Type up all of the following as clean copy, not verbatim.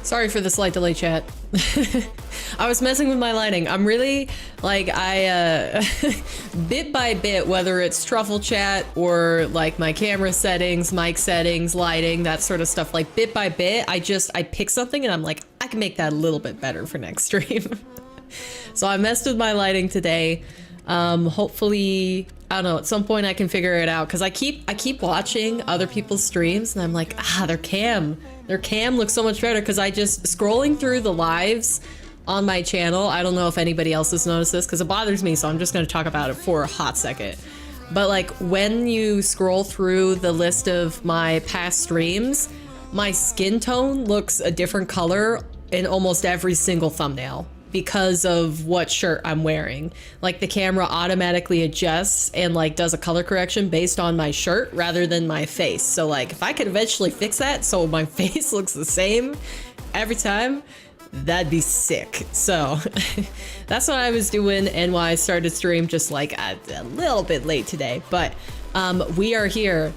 Sorry for the slight delay, chat. I was messing with my lighting. I'm really, like, bit by bit, whether it's truffle chat or like my camera settings, mic settings, lighting, that sort of stuff, like bit by bit, I pick something and I'm like, I can make that a little bit better for next stream. So I messed with my lighting today. Hopefully, I don't know, at some point I can figure it out, because I keep watching other people's streams and I'm like, their cam looks so much better, because I just scrolling through the lives on my channel. I don't know if anybody else has noticed this, because it bothers me, so I'm just going to talk about it for a hot second. But like, when you scroll through the list of my past streams, my skin tone looks a different color in almost every single thumbnail, because of what shirt I'm wearing. Like, the camera automatically adjusts and like does a color correction based on my shirt rather than my face. So like, if I could eventually fix that so my face looks the same every time, that'd be sick. So that's what I was doing, and why I started stream just like a little bit late today. But we are here.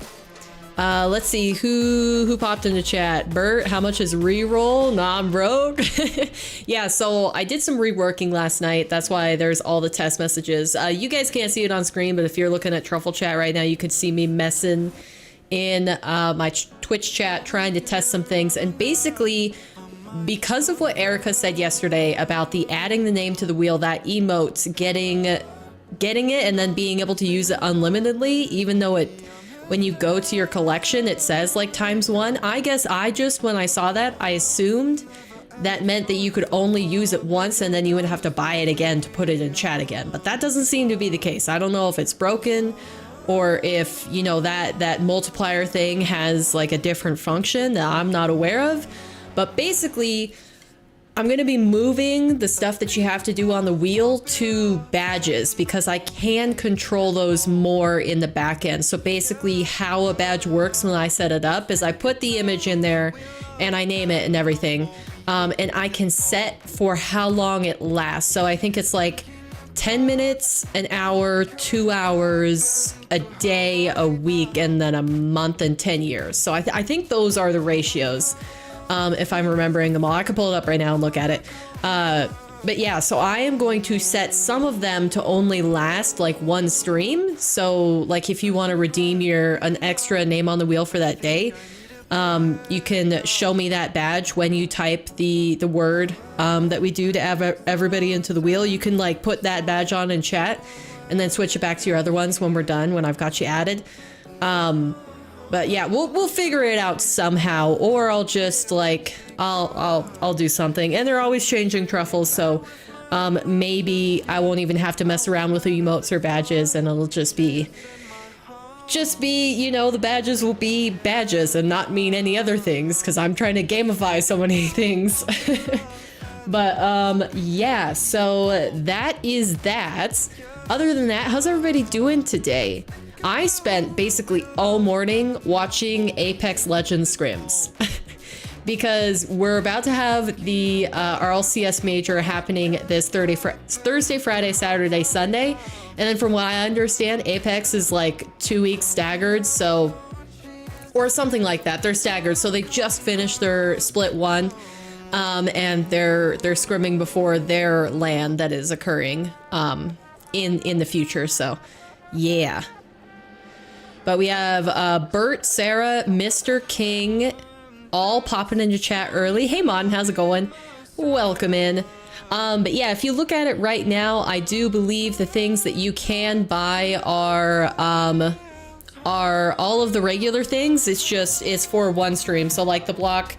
Let's see who popped into chat. Bert, how much is reroll? Nah, I'm broke. Yeah, so I did some reworking last night. That's why there's all the test messages. You guys can't see it on screen, but if you're looking at truffle chat right now, you can see me messing in my Twitch chat, trying to test some things. And basically, because of what Erica said yesterday about the adding the name to the wheel, that emote, getting it and then being able to use it unlimitedly, even though when you go to your collection, it says like ×1. I guess when I saw that, I assumed that meant that you could only use it once and then you would have to buy it again to put it in chat again. But that doesn't seem to be the case. I don't know if it's broken or if, you know, that multiplier thing has like a different function that I'm not aware of. But basically, I'm going to be moving the stuff that you have to do on the wheel to badges, because I can control those more in the back end. So basically how a badge works when I set it up is I put the image in there and I name it and everything. And I can set for how long it lasts. So I think it's like 10 minutes, an hour, 2 hours, a day, a week, and then a month and 10 years. So I think those are the ratios. If I'm remembering them all. I can pull it up right now and look at it. But yeah, so I am going to set some of them to only last like one stream. So like, if you want to redeem an extra name on the wheel for that day, you can show me that badge when you type the word that we do to add everybody into the wheel. You can like put that badge on in chat and then switch it back to your other ones when we're done, when I've got you added. But yeah, we'll figure it out somehow, or I'll just like, I'll do something. And they're always changing truffles, so maybe I won't even have to mess around with the emotes or badges, and it'll just be, you know, the badges will be badges and not mean any other things, because I'm trying to gamify so many things. But yeah, so that is that. Other than that, how's everybody doing today? I spent basically all morning watching Apex Legends scrims because we're about to have the RLCS major happening this Thursday, Friday, Saturday, Sunday. And then from what I understand, Apex is like 2 weeks staggered. So, or something like that. They're staggered. So they just finished their split one. And they're scrimming before their LAN that is occurring in the future. So yeah. But we have Bert, Sarah, Mr. King, all popping into chat early. Hey, Modern, how's it going? Welcome in. But yeah, if you look at it right now, I do believe the things that you can buy are all of the regular things. It's for one stream. So like the block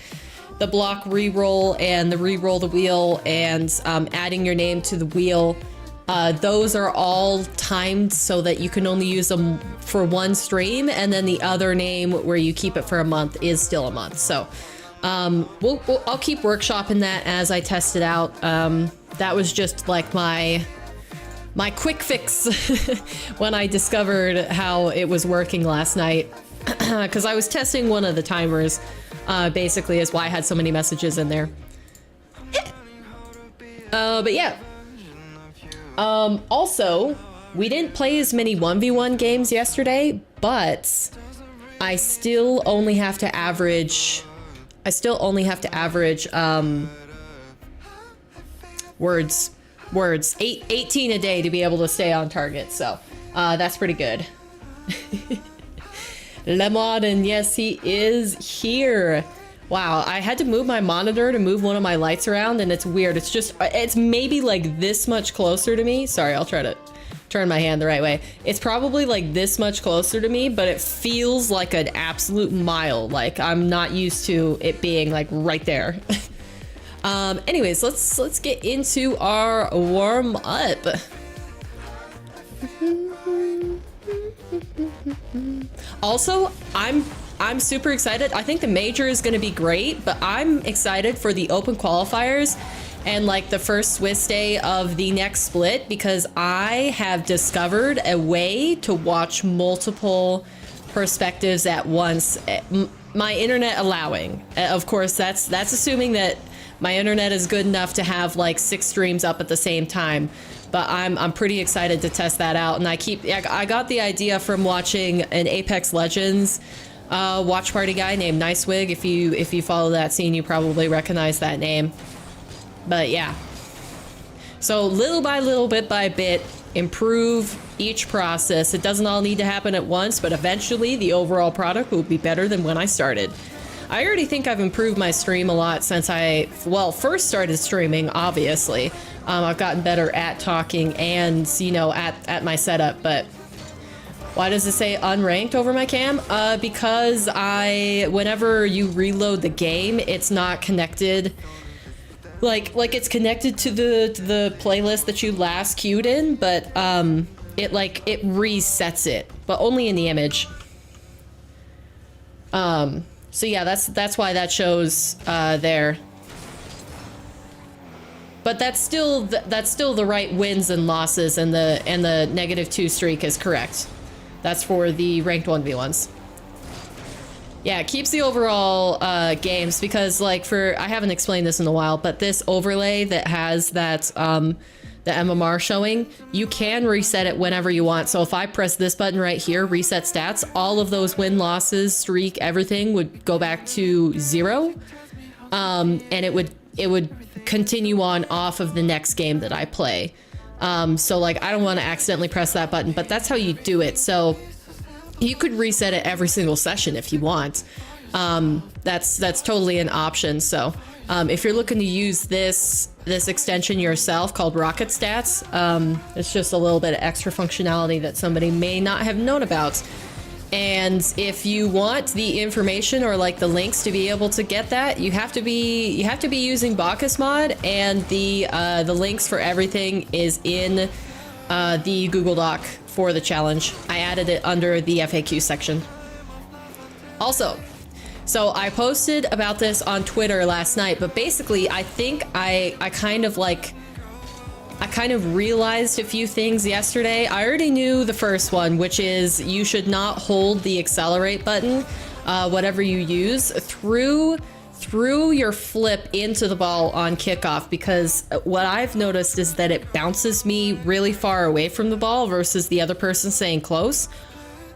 reroll and the reroll the wheel and adding your name to the wheel. Those are all timed so that you can only use them for one stream, and then the other name where you keep it for a month is still a month. So I'll keep workshopping that as I test it out. That was just like my quick fix when I discovered how it was working last night, because I was testing one of the timers, basically is why I had so many messages in there. But yeah. Also, we didn't play as many 1v1 games yesterday, but I still only have to average I still only have to average words 18 a day to be able to stay on target, so that's pretty good. Lemon, and yes, he is here. Wow, I had to move my monitor to move one of my lights around, and it's weird. It's maybe like this much closer to me. Sorry, I'll try to turn my hand the right way. It's probably like this much closer to me, but it feels like an absolute mile. Like I'm not used to it being like right there. Anyways, let's get into our warm up. Also, I'm super excited. I think the major is going to be great, but I'm excited for the open qualifiers and like the first Swiss day of the next split, because I have discovered a way to watch multiple perspectives at once, my internet allowing. Of course, that's assuming that my internet is good enough to have like 6 streams up at the same time. But I'm pretty excited to test that out, and I got the idea from watching an Apex Legends watch party guy named Nicewig. If you follow that scene, you probably recognize that name. But yeah, so little by little, bit by bit, improve each process. It doesn't all need to happen at once, but eventually the overall product will be better than when I started. I already think I've improved my stream a lot since I, well, first started streaming, obviously. I've gotten better at talking and, you know, at my setup, but why does it say unranked over my cam? Because whenever you reload the game, it's not connected. Like it's connected to the playlist that you last queued in, but it resets it, but only in the image. So yeah, that's why that shows there. But that's still the right wins and losses, and the -2 streak is correct. That's for the ranked 1v1s. Yeah, it keeps the overall games, because like I haven't explained this in a while, but this overlay that has that the MMR showing, you can reset it whenever you want. So if I press this button right here, reset stats, all of those win, losses, streak, everything would go back to 0. And it would continue on off of the next game that I play. So like, I don't want to accidentally press that button, but that's how you do it. So you could reset it every single session if you want. That's totally an option. So if you're looking to use this extension yourself called Rocket Stats, it's just a little bit of extra functionality that somebody may not have known about. And if you want the information or like the links to be able to get that, you have to be using Bacchus mod, and the links for everything is in the Google Doc for the challenge. I added it under the FAQ section. Also, so I posted about this on Twitter last night, but basically I think I kind of realized a few things yesterday. I already knew the first one, which is you should not hold the accelerate button, whatever you use, through your flip into the ball on kickoff, because what I've noticed is that it bounces me really far away from the ball versus the other person staying close,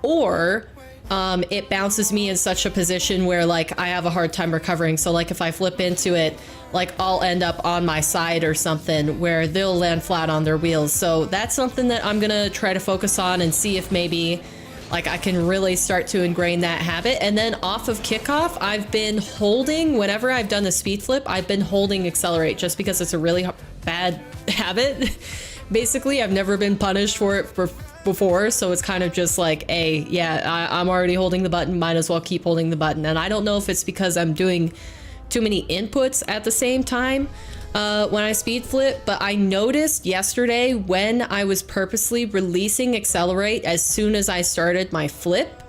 or it bounces me in such a position where like I have a hard time recovering. So like if I flip into it, like I'll end up on my side or something where they'll land flat on their wheels. So that's something that I'm gonna try to focus on and see if maybe like I can really start to ingrain that habit. And then off of kickoff, I've been holding, whenever I've done the speed flip, I've been holding accelerate, just because it's a really bad habit. Basically, I've never been punished for it before, so it's kind of just like, hey, yeah, I'm already holding the button, might as well keep holding the button. And I don't know if it's because I'm doing too many inputs at the same time when I speed flip, but I noticed yesterday when I was purposely releasing accelerate as soon as I started my flip,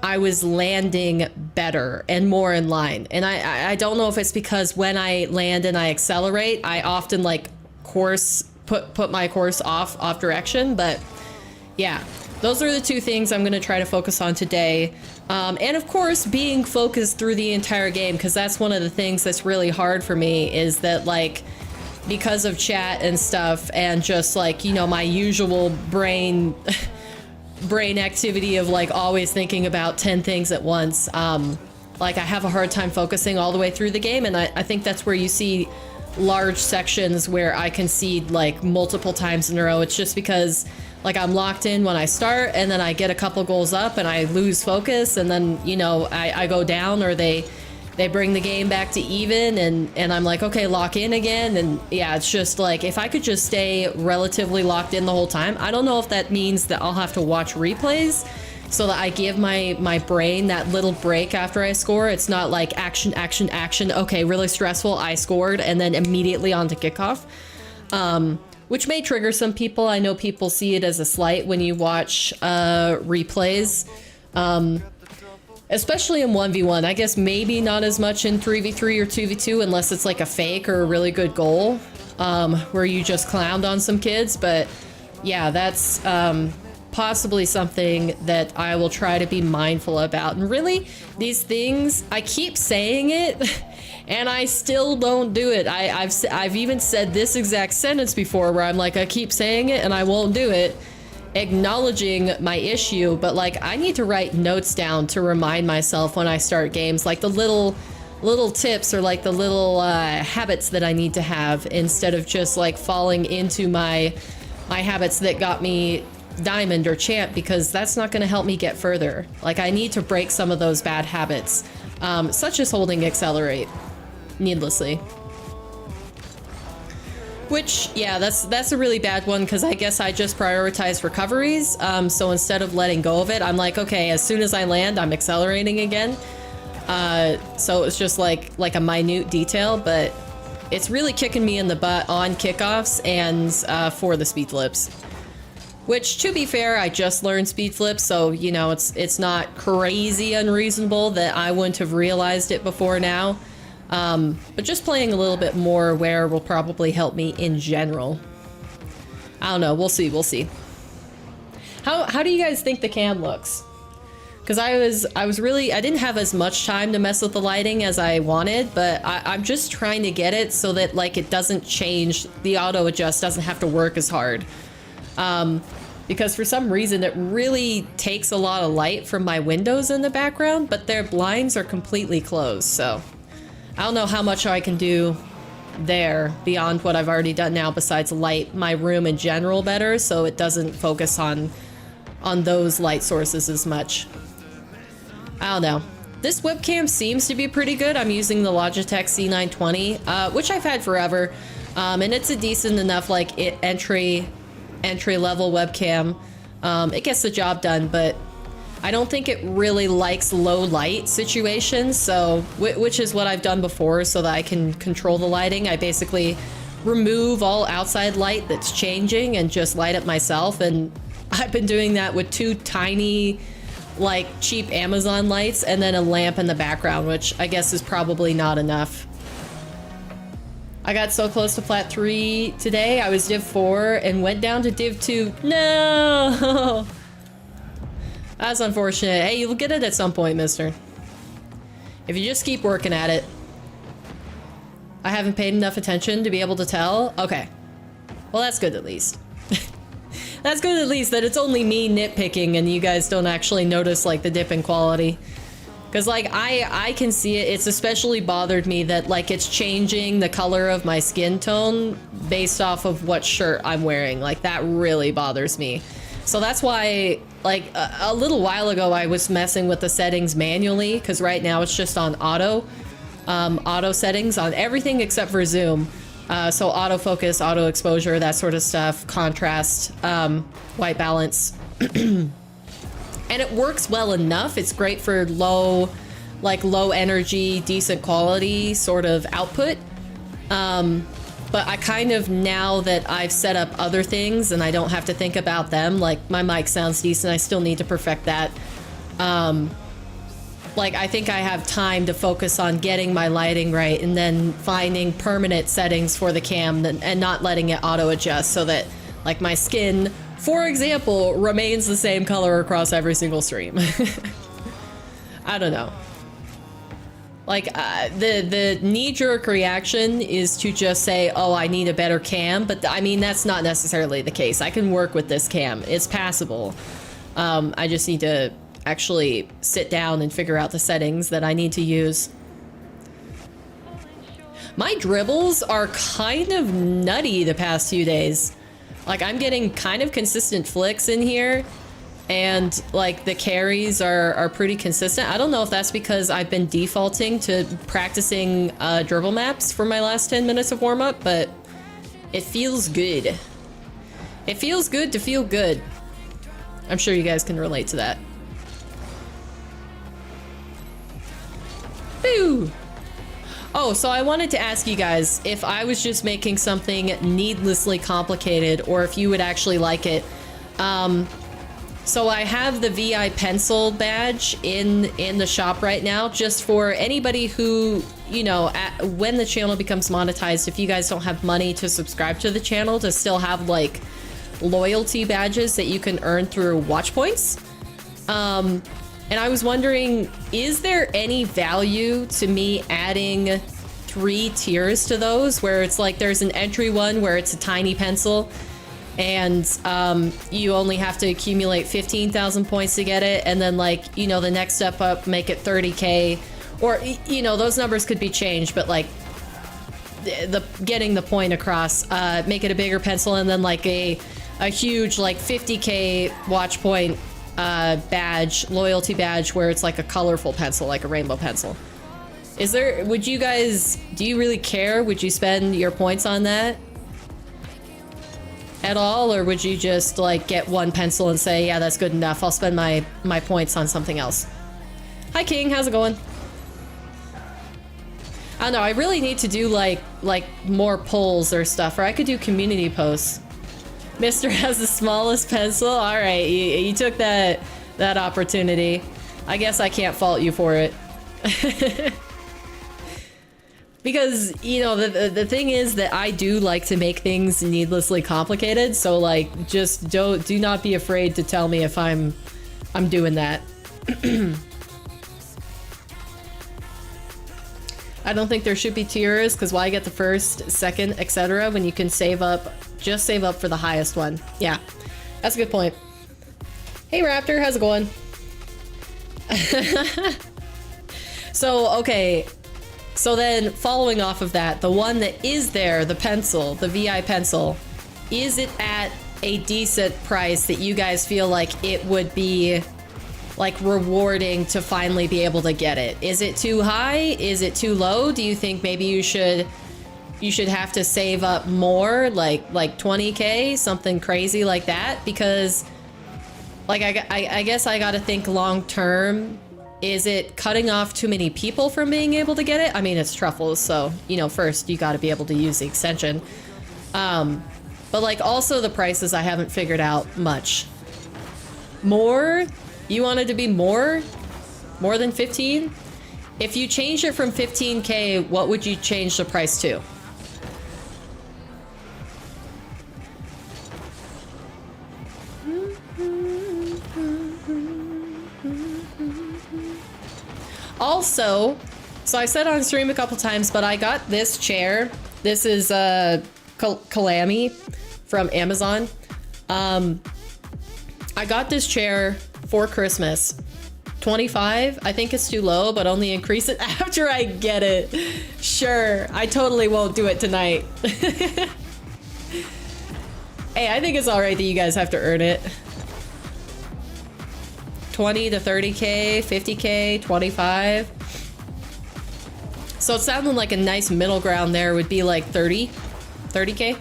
I was landing better and more in line. And I don't know if it's because when I land and I accelerate, I often like put my course off direction, but yeah, those are the two things I'm going to try to focus on today. And of course, being focused through the entire game, because that's one of the things that's really hard for me, is that like, because of chat and stuff and just like, you know, my usual brain activity of like always thinking about 10 things at once, like I have a hard time focusing all the way through the game, and I think that's where you see large sections where I concede like multiple times in a row. It's just because like I'm locked in when I start, and then I get a couple goals up and I lose focus, and then, you know, I go down, or they bring the game back to even, and I'm like, okay, lock in again. And yeah, it's just like, if I could just stay relatively locked in the whole time. I don't know if that means that I'll have to watch replays so that I give my brain that little break after I score. It's not like action, action, action. Okay, really stressful, I scored, and then immediately on to kickoff. Which may trigger some people. I know people see it as a slight when you watch replays. Especially in 1v1. I guess maybe not as much in 3v3 or 2v2 unless it's like a fake or a really good goal where you just clowned on some kids. But yeah, that's possibly something that I will try to be mindful about. And really, these things, I keep saying it and I still don't do it. I've even said this exact sentence before where I'm like, I keep saying it and I won't do it, acknowledging my issue, but like I need to write notes down to remind myself when I start games, like the little tips or like the little habits that I need to have, instead of just like falling into my habits that got me diamond or champ, because that's not going to help me get further. Like I need to break some of those bad habits, such as holding accelerate needlessly. Which, yeah, that's a really bad one, because I guess I just prioritize recoveries. So instead of letting go of it, I'm like, okay, as soon as I land, I'm accelerating again. So it's just like a minute detail, but it's really kicking me in the butt on kickoffs and for the speed flips. Which, to be fair, I just learned speed flips, so, you know, it's not crazy unreasonable that I wouldn't have realized it before now. But just playing a little bit more aware will probably help me in general. I don't know, we'll see. How do you guys think the cam looks? Because I didn't have as much time to mess with the lighting as I wanted, but I'm just trying to get it so that like it doesn't change, the auto adjust doesn't have to work as hard. Because for some reason it really takes a lot of light from my windows in the background, but their blinds are completely closed, so I don't know how much I can do there beyond what I've already done now, besides light my room in general better so it doesn't focus on those light sources as much. I don't know. This webcam seems to be pretty good. I'm using the Logitech C920, which I've had forever, and it's a decent enough like entry level webcam. It gets the job done, but I don't think it really likes low light situations, so which is what I've done before so that I can control the lighting. I basically remove all outside light that's changing and just light it myself, and I've been doing that with two tiny like cheap Amazon lights and then a lamp in the background, which I guess is probably not enough. I got so close to Plat 3 today. I was Div 4 and went down to Div 2. No! That's unfortunate. Hey, you'll get it at some point, mister. If you just keep working at it. I haven't paid enough attention to be able to tell. Okay. Well, that's good at least. That's good at least that it's only me nitpicking and you guys don't actually notice like the dip in quality. Because like I can see it. It's especially bothered me that like it's changing the color of my skin tone based off of what shirt I'm wearing. Like that really bothers me. So that's why like a little while ago I was messing with the settings manually, because right now it's just on auto settings on everything except for zoom. So autofocus, auto exposure, that sort of stuff, contrast, white balance. And it works well enough. It's great for low energy, decent quality sort of output. But I kind of, now that I've set up other things and I don't have to think about them, like my mic sounds decent, I still need to perfect that. Like I think I have time to focus on getting my lighting right and then finding permanent settings for the cam and not letting it auto adjust so that like my skin, for example, remains the same color across every single stream. I don't know. Like the knee-jerk reaction is to just say, oh, I need a better cam, but I mean that's not necessarily the case. I can work with this cam. It's passable. I just need to actually sit down and figure out the settings that I need to use. My dribbles are kind of nutty the past few days. Like, I'm getting kind of consistent flicks in here, and like the carries are pretty consistent. I don't know if that's because I've been defaulting to practicing dribble maps for my last 10 minutes of warm-up, but it feels good. It feels good to feel good. I'm sure you guys can relate to that. Boo! Oh, so I wanted to ask you guys if I was just making something needlessly complicated or if you would actually like it. So I have the VI pencil badge in the shop right now, just for anybody who, you know, when the channel becomes monetized, if you guys don't have money to subscribe to the channel, to still have like loyalty badges that you can earn through watch points. And I was wondering, is there any value to me adding 3 tiers to those, where it's like there's an entry one where it's a tiny pencil and you only have to accumulate 15,000 points to get it, and then like, you know, the next step up, make it 30k, or, you know, those numbers could be changed, but like the getting the point across, make it a bigger pencil, and then like a huge like 50k watch point badge, loyalty badge, where it's like a colorful pencil, like a rainbow pencil. Is there, would you guys, do you really care? Would you spend your points on that at all, or would you just like get one pencil and say, yeah, that's good enough, I'll spend my points on something else? Hi King, how's it going? I don't know, I really need to do like more polls or stuff, or I could do community posts. Mister has the smallest pencil. All right, you took that opportunity. I guess I can't fault you for it. Because, you know, the thing is that I do like to make things needlessly complicated, so like just do not be afraid to tell me if I'm doing that. I don't think there should be tiers, because why get the first, second, etc. when you can save up, just save up for the highest one. Yeah, that's a good point. Hey Raptor, how's it going? So, okay. So then, following off of that, the one that is there, the pencil, the VI pencil, is it at a decent price that you guys feel like it would be like rewarding to finally be able to get it? Is it too high? Is it too low? Do you think maybe you should have to save up more, like 20k, something crazy like that? Because like I guess I gotta think long term. Is it cutting off too many people from being able to get it? I mean, it's truffles, so, you know, first you gotta be able to use the extension. But like also the prices I haven't figured out much. More? You wanted to be more? More than 15? If you change it from 15k, what would you change the price to? Also, so I said on stream a couple times, but I got this chair. This is Kalami from Amazon. I got this chair for Christmas. 25, I think it's too low, but only increase it after I get it. Sure, I totally won't do it tonight. Hey, I think it's all right that you guys have to earn it. 20 to 30k, 50k, 25. So it sounded like a nice middle ground there would be like 30k.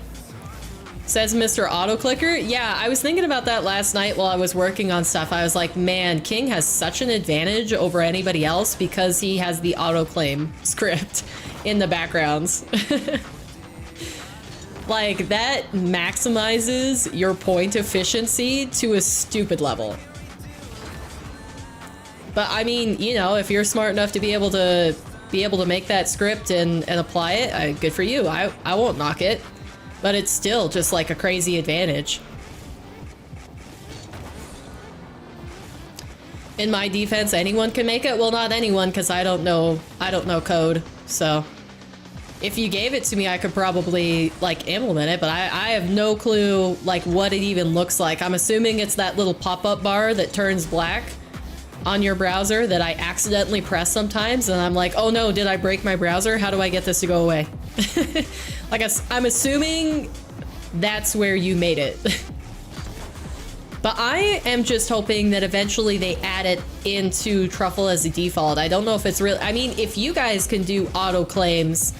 Says Mr. Autoclicker. Yeah, I was thinking about that last night while I was working on stuff. I was like, man, King has such an advantage over anybody else because he has the autoclaim script in the backgrounds. Like, that maximizes your point efficiency to a stupid level. But I mean, you know, if you're smart enough to be able to make that script and apply it, good for you. I won't knock it. But it's still just like a crazy advantage. In my defense, anyone can make it. Well, not anyone, because I don't know code. So if you gave it to me, I could probably like implement it, but I have no clue like what it even looks like. I'm assuming it's that little pop-up bar that turns black. on your browser that I accidentally press sometimes, and I'm like, oh no, did I break my browser? How do I get this to go away? Like, I'm assuming that's where you made it. But I am just hoping that eventually they add it into Truffle as a default. I don't know if it's really, I mean, if you guys can do auto claims,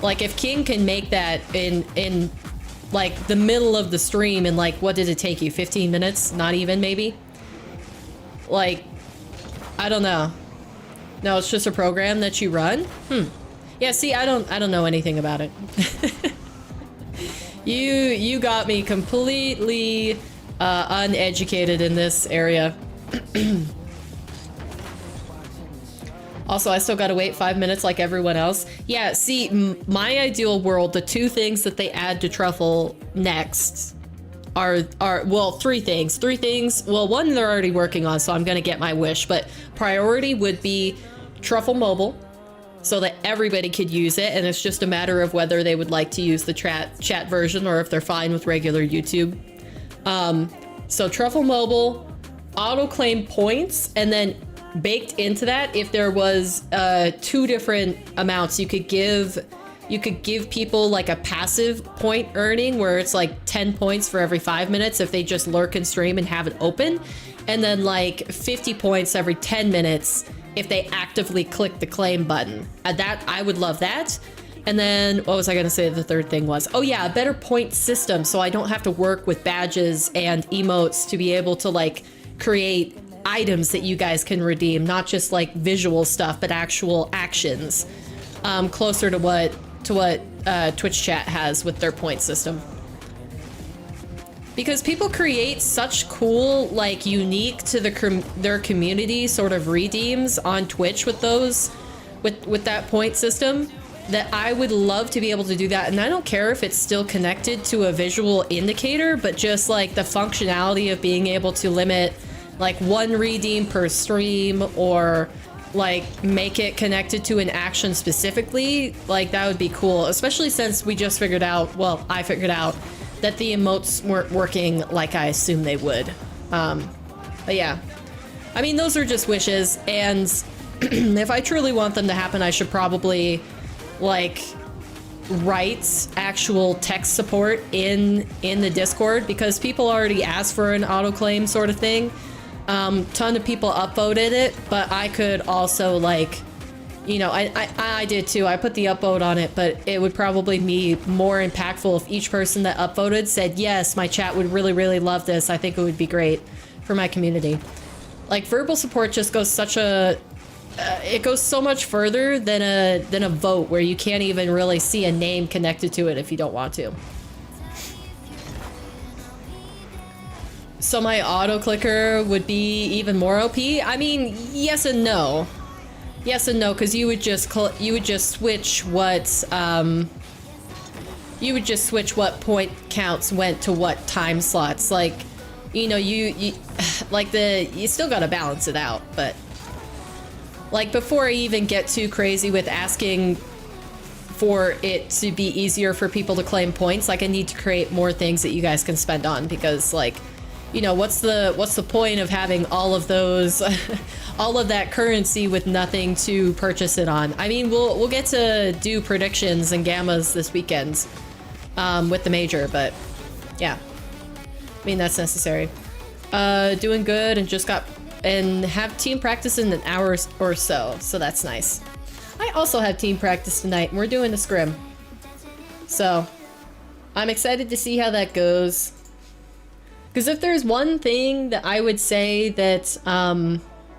like if King can make that in like the middle of the stream, and like, what did it take you? 15 minutes? Not even, maybe? Like, I don't know. No, it's just a program that you run? Yeah, see, I don't know anything about it. You got me completely uneducated in this area. Also, I still gotta wait 5 minutes like everyone else. Yeah, see, my ideal world, the two things that they add to Truffle next are well, three things. Well, one they're already working on, so I'm gonna get my wish, but priority would be Truffle Mobile, so that everybody could use it, and it's just a matter of whether they would like to use the chat version or if they're fine with regular YouTube. So Truffle Mobile, auto claim points, and then baked into that, if there was 2 different amounts you could give people, like a passive point earning where it's like 10 points for every 5 minutes if they just lurk and stream and have it open, and then like 50 points every 10 minutes if they actively click the claim button. That, I would love that. And then, what was I gonna say the third thing was? Oh yeah, a better point system, so I don't have to work with badges and emotes to be able to like create items that you guys can redeem, not just like visual stuff, but actual actions. Closer to what Twitch chat has with their point system. Because people create such cool, like, unique to their community sort of redeems on Twitch with those, with that point system, that I would love to be able to do that. And I don't care if it's still connected to a visual indicator, but just like the functionality of being able to limit like 1 redeem per stream, or like make it connected to an action specifically, like that would be cool. Especially since we just figured out, well, I figured out that the emotes weren't working like I assumed they would. But yeah, I mean, those are just wishes, and if I truly want them to happen, I should probably like write actual text support in the Discord, because people already asked for an autoclaim sort of thing. Ton of people upvoted it, but I could also, like, you know, I did too. I put the upvote on it, but it would probably be more impactful if each person that upvoted said, yes, my chat would really, really love this. I think it would be great for my community. Like, verbal support just goes such a... it goes so much further than a vote, where you can't even really see a name connected to it if you don't want to. So my auto clicker would be even more OP? I mean, yes and no. Yes and no, because you would just switch what point counts went to what time slots. Like, you know, you still gotta balance it out, but like, before I even get too crazy with asking for it to be easier for people to claim points, like, I need to create more things that you guys can spend on, because, like, you know, what's the point of having all of those, all of that currency with nothing to purchase it on? I mean, we'll get to do predictions and gammas this weekend with the major, but yeah, I mean, that's necessary. Doing good, and just got and have team practice in an hour or so that's nice. I also have team practice tonight, and we're doing a scrim, so I'm excited to see how that goes. Because if there's one thing that I would say that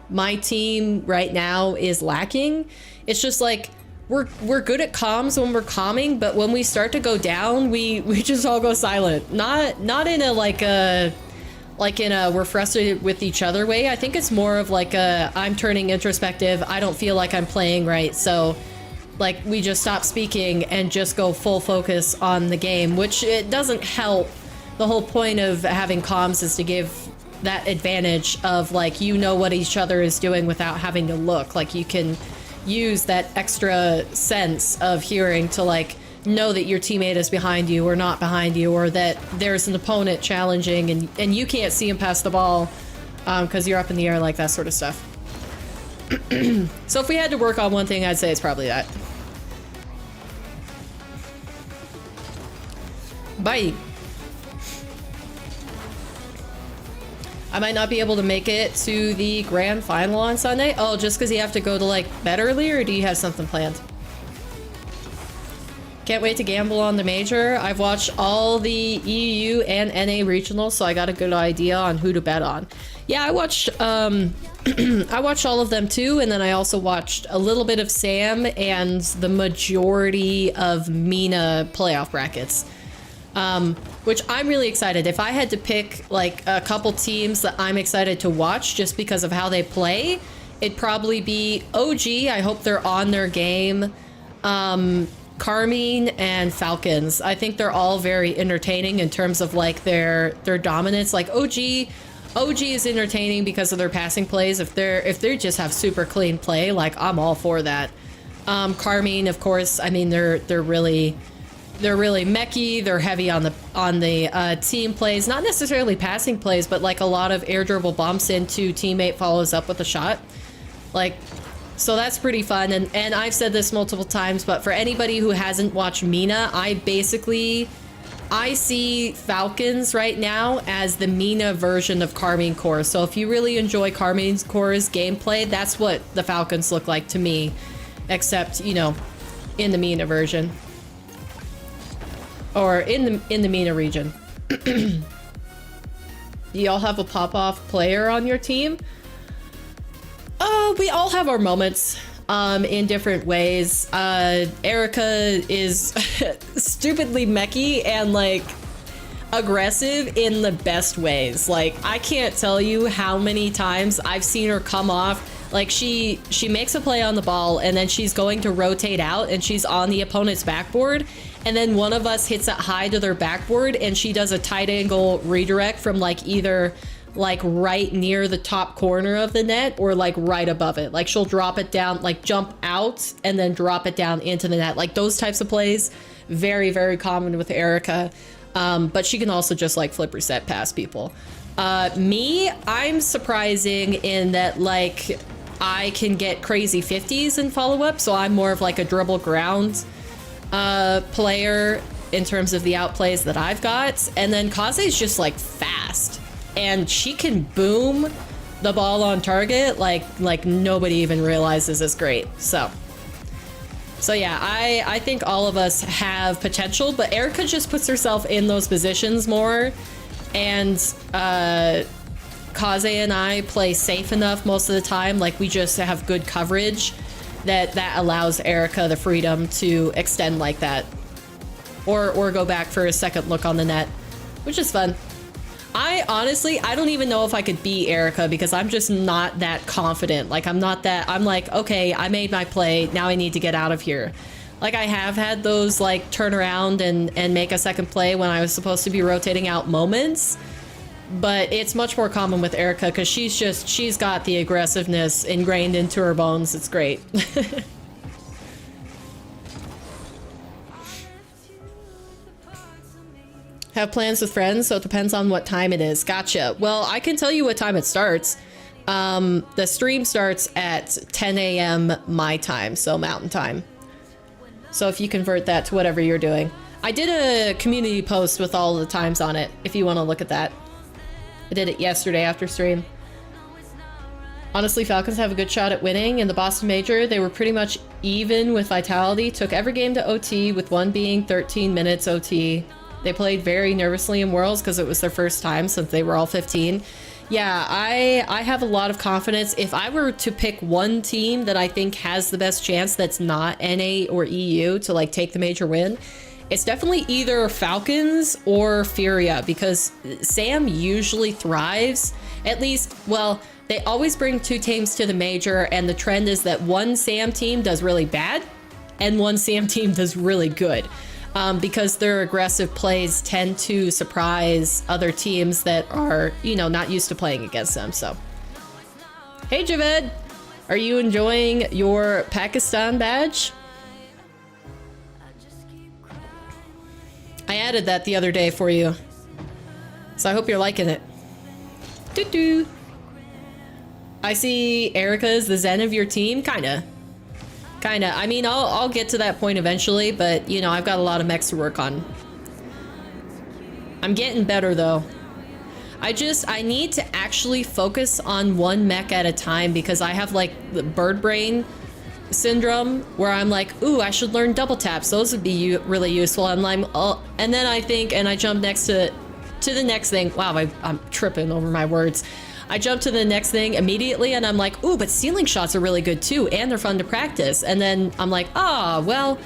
my team right now is lacking, it's just like, we're good at comms when we're calming, but when we start to go down, we just all go silent. Not in a we're frustrated with each other way. I think it's more of like a, I'm turning introspective, I don't feel like I'm playing right, so like we just stop speaking and just go full focus on the game, which it doesn't help. The whole point of having comms is to give that advantage of, like, you know what each other is doing without having to look. Like, you can use that extra sense of hearing to, like, know that your teammate is behind you or not behind you, or that there's an opponent challenging and you can't see him pass the ball, because you're up in the air, like that sort of stuff. So if we had to work on one thing, I'd say it's probably that. Bye. I might not be able to make it to the grand final on Sunday. Oh, just because you have to go to like bed early, or do you have something planned? Can't wait to gamble on the major. I've watched all the EU and NA regionals, so I got a good idea on who to bet on. Yeah, I watched I watched all of them too, and then I also watched a little bit of Sam and the majority of MENA playoff brackets. Which I'm really excited. If I had to pick like a couple teams that I'm excited to watch just because of how they play, it'd probably be OG. I hope they're on their game. Carmine and Falcons. I think they're all very entertaining in terms of like their dominance. Like OG is entertaining because of their passing plays. If they just have super clean play, like I'm all for that. Carmine, of course, I mean they're really mechy. They're heavy on the team plays, not necessarily passing plays, but like a lot of air dribble bumps into teammate follows up with a shot. Like, so that's pretty fun. And I've said this multiple times, but for anybody who hasn't watched MENA, I see Falcons right now as the MENA version of Carmine Core. So if you really enjoy Carmine Core's gameplay, that's what the Falcons look like to me, except, you know, in the MENA version. Or in the MENA region. Do y'all have a pop-off player on your team? We all have our moments in different ways. Erica is stupidly mechy and like aggressive in the best ways. Like I can't tell you how many times I've seen her come off. Like she makes a play on the ball and then she's going to rotate out and she's on the opponent's backboard. And then one of us hits it high to their backboard and she does a tight angle redirect from like either like right near the top corner of the net or like right above it. Like she'll drop it down, like jump out and then drop it down into the net. Like those types of plays, very, very common with Erica. But she can also just like flip reset past people. I'm surprising in that like I can get crazy 50s in follow up. So I'm more of like a dribble ground player in terms of the outplays that I've got. And then Kaze's just like fast and she can boom the ball on target like nobody even realizes is great. So yeah, I think all of us have potential, but Erica just puts herself in those positions more, and Kaze and I play safe enough most of the time. Like we just have good coverage that allows Erica the freedom to extend like that, or go back for a second look on the net, which is fun. I honestly don't even know if I could beat Erica because I'm just not that confident. Like I'm like, okay, I made my play, now I need to get out of here. Like I have had those like turn around and make a second play when I was supposed to be rotating out moments, but it's much more common with Erica because she's got the aggressiveness ingrained into her bones. It's great. Have plans with friends, so it depends on what time it is. Gotcha. Well, I can tell you what time it starts. The stream starts at 10 a.m. my time, so mountain time. So if you convert that to whatever you're doing. I did a community post with all the times on it, if you want to look at that. I did it yesterday after stream. Honestly, Falcons have a good shot at winning. In the Boston Major, they were pretty much even with Vitality. Took every game to OT, with one being 13 minutes OT. They played very nervously in Worlds because it was their first time since they were all 15. Yeah, I have a lot of confidence. If I were to pick one team that I think has the best chance that's not NA or EU to like take the major win, it's definitely either Falcons or Furia, because Sam usually thrives. At least, well, they always bring two teams to the major, and the trend is that one Sam team does really bad and one Sam team does really good. Because their aggressive plays tend to surprise other teams that are, you know, not used to playing against them. So, hey Javed, are you enjoying your Pakistan badge? I added that the other day for you, so I hope you're liking it. Doo-doo. I see Erica as the zen of your team, kinda. I mean, I'll get to that point eventually, but you know, I've got a lot of mechs to work on. I'm getting better though. I need to actually focus on one mech at a time because I have like the bird brain syndrome where I'm like, ooh, I should learn double taps. Those would be really useful. And I'm, and then I think, and I jump next to the next thing. Wow, I'm tripping over my words. I jump to the next thing immediately and I'm like, ooh, but ceiling shots are really good too. And they're fun to practice. And then I'm like, well,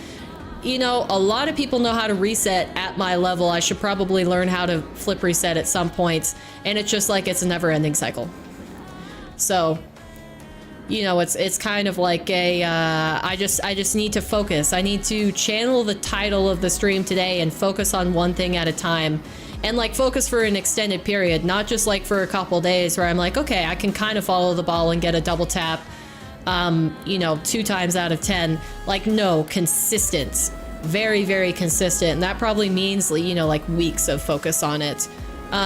you know, a lot of people know how to reset at my level. I should probably learn how to flip reset at some points. And it's just like, it's a never ending cycle. So, you know, it's kind of like a, I just need to focus. I need to channel the title of the stream today and focus on one thing at a time. And like focus for an extended period, not just like for a couple days where I'm like, okay, I can kind of follow the ball and get a double tap. You know, 2 times out of 10, like no, consistent, very, very consistent. And that probably means, you know, like weeks of focus on it,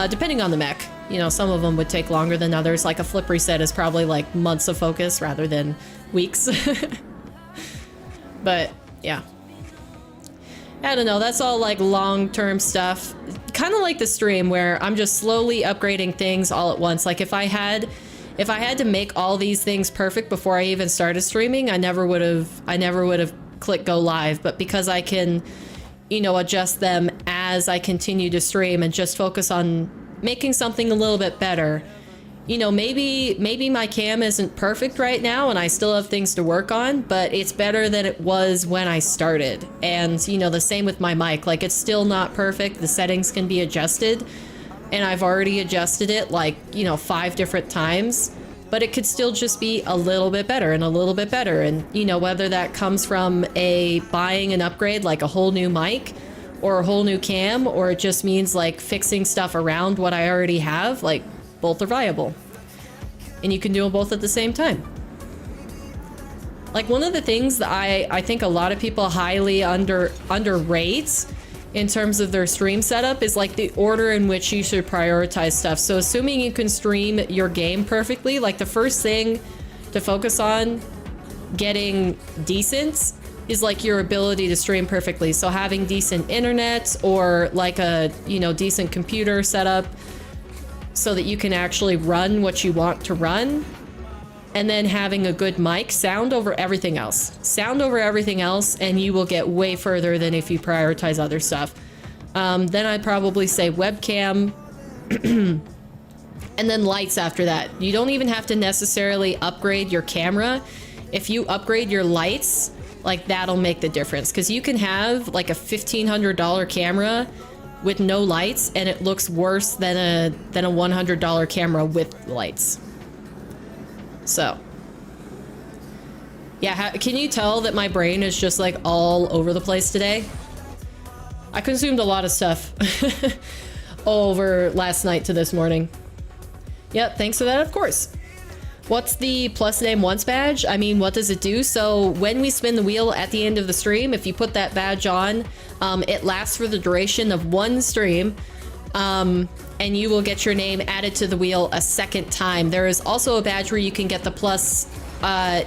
depending on the mech. You know, some of them would take longer than others. Like a flip reset is probably like months of focus rather than weeks. But yeah, I don't know. That's all like long-term stuff. Kind of like the stream where I'm just slowly upgrading things all at once. Like if I had to make all these things perfect before I even started streaming, I never would have clicked go live. But because I can, you know, adjust them as I continue to stream and just focus on making something a little bit better. You know, maybe my cam isn't perfect right now and I still have things to work on, but it's better than it was when I started. And, you know, the same with my mic. Like, it's still not perfect. The settings can be adjusted. And I've already adjusted it like, you know, 5 different times. But it could still just be a little bit better and a little bit better. And, you know, whether that comes from buying an upgrade, like a whole new mic, or a whole new cam, or it just means like fixing stuff around what I already have, like both are viable. And you can do them both at the same time. Like one of the things that I think a lot of people highly underrate in terms of their stream setup is like the order in which you should prioritize stuff. So assuming you can stream your game perfectly, like the first thing to focus on getting decent is like your ability to stream perfectly. So having decent internet or like a, you know, decent computer setup so that you can actually run what you want to run. And then having a good mic, sound over everything else. Sound over everything else, and you will get way further than if you prioritize other stuff. Then I'd probably say webcam, and then lights after that. You don't even have to necessarily upgrade your camera. If you upgrade your lights, like that'll make the difference. Because you can have like a $1,500 camera with no lights, and it looks worse than a $100 camera with lights. So, yeah, can you tell that my brain is just like all over the place today? I consumed a lot of stuff over last night to this morning. Yep, thanks for that, of course. What's the plus name once badge? I mean, what does it do? So when we spin the wheel at the end of the stream, if you put that badge on, it lasts for the duration of one stream. And you will get your name added to the wheel a second time. There is also a badge where you can get the plus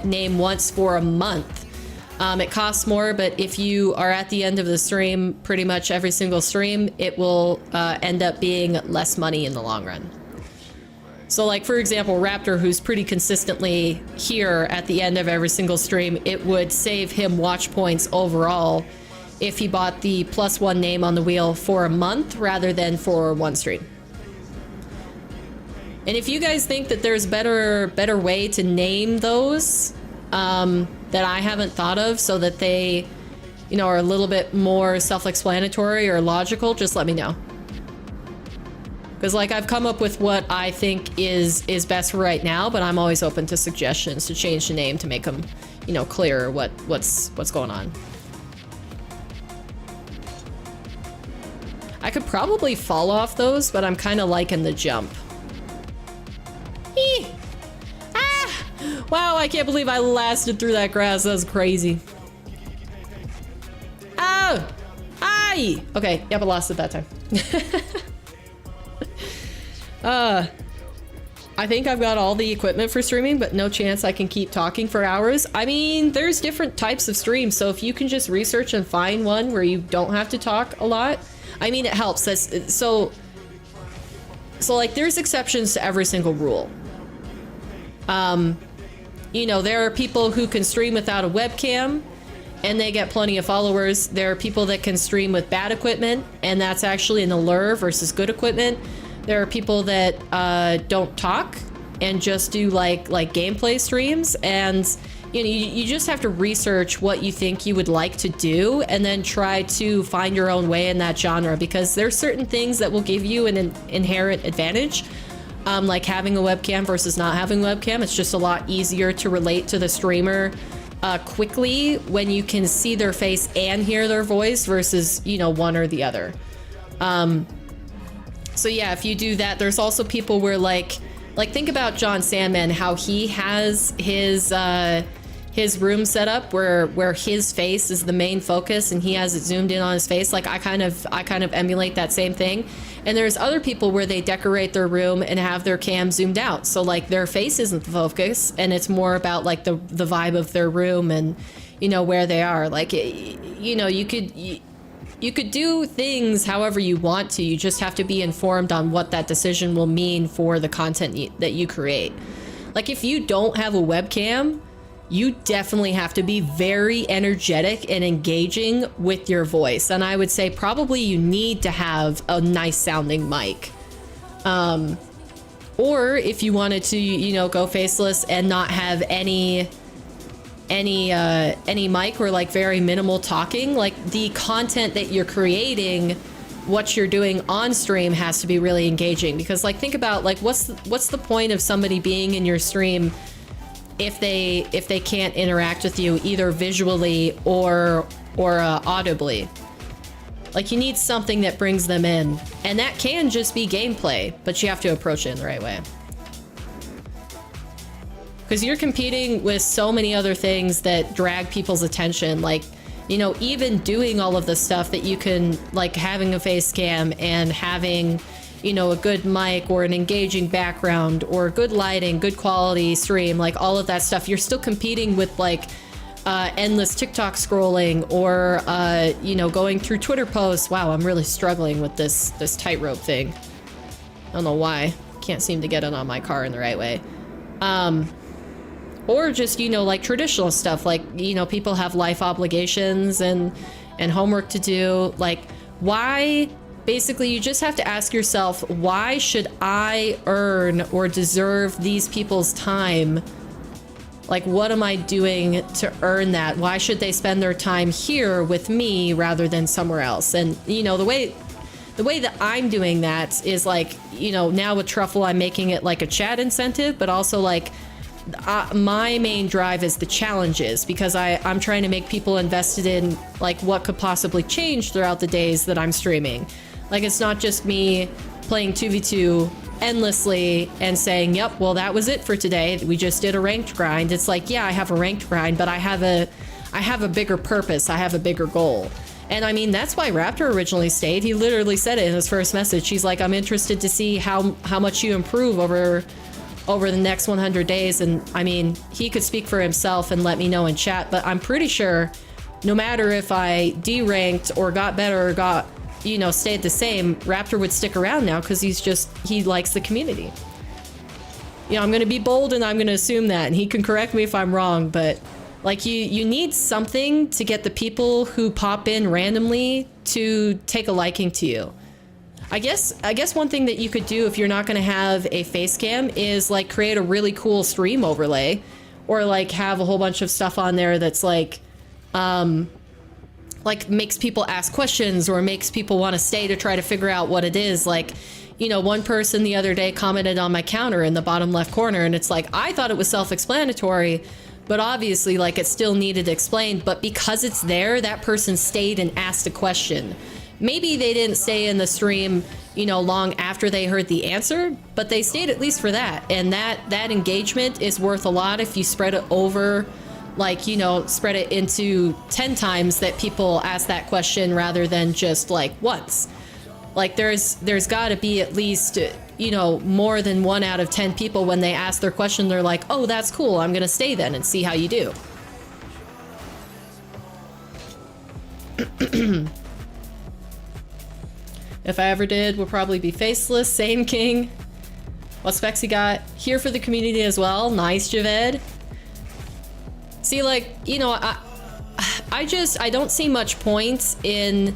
name once for a month. It costs more, but if you are at the end of the stream, pretty much every single stream, it will end up being less money in the long run. So like, for example, Raptor, who's pretty consistently here at the end of every single stream, it would save him watch points overall if he bought the +1 name on the wheel for a month rather than for one stream. And if you guys think that there's better way to name those that I haven't thought of so that they, you know, are a little bit more self-explanatory or logical, just let me know. Because like I've come up with what I think is best for right now, but I'm always open to suggestions to change the name to make them, you know, clearer what's going on. I could probably fall off those, but I'm kind of liking the jump. Eee! Ah! Wow, I can't believe I lasted through that grass. That was crazy. Oh! Aye! Okay, yep, I lost it that time. I think I've got all the equipment for streaming, but no chance I can keep talking for hours. I mean, there's different types of streams, so if you can just research and find one where you don't have to talk a lot, I mean, it helps. So like, there's exceptions to every single rule. You know, there are people who can stream without a webcam, and they get plenty of followers. There are people that can stream with bad equipment, and that's actually an allure versus good equipment. There are people that don't talk and just do like gameplay streams, and you know, you just have to research what you think you would like to do and then try to find your own way in that genre, because there's certain things that will give you an inherent advantage, like having a webcam versus not having a webcam. It's just a lot easier to relate to the streamer quickly when you can see their face and hear their voice versus, you know, one or the other. So yeah, if you do that, there's also people where like think about John Sandman, how he has his room set up where his face is the main focus and he has it zoomed in on his face. Like I kind of emulate that same thing. And there's other people where they decorate their room and have their cam zoomed out, so like their face isn't the focus and it's more about like the vibe of their room and, you know, where they are. Like, you know, you could do things however you want to. You just have to be informed on what that decision will mean for the content that you create. Like if you don't have a webcam, you definitely have to be very energetic and engaging with your voice. And I would say probably you need to have a nice sounding mic. Or if you wanted to, you know, go faceless and not have any mic or like very minimal talking, like the content that you're creating, what you're doing on stream has to be really engaging. Because like, think about like, what's the point of somebody being in your stream if they can't interact with you either visually or audibly? Like, you need something that brings them in, and that can just be gameplay, but you have to approach it in the right way. Because you're competing with so many other things that drag people's attention. Like, you know, even doing all of the stuff that you can, like having a face cam and having, you know, a good mic or an engaging background or good lighting, good quality stream, like all of that stuff, you're still competing with like endless TikTok scrolling or, you know, going through Twitter posts. Wow, I'm really struggling with this tightrope thing. I don't know why. Can't seem to get it on my car in the right way. Or just, you know, like traditional stuff, like, you know, people have life obligations and homework to do. Like, why? Basically, you just have to ask yourself, why should I earn or deserve these people's time? Like, what am I doing to earn that? Why should they spend their time here with me rather than somewhere else? And, you know, the way that I'm doing that is like, you know, now with Truffle, I'm making it like a chat incentive, but also like my main drive is the challenges, because I'm trying to make people invested in like what could possibly change throughout the days that I'm streaming. Like, it's not just me playing 2v2 endlessly and saying, yep, well, that was it for today. We just did a ranked grind. It's like, yeah, I have a ranked grind, but I have a bigger purpose. I have a bigger goal. And I mean, that's why Raptor originally stayed. He literally said it in his first message. He's like, I'm interested to see how much you improve over the next 100 days. And I mean, he could speak for himself and let me know in chat, but I'm pretty sure no matter if I deranked or got better or got, you know, stayed the same, Raptor would stick around now because he likes the community. You know, I'm going to be bold and I'm going to assume that, and he can correct me if I'm wrong, but like, you need something to get the people who pop in randomly to take a liking to you. I guess one thing that you could do if you're not going to have a face cam is like create a really cool stream overlay, or like have a whole bunch of stuff on there that's like makes people ask questions or makes people want to stay to try to figure out what it is. Like, you know, one person the other day commented on my counter in the bottom left corner, and it's like, I thought it was self-explanatory, but obviously like it still needed explained, but because it's there, that person stayed and asked a question. Maybe they didn't stay in the stream, you know, long after they heard the answer, but they stayed at least for that. And that engagement is worth a lot if you spread it over, like, you know, spread it into 10 times that people ask that question rather than just like once. Like, there's got to be at least you know, more than 1 out of 10 people, when they ask their question, they're like, oh, that's cool, I'm gonna stay then and see how you do. If I ever did, would probably be faceless. Same, King. What specs you got? Here for the community as well. Nice, Javed. See, like, you know, I don't see much point in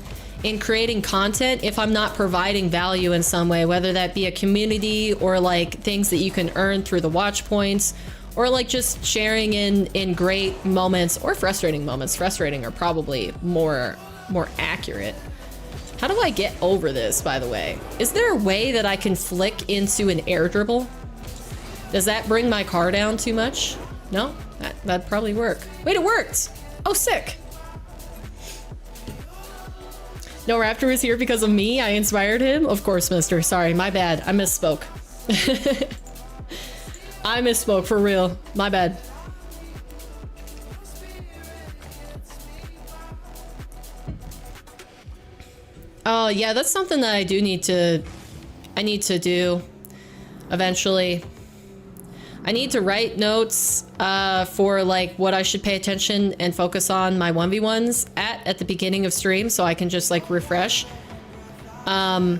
creating content if I'm not providing value in some way, whether that be a community or like things that you can earn through the watch points, or like just sharing in great moments or frustrating moments. Frustrating are probably more accurate. How do I get over this, by the way? Is there a way that I can flick into an air dribble? Does that bring my car down too much? No? That'd probably work. Wait, it worked! Oh, sick! No, Raptor was here because of me. I inspired him. Of course, mister. Sorry, my bad. I misspoke. I misspoke, for real. My bad. Oh, yeah, that's something that I need to do eventually. I need to write notes for like what I should pay attention and focus on my 1v1s at the beginning of stream, so I can just like refresh. But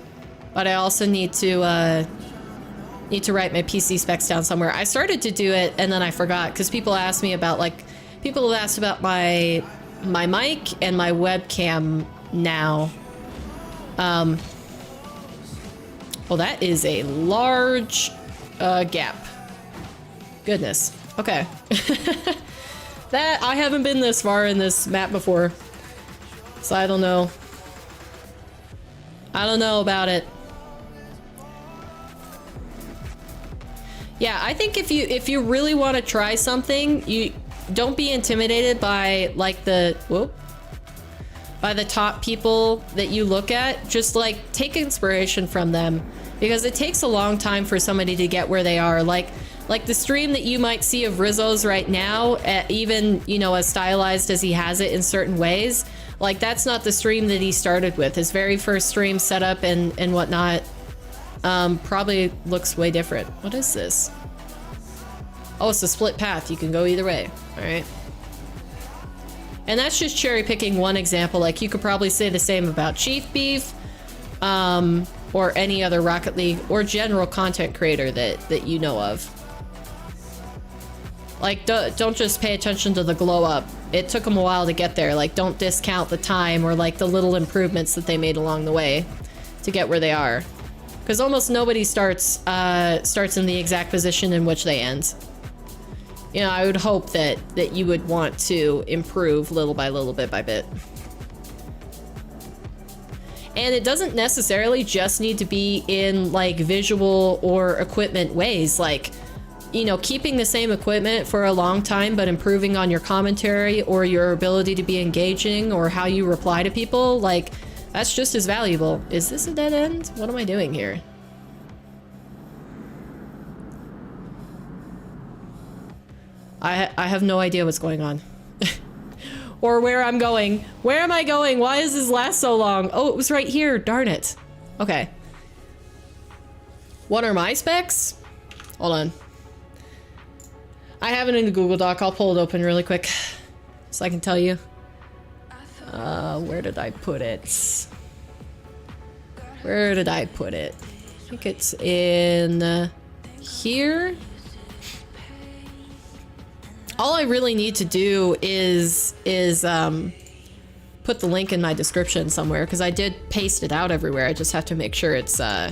I also need to write my PC specs down somewhere. I started to do it and then I forgot, because people asked me about people have asked about my mic and my webcam now. Well, that is a large gap. Goodness. Okay. That, I haven't been this far in this map before, so I don't know. I don't know about it. Yeah, I think if you really want to try something, you don't be intimidated by like by the top people that you look at. Just like take inspiration from them, because it takes a long time for somebody to get where they are. Like the stream that you might see of Rizzo's right now, even, you know, as stylized as he has it in certain ways, like that's not the stream that he started with. His very first stream setup and whatnot probably looks way different. What is this? Oh, it's a split path. You can go either way. All right. And that's just cherry picking one example. Like you could probably say the same about Chief Beef, or any other Rocket League or general content creator that you know of. Like, don't just pay attention to the glow up. It took them a while to get there. Like, don't discount the time or like the little improvements that they made along the way to get where they are. Because almost nobody starts in the exact position in which they end. You know, I would hope that you would want to improve little by little, bit by bit. And it doesn't necessarily just need to be in like visual or equipment ways. Like, you know, keeping the same equipment for a long time, but improving on your commentary or your ability to be engaging or how you reply to people, like that's just as valuable. Is this a dead end? What am I doing here? I have no idea what's going on. Or where I'm going. Where am I going? Why does this last so long? Oh, it was right here. Darn it. Okay. What are my specs? Hold on. I have it in the Google Doc. I'll pull it open really quick so I can tell you. Where did I put it? Where did I put it? I think it's in here. All I really need to do is put the link in my description somewhere, because I did paste it out everywhere. I just have to make sure it's all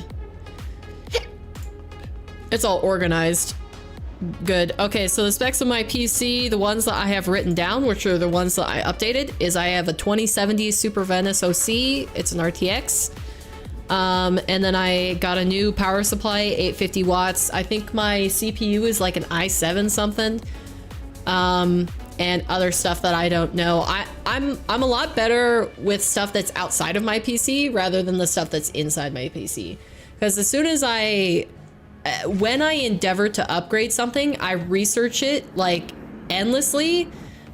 organized. Good. Okay, so the specs of my PC, the ones that I have written down, which are the ones that I updated, is I have a 2070 Super Venice OC. It's an RTX. And then I got a new power supply, 850 watts. I think my CPU is like an i7 something. And other stuff that I don't know. I'm a lot better with stuff that's outside of my PC rather than the stuff that's inside my PC. Because as soon as when I endeavor to upgrade something, I research it like endlessly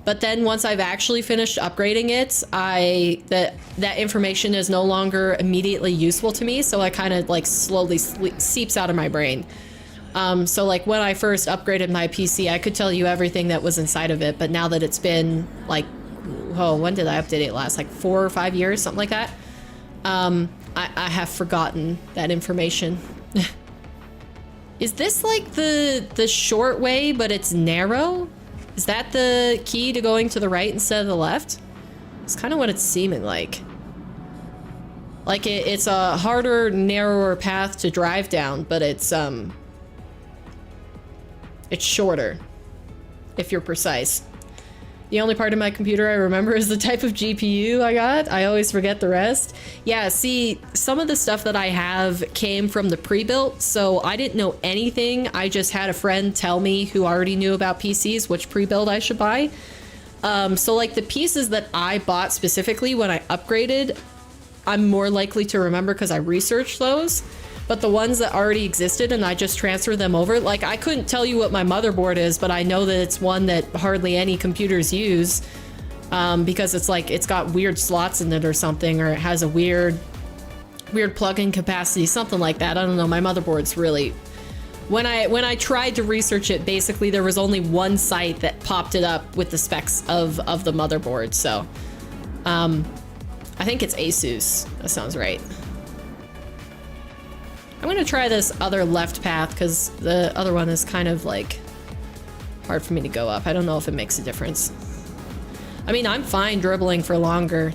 But then once I've actually finished upgrading it, that information is no longer immediately useful to me, so I kind of like slowly seeps out of my brain. So like when I first upgraded my PC, I could tell you everything that was inside of it, but now that it's been like, oh, when did I update it last? Like 4 or 5 years, something like that. I have forgotten that information. Is this like the short way, but it's narrow? Is that the key to going to the right instead of the left? It's kind of what it's seeming like. Like it's a harder, narrower path to drive down, but it's shorter, if you're precise. The only part of my computer I remember is the type of GPU I got. I always forget the rest. Yeah, see, some of the stuff that I have came from the pre-built, so I didn't know anything. I just had a friend tell me who already knew about PCs, which pre-build I should buy. So like the pieces that I bought specifically when I upgraded, I'm more likely to remember because I researched those. But the ones that already existed and I just transferred them over, like I couldn't tell you what my motherboard is, but I know that it's one that hardly any computers use, because it's like it's got weird slots in it or something, or it has a weird plug-in capacity, something like that. I don't know. My motherboard's really, when I tried to research it, basically there was only one site that popped it up with the specs of the motherboard. So I think it's Asus. That sounds right. I'm gonna try this other left path because the other one is kind of like hard for me to go up. I don't know if it makes a difference. I mean, I'm fine dribbling for longer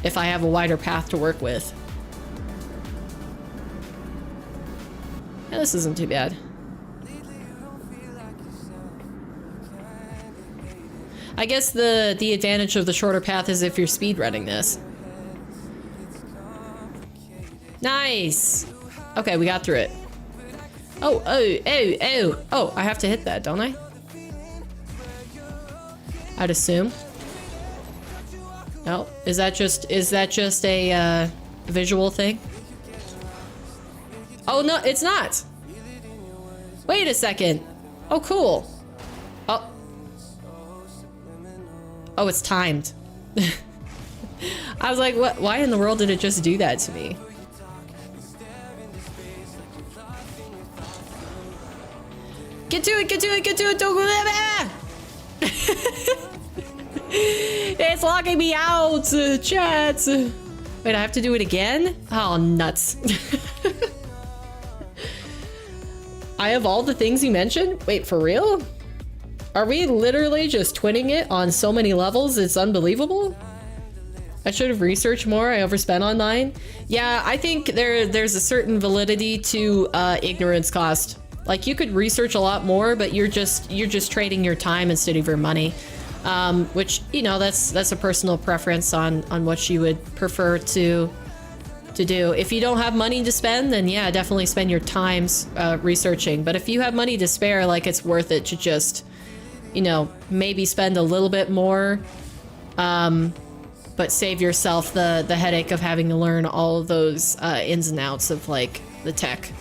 if I have a wider path to work with. Yeah, this isn't too bad. I guess the advantage of the shorter path is if you're speedrunning this. Nice! Okay, we got through it. Oh, I have to hit that, don't I? I'd assume. No, is that just a visual thing? Oh no, it's not. Wait a second. Oh, cool. Oh. Oh, it's timed. I was like, what? Why in the world did it just do that to me? Get to it, get to it, get to it, don't go there! It's locking me out, chat! Wait, I have to do it again? Oh, nuts. I have all the things you mentioned? Wait, for real? Are we literally just twinning it on so many levels? It's unbelievable. I should have researched more. I overspent online. Yeah, I think there's a certain validity to ignorance cost. Like you could research a lot more, but you're just trading your time instead of your money, which, you know, that's a personal preference on what you would prefer to do. If you don't have money to spend, then yeah, definitely spend your time researching. But if you have money to spare, like it's worth it to just, you know, maybe spend a little bit more, but save yourself the headache of having to learn all of those ins and outs of like the tech.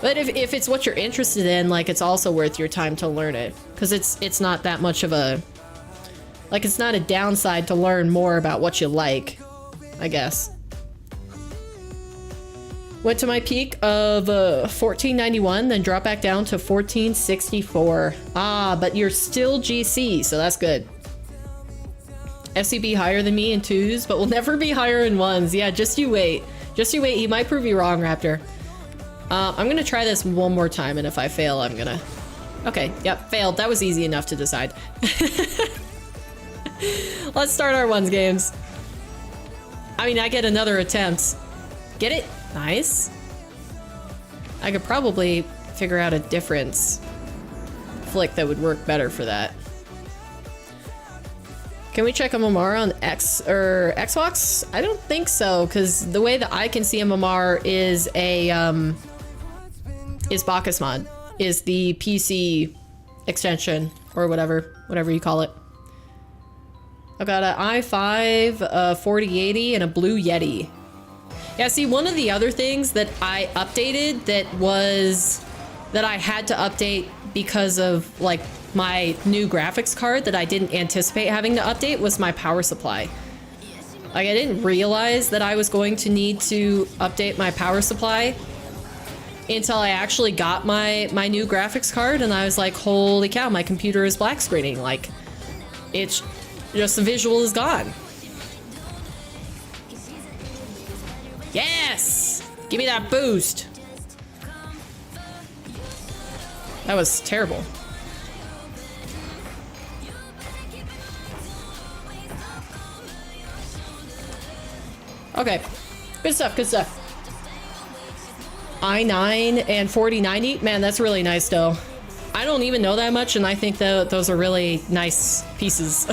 But if it's what you're interested in, like it's also worth your time to learn it, because it's not that much of a, like it's not a downside to learn more about what you like, I guess. Went to my peak of 1491, then dropped back down to 1464. Ah, but you're still GC, so that's good. FCB higher than me in 2s, but will never be higher in 1s. Yeah, just you wait. Just you wait. He might prove you wrong, Raptor. I'm gonna try this one more time, and if I fail, I'm gonna... Okay, yep, failed. That was easy enough to decide. Let's start our 1s games. I mean, I get another attempt. Get it? Nice. I could probably figure out a different flick that would work better for that. Can we check a MMR on Xbox? I don't think so, because the way that I can see a MMR is a is Bacchus mod, is the PC extension or whatever you call it. I've got an i5 4080 and a Blue Yeti. Yeah, see, one of the other things that I updated that I had to update because of like my new graphics card that I didn't anticipate having to update was my power supply. Like I didn't realize that I was going to need to update my power supply until I actually got my new graphics card, and I was like, holy cow, my computer is black screening. Like, it's just the visual is gone. Yes! Give me that boost. That was terrible. Okay, good stuff, good stuff. I9 and 4090, man, that's really nice though. I don't even know that much, and I think that those are really nice pieces.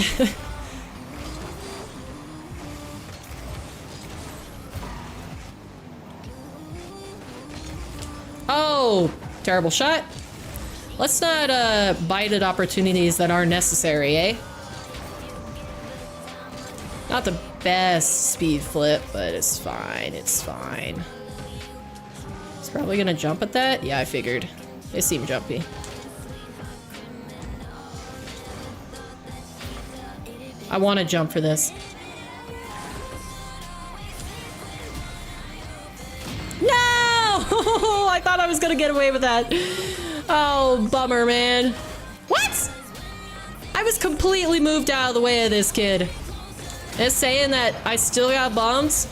Oh, terrible shot. Let's not bite at opportunities that aren't necessary, eh? Not the best speed flip, but it's fine, it's fine. It's probably gonna jump at that? Yeah, I figured. They seem jumpy. I want to jump for this. No! I thought I was gonna get away with that. Oh, bummer, man. What? I was completely moved out of the way of this kid. It's saying that I still got bombs.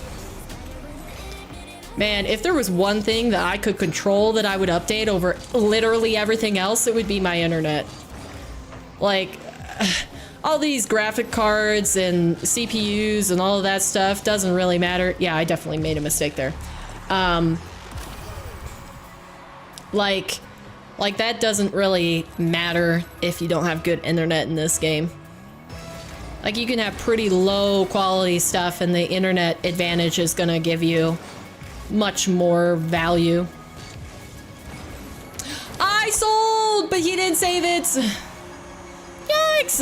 Man, if there was one thing that I could control that I would update over literally everything else, it would be my internet. Like, all these graphic cards and CPUs and all of that stuff doesn't really matter. Yeah, I definitely made a mistake there. Like that doesn't really matter if you don't have good internet in this game. Like, you can have pretty low quality stuff and the internet advantage is gonna give you much more value. I sold, but he didn't save it. Yikes.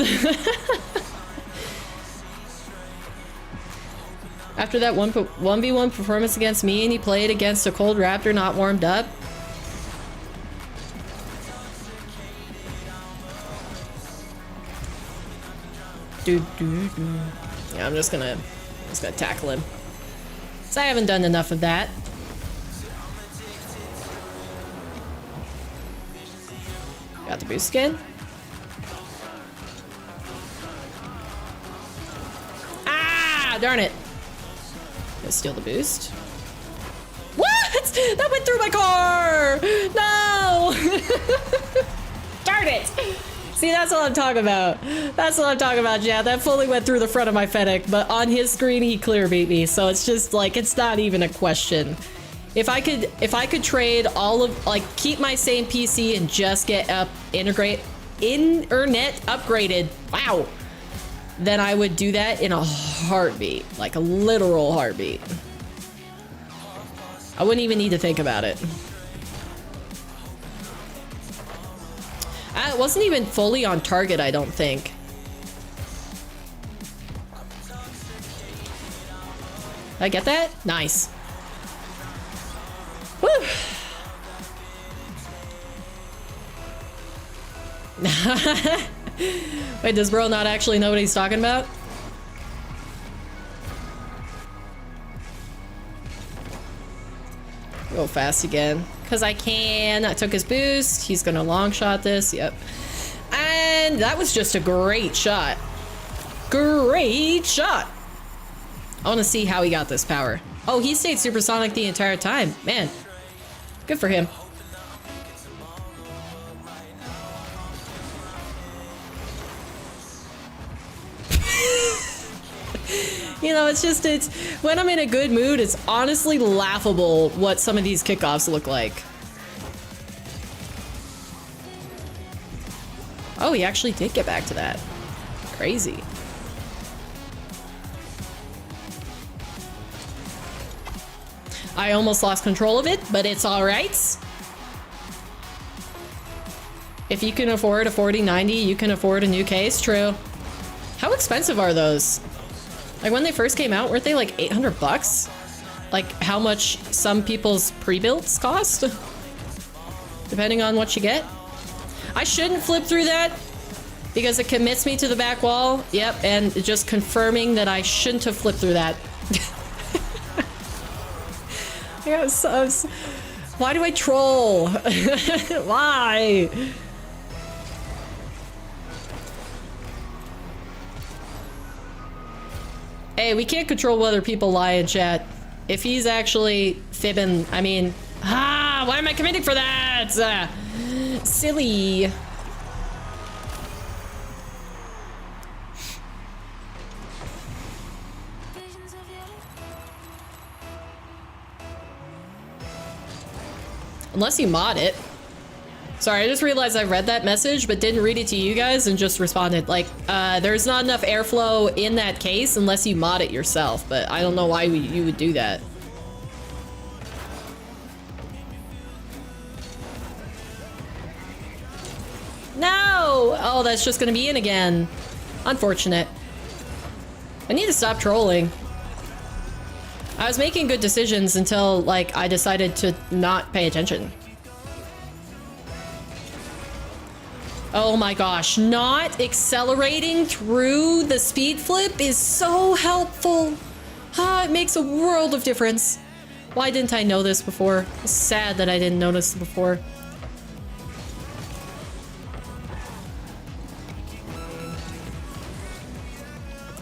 After that 1v1 performance against me and he played against a cold raptor not warmed up. Yeah, I'm just gonna tackle him. So I haven't done enough of that. Got the boost again. Ah, darn it. Gonna steal the boost. What? That went through my car! No! Darn it! See, that's what I'm talking about. That's what I'm talking about, yeah. That fully went through the front of my Fennec, but on his screen, he clear beat me. So it's just like, it's not even a question. If I could trade all of, like, keep my same PC and just get internet upgraded, wow, then I would do that in a heartbeat, like a literal heartbeat. I wouldn't even need to think about it. It wasn't even fully on target, I don't think. Did I get that? Nice. Woo! Wait, does bro not actually know what he's talking about? Go fast again. Because I can. I took his boost. He's gonna long shot this. Yep. And that was just a great shot. Great shot. I want to see how he got this power. Oh, he stayed supersonic the entire time. Man, good for him. You know, it's when I'm in a good mood, it's honestly laughable what some of these kickoffs look like. Oh, he actually did get back to that. Crazy. I almost lost control of it, but it's all right. If you can afford a 4090, you can afford a new case. True. How expensive are those? Like, when they first came out, weren't they like 800 bucks? Like how much some people's pre-builds cost? Depending on what you get. I shouldn't flip through that because it commits me to the back wall. Yep, and just confirming that I shouldn't have flipped through that. Yes, why do I troll? Why? Hey, we can't control whether people lie in chat. If he's actually fibbing, I mean, why am I committing for that? Silly. Unless you mod it. Sorry, I just realized I read that message, but didn't read it to you guys and just responded. Like, there's not enough airflow in that case unless you mod it yourself, but I don't know why you would do that. No! Oh, that's just gonna be in again. Unfortunate. I need to stop trolling. I was making good decisions until, like, I decided to not pay attention. Oh my gosh, not accelerating through the speed flip is so helpful. It makes a world of difference. Why didn't I know this before? It's sad that I didn't notice it before.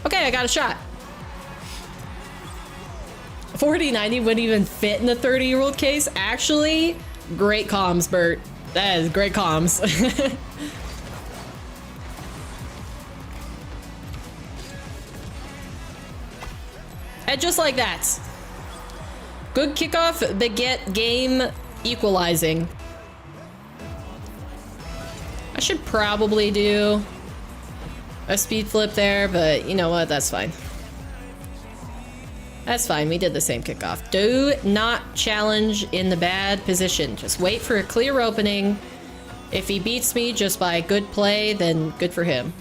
Okay, I got a shot. 4090 wouldn't even fit in the 30-year-old case. Actually, great comms, Bert. That is great comms. And just like that. Good kickoff, beget game equalizing. I should probably do a speed flip there, but you know what? That's fine. That's fine. We did the same kickoff. Do not challenge in the bad position. Just wait for a clear opening. If he beats me just by good play, then good for him.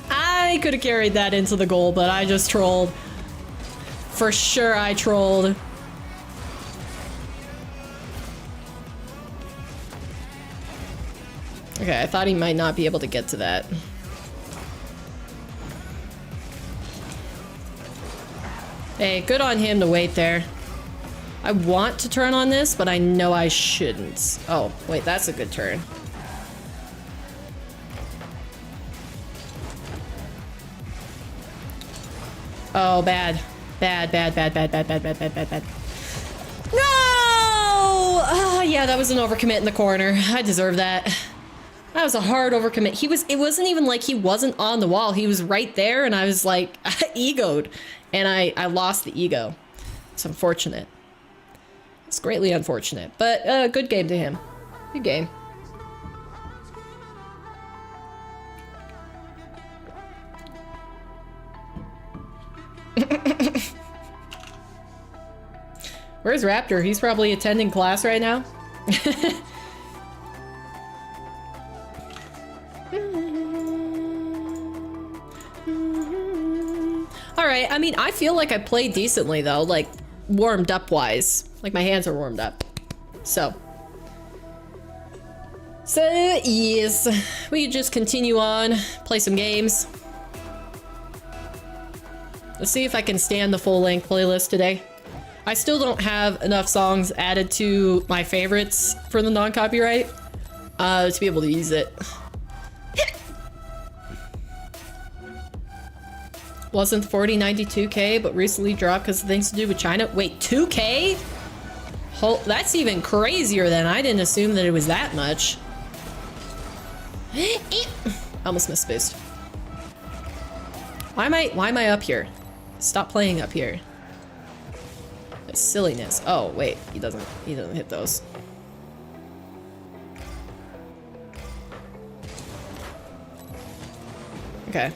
I could have carried that into the goal, but I just trolled. For sure I trolled. Okay, I thought he might not be able to get to that. Hey, good on him to wait there. I want to turn on this, but I know I shouldn't. Oh, wait, that's a good turn. Oh, bad. Bad, bad, bad, bad, bad, bad, bad, bad, bad, bad. No! Oh, yeah, that was an overcommit in the corner. I deserve that. That was a hard overcommit. It wasn't even like he wasn't on the wall. He was right there, and I was like, egoed. And I lost the ego. It's unfortunate. It's greatly unfortunate. But, good game to him. Good game. Where's Raptor? He's probably attending class right now. Alright, I mean, I feel like I played decently though, like warmed up wise. Like my hands are warmed up. So yes, we just continue on, play some games. Let's see if I can stand the full-length playlist today. I still don't have enough songs added to my favorites for the non-copyright to be able to use it. Wasn't 4092K, but recently dropped because of things to do with China. Wait, 2K? That's even crazier than I didn't assume that it was that much. Almost missed boost. Why am I up here? Stop playing up here. That's silliness. Oh wait, he doesn't hit those. Okay.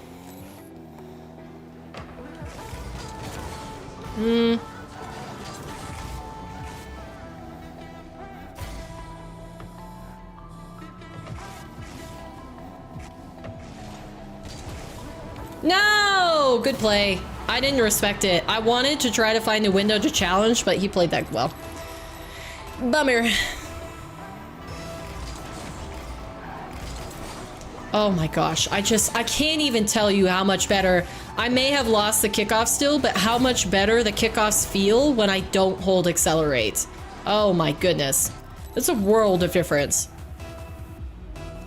No! Good play. I didn't respect it. I wanted to try to find a window to challenge, but he played that well. Bummer. Oh my gosh, I can't even tell you how much better. I may have lost the kickoff still, but how much better the kickoffs feel when I don't hold accelerate. Oh my goodness. It's a world of difference.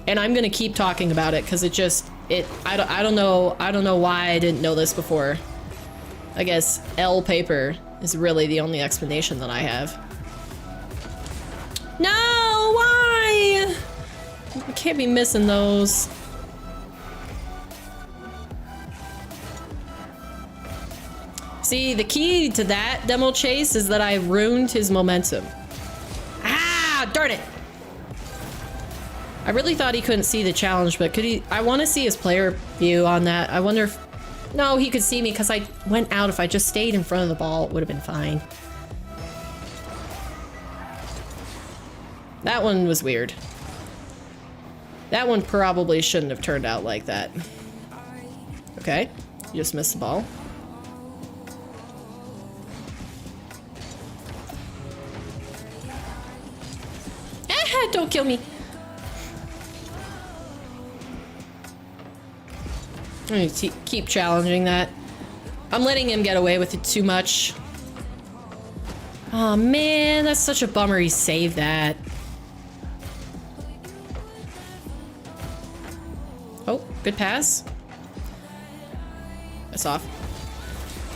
And I'm gonna keep talking about it because I don't know why I didn't know this before. I guess L paper is really the only explanation that I have. No, why? I can't be missing those. See, the key to that demo chase is that I ruined his momentum. Ah, darn it. I really thought he couldn't see the challenge, but could he? I want to see his player view on that. I wonder if... No, he could see me because I went out. If I just stayed in front of the ball, it would have been fine. That one was weird. That one probably shouldn't have turned out like that. Okay, you just missed the ball. Ah, don't kill me. I'm gonna keep challenging that. I'm letting him get away with it too much. Oh man, that's such a bummer he saved that. Oh, good pass. That's off.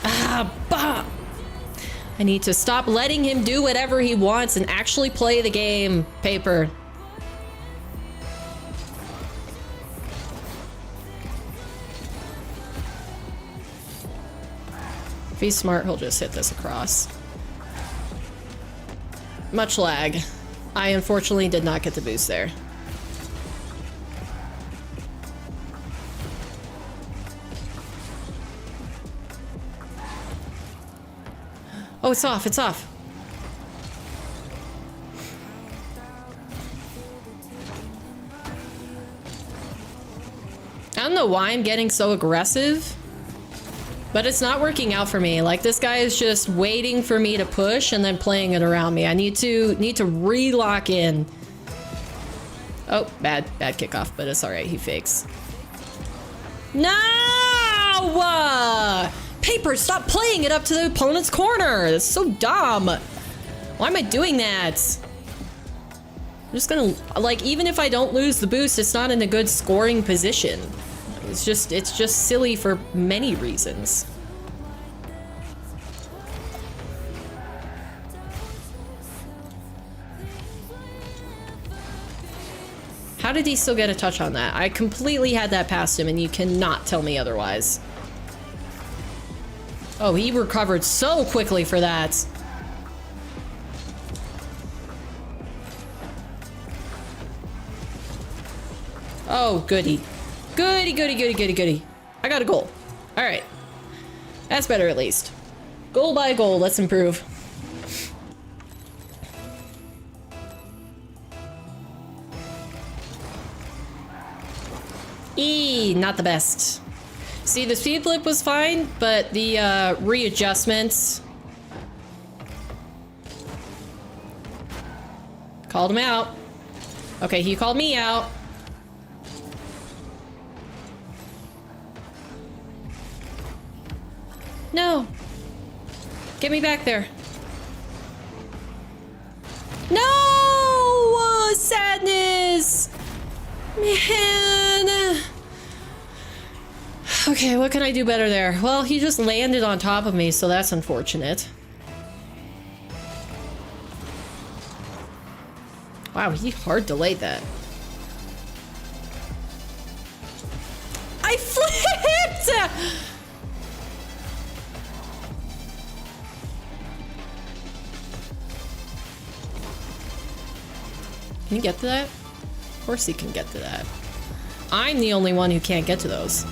Ah, bah! I need to stop letting him do whatever he wants and actually play the game, paper. If he's smart, he'll just hit this across. Much lag. I unfortunately did not get the boost there. Oh, it's off, it's off. I don't know why I'm getting so aggressive, but it's not working out for me. Like, this guy is just waiting for me to push and then playing it around me. I need to re-lock in. Oh, bad kickoff, but it's all right. He fakes. No! Paper, stop playing it up to the opponent's corner. That's so dumb. Why am I doing that? I'm just gonna, like, even if I don't lose the boost, it's not in a good scoring position. It's just silly for many reasons. How did he still get a touch on that? I completely had that past him and you cannot tell me otherwise. Oh, he recovered so quickly for that. Oh, goody. Goody, goody, goody, goody, goody. I got a goal. All right. That's better at least. Goal by goal, let's improve. Not the best. See, the speed flip was fine, but the readjustments... Called him out. Okay, he called me out. No. Get me back there. No! Sadness! Man. Okay, what can I do better there? Well, he just landed on top of me, so that's unfortunate. Wow, he hard delayed that. I flipped! Can you get to that? Of course he can get to that. I'm the only one who can't get to those.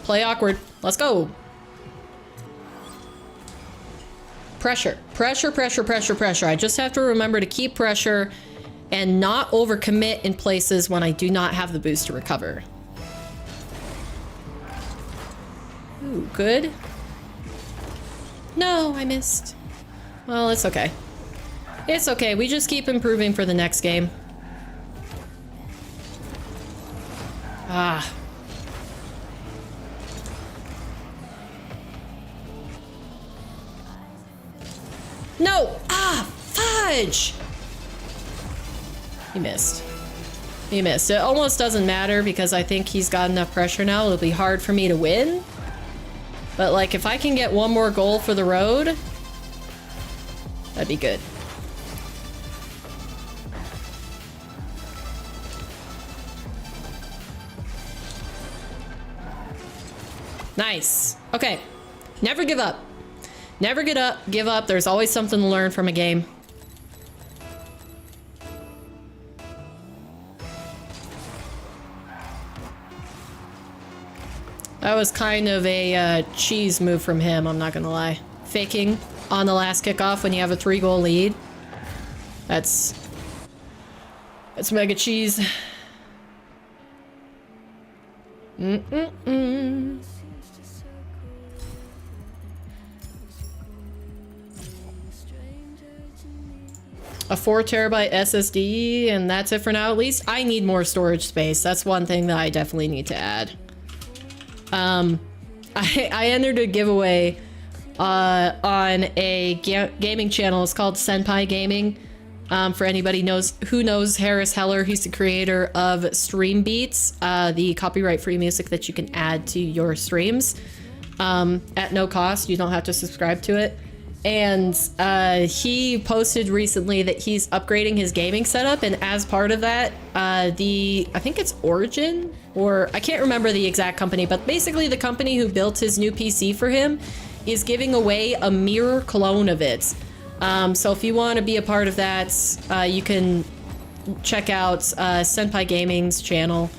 Play awkward. Let's go. Pressure. Pressure, pressure, pressure, pressure. I just have to remember to keep pressure and not overcommit in places when I do not have the boost to recover. good. No, I missed. Well, it's okay. It's okay. We just keep improving for the next game. Ah. No! Ah! Fudge! He missed. He missed. It almost doesn't matter because I think he's got enough pressure now. It'll be hard for me to win. But, like, if I can get one more goal for the road, that'd be good. Nice. Okay. Never give up. Never give up. There's always something to learn from a game. That was kind of a cheese move from him, I'm not gonna lie. Faking on the last kickoff when you have a 3-goal lead. That's mega cheese. Mm-mm-mm. A 4 terabyte SSD, and that's it for now at least. I need more storage space. That's one thing that I definitely need to add. I entered a giveaway on a gaming channel. It's called Senpai Gaming. For anybody who knows Harris Heller, he's the creator of Stream Beats, the copyright-free music that you can add to your streams at no cost. You don't have to subscribe to it. And he posted recently that he's upgrading his gaming setup, and as part of that, I think it's Origin, or I can't remember the exact company, but basically the company who built his new PC for him is giving away a mirror clone of it. So if you want to be a part of that, you can check out Senpai Gaming's channel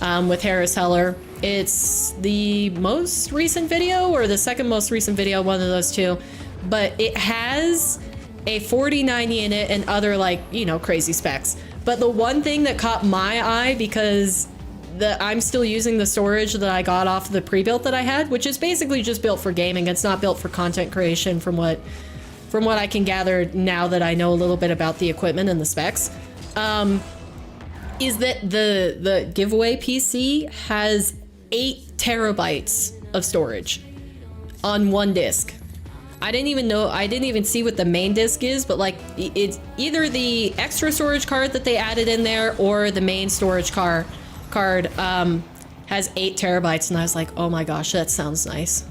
with Harris Heller. It's the most recent video or the second most recent video, one of those two. But it has a 4090 in it and other, like, you know, crazy specs. But the one thing that caught my eye, because I'm still using the storage that I got off the pre-built that I had, which is basically just built for gaming. It's not built for content creation from what I can gather now that I know a little bit about the equipment and the specs, is that the giveaway PC has 8 terabytes of storage on one disk. I didn't even see what the main disk is, but like it's either the extra storage card that they added in there or the main storage card has 8 terabytes, and I was like, oh my gosh, that sounds nice.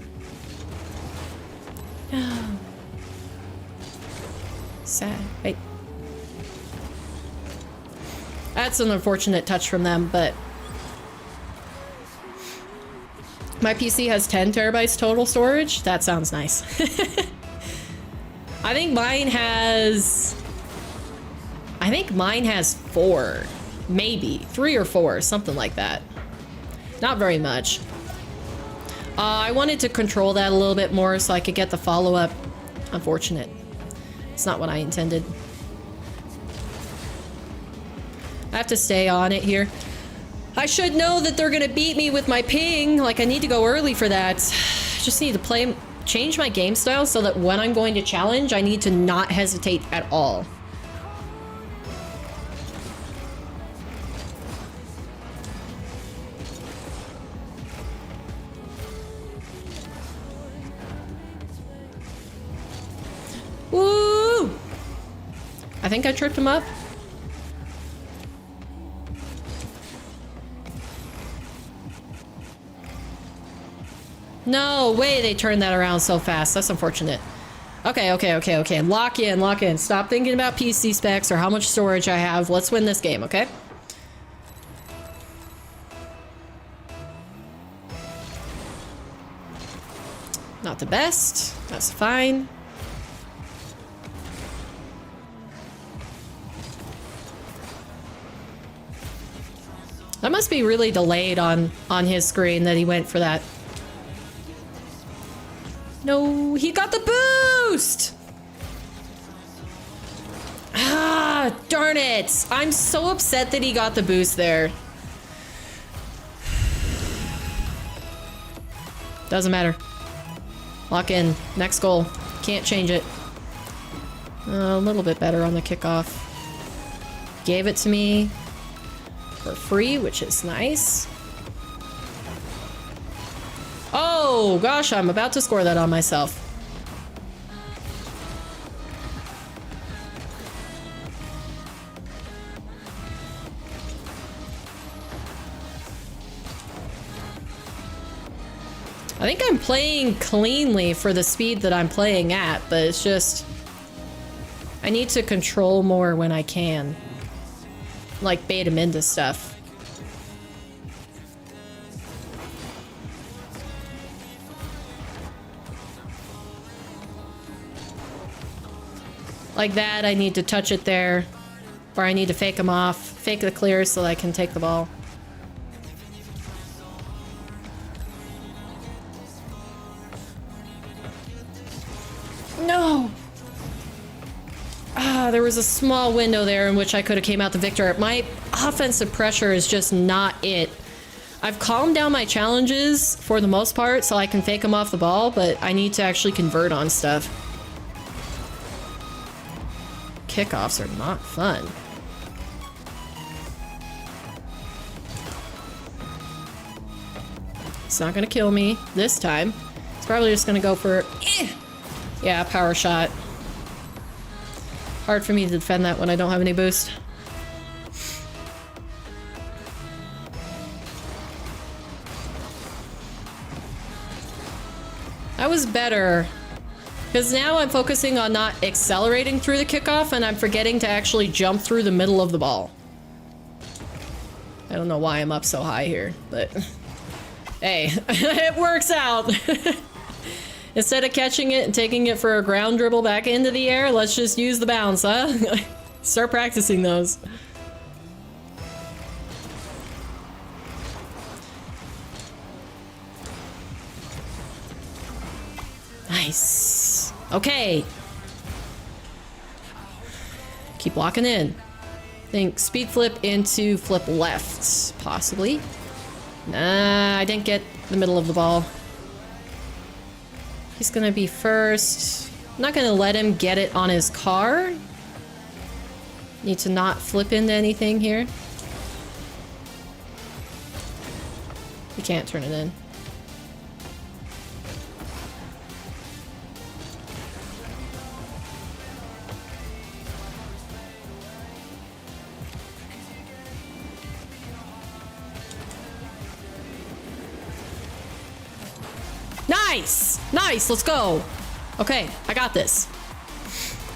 Sad. Wait. That's an unfortunate touch from them, but my PC has 10 terabytes total storage. That sounds nice. I think mine has 4, maybe 3 or 4, something like that. Not very much. I wanted to control that a little bit more so I could get the follow-up. Unfortunate. It's not what I intended. I have to stay on it here. I should know that they're gonna beat me with my ping. Like, I need to go early for that. Just need to change my game style so that when I'm going to challenge, I need to not hesitate at all. Woo! I think I tripped him up. No way they turned that around so fast. That's unfortunate. Okay. Lock in. Stop thinking about PC specs or how much storage I have. Let's win this game, okay? Not the best. That's fine. That must be really delayed on his screen that he went for that. No, he got the boost! Ah, darn it! I'm so upset that he got the boost there. Doesn't matter. Lock in. Next goal. Can't change it. A little bit better on the kickoff. Gave it to me for free, which is nice. Oh, gosh, I'm about to score that on myself. I think I'm playing cleanly for the speed that I'm playing at, but it's just... I need to control more when I can. Like, bait him into stuff. Like that, I need to touch it there. Or I need to fake him off. Fake the clear so that I can take the ball. No! Ah, there was a small window there in which I could have came out the victor. My offensive pressure is just not it. I've calmed down my challenges for the most part so I can fake them off the ball, but I need to actually convert on stuff. Kickoffs are not fun. It's not gonna kill me this time. It's probably just gonna go for... Yeah, power shot. Hard for me to defend that when I don't have any boost. That was better. Because now I'm focusing on not accelerating through the kickoff and I'm forgetting to actually jump through the middle of the ball. I don't know why I'm up so high here, but... Hey, it works out! Instead of catching it and taking it for a ground dribble back into the air, let's just use the bounce, huh? Start practicing those. Nice. Okay. Keep locking in. Think speed flip into flip left, possibly. Nah, I didn't get the middle of the ball. He's gonna be first. I'm not gonna let him get it on his car. Need to not flip into anything here. You can't turn it in. Nice! Nice, let's go. Okay, I got this.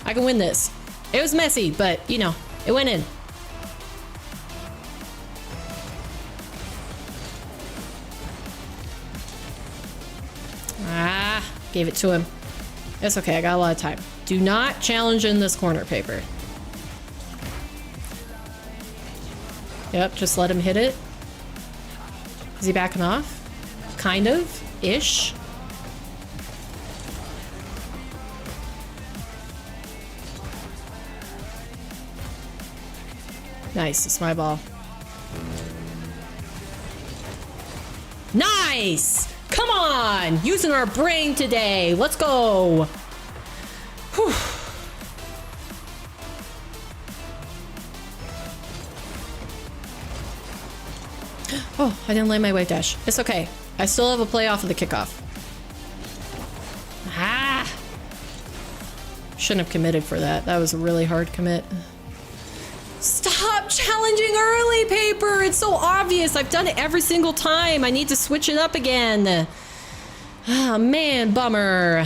I can win this. It was messy, but, you know, it went in. Ah, gave it to him. It's okay, I got a lot of time. Do not challenge in this corner paper. Yep, just let him hit it. Is he backing off? Kind of. Ish. Nice, it's my ball. Nice! Come on! Using our brain today. Let's go. Whew. Oh, I didn't land my wave dash. It's okay. I still have a play off of the kickoff. Ah! Shouldn't have committed for that. That was a really hard commit. Stop challenging early, paper! It's so obvious. I've done it every single time. I need to switch it up again. Ah, man, bummer.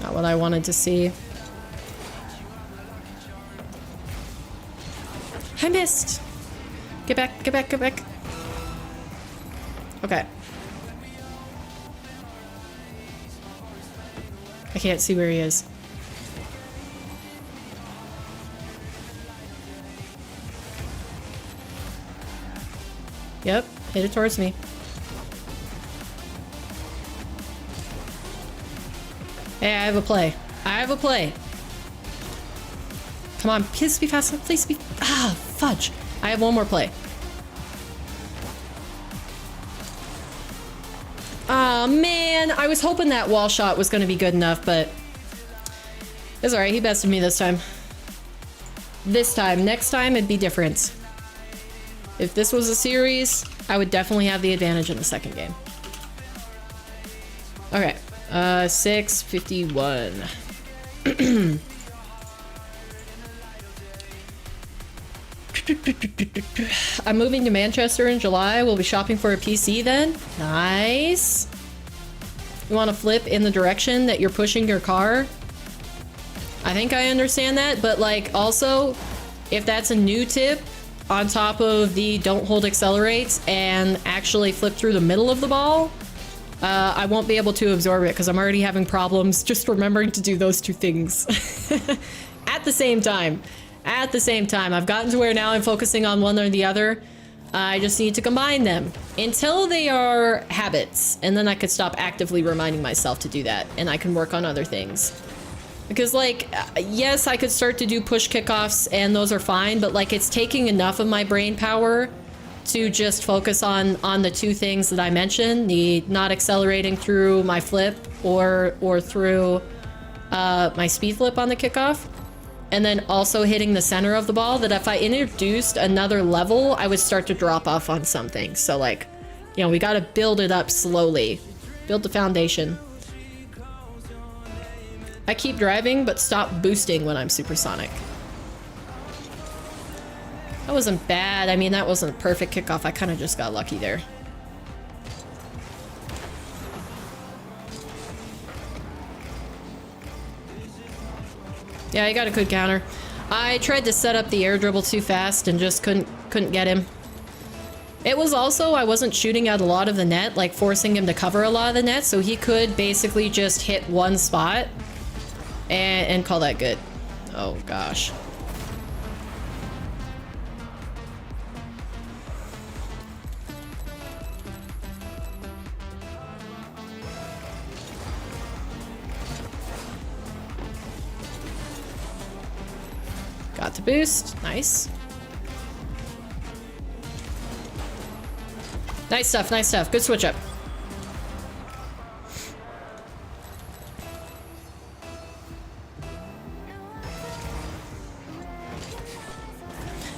Not what I wanted to see. I missed. Get back, get back, get back. Okay. I can't see where he is. Yep, hit it towards me. Hey, I have a play. I have a play. Come on, please be fast. Please be... Ah, fudge. I have one more play. Oh, man. I was hoping that wall shot was going to be good enough, but... It's alright. He bested me this time. This time. Next time, it'd be different. If this was a series, I would definitely have the advantage in the second game. Okay. 651. I'm moving to Manchester in July. We'll be shopping for a PC then. Nice. You want to flip in the direction that you're pushing your car? I think I understand that, but like also, if that's a new tip on top of the don't hold accelerates and actually flip through the middle of the ball, I won't be able to absorb it because I'm already having problems just remembering to do those two things at the same time. At the same time, I've gotten to where now I'm focusing on one or the other. I just need to combine them until they are habits, and then I could stop actively reminding myself to do that, and I can work on other things. Because, like, yes, I could start to do push kickoffs, and those are fine, but, like, it's taking enough of my brain power to just focus on the two things that I mentioned, the not accelerating through my flip or through my speed flip on the kickoff. And then also hitting the center of the ball, that if I introduced another level, I would start to drop off on something. So like, you know, we gotta build it up slowly. Build the foundation. I keep driving, but stop boosting when I'm supersonic. That wasn't bad. I mean, that wasn't a perfect kickoff. I kind of just got lucky there. Yeah, he got a good counter. I tried to set up the air dribble too fast and just couldn't get him. It was also, I wasn't shooting at a lot of the net, like forcing him to cover a lot of the net, so he could basically just hit one spot and call that good. Oh gosh. Got to boost. Nice. Nice stuff, nice stuff. Good switch up.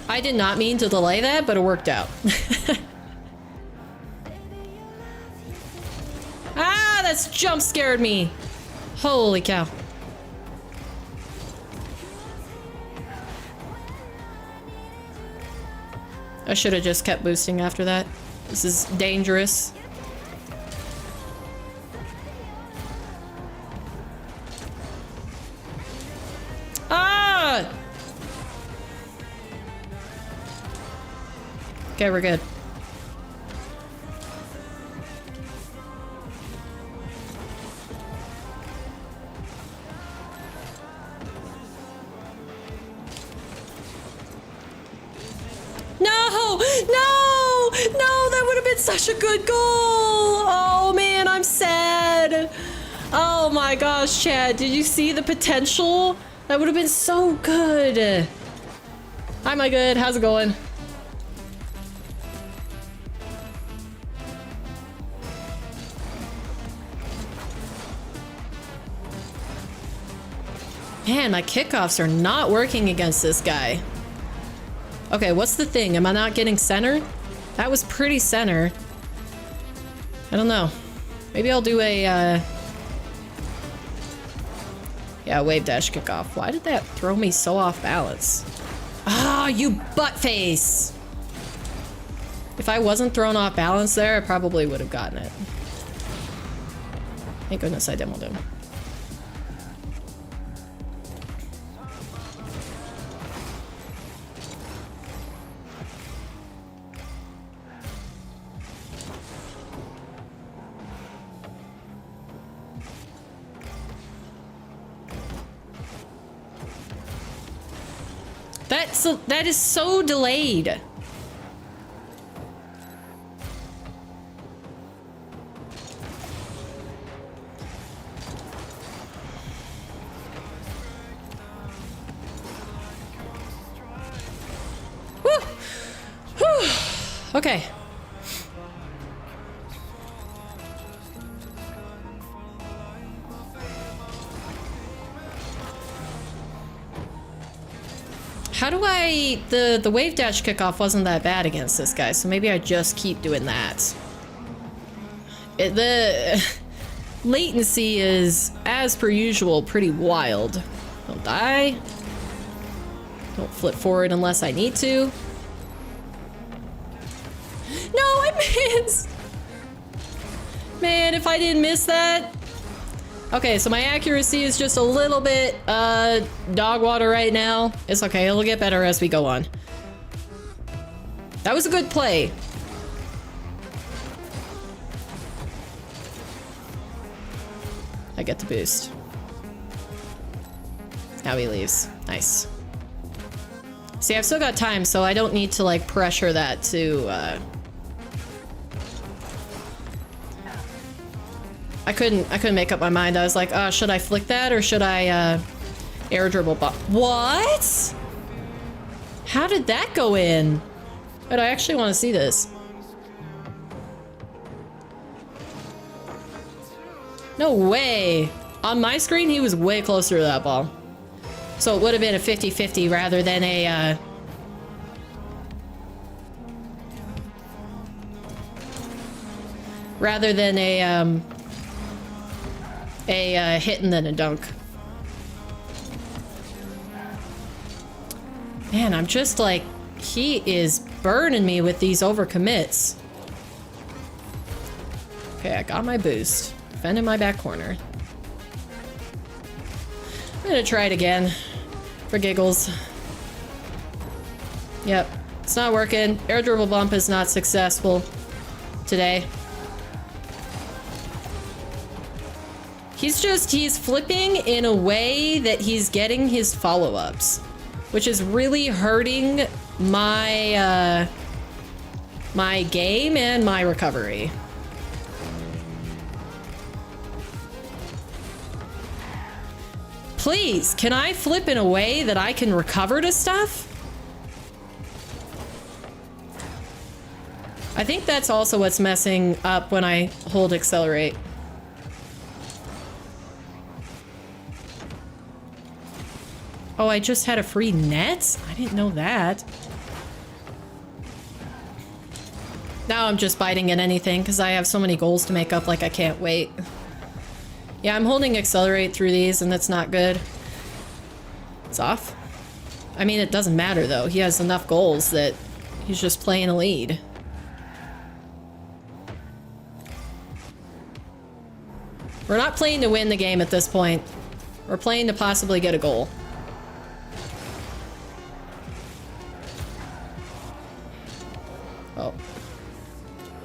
I did not mean to delay that, but it worked out. Ah, that's jump scared me. Holy cow. I should have just kept boosting after that. This is dangerous. Ah! Okay, we're good. No, that would have been such a good goal. Oh man, I'm sad. Oh my gosh, Chad, did you see the potential? That would have been so good. Hi, my good. How's it going? Man, my kickoffs are not working against this guy. Okay, what's the thing? Am I not getting center? That was pretty center. I don't know. Maybe I'll do a, yeah, wave dash kickoff. Why did that throw me so off balance? Ah, you butt face! If I wasn't thrown off balance there, I probably would have gotten it. Thank goodness I demoed him. That is so delayed. Okay. How do I... The wave dash kickoff wasn't that bad against this guy, so maybe I just keep doing that. The latency is, as per usual, pretty wild. Don't die. Don't flip forward unless I need to. No, I missed! Man, if I didn't miss that... Okay, so my accuracy is just a little bit, dog water right now. It's okay, it'll get better as we go on. That was a good play. I get the boost. Now he leaves. Nice. See, I've still got time, so I don't need to, like, pressure that to, I couldn't make up my mind. I was like, oh, should I flick that or should I, air dribble bot? What? How did that go in? But I actually want to see this. No way. On my screen, he was way closer to that ball. So it would have been a 50-50 rather than a, hit and then a dunk. Man, I'm just like, he is burning me with these overcommits. Okay, I got my boost. Defending my back corner. I'm gonna try it again. For giggles. Yep, it's not working. Air dribble bump is not successful today. He's flipping in a way that he's getting his follow-ups, which is really hurting my, my game and my recovery. Please, can I flip in a way that I can recover to stuff? I think that's also what's messing up when I hold accelerate. Oh, I just had a free net? I didn't know that. Now I'm just biting at anything because I have so many goals to make up, like I can't wait. Yeah, I'm holding accelerate through these and that's not good. It's off. I mean, it doesn't matter though. He has enough goals that he's just playing a lead. We're not playing to win the game at this point. We're playing to possibly get a goal. Oh.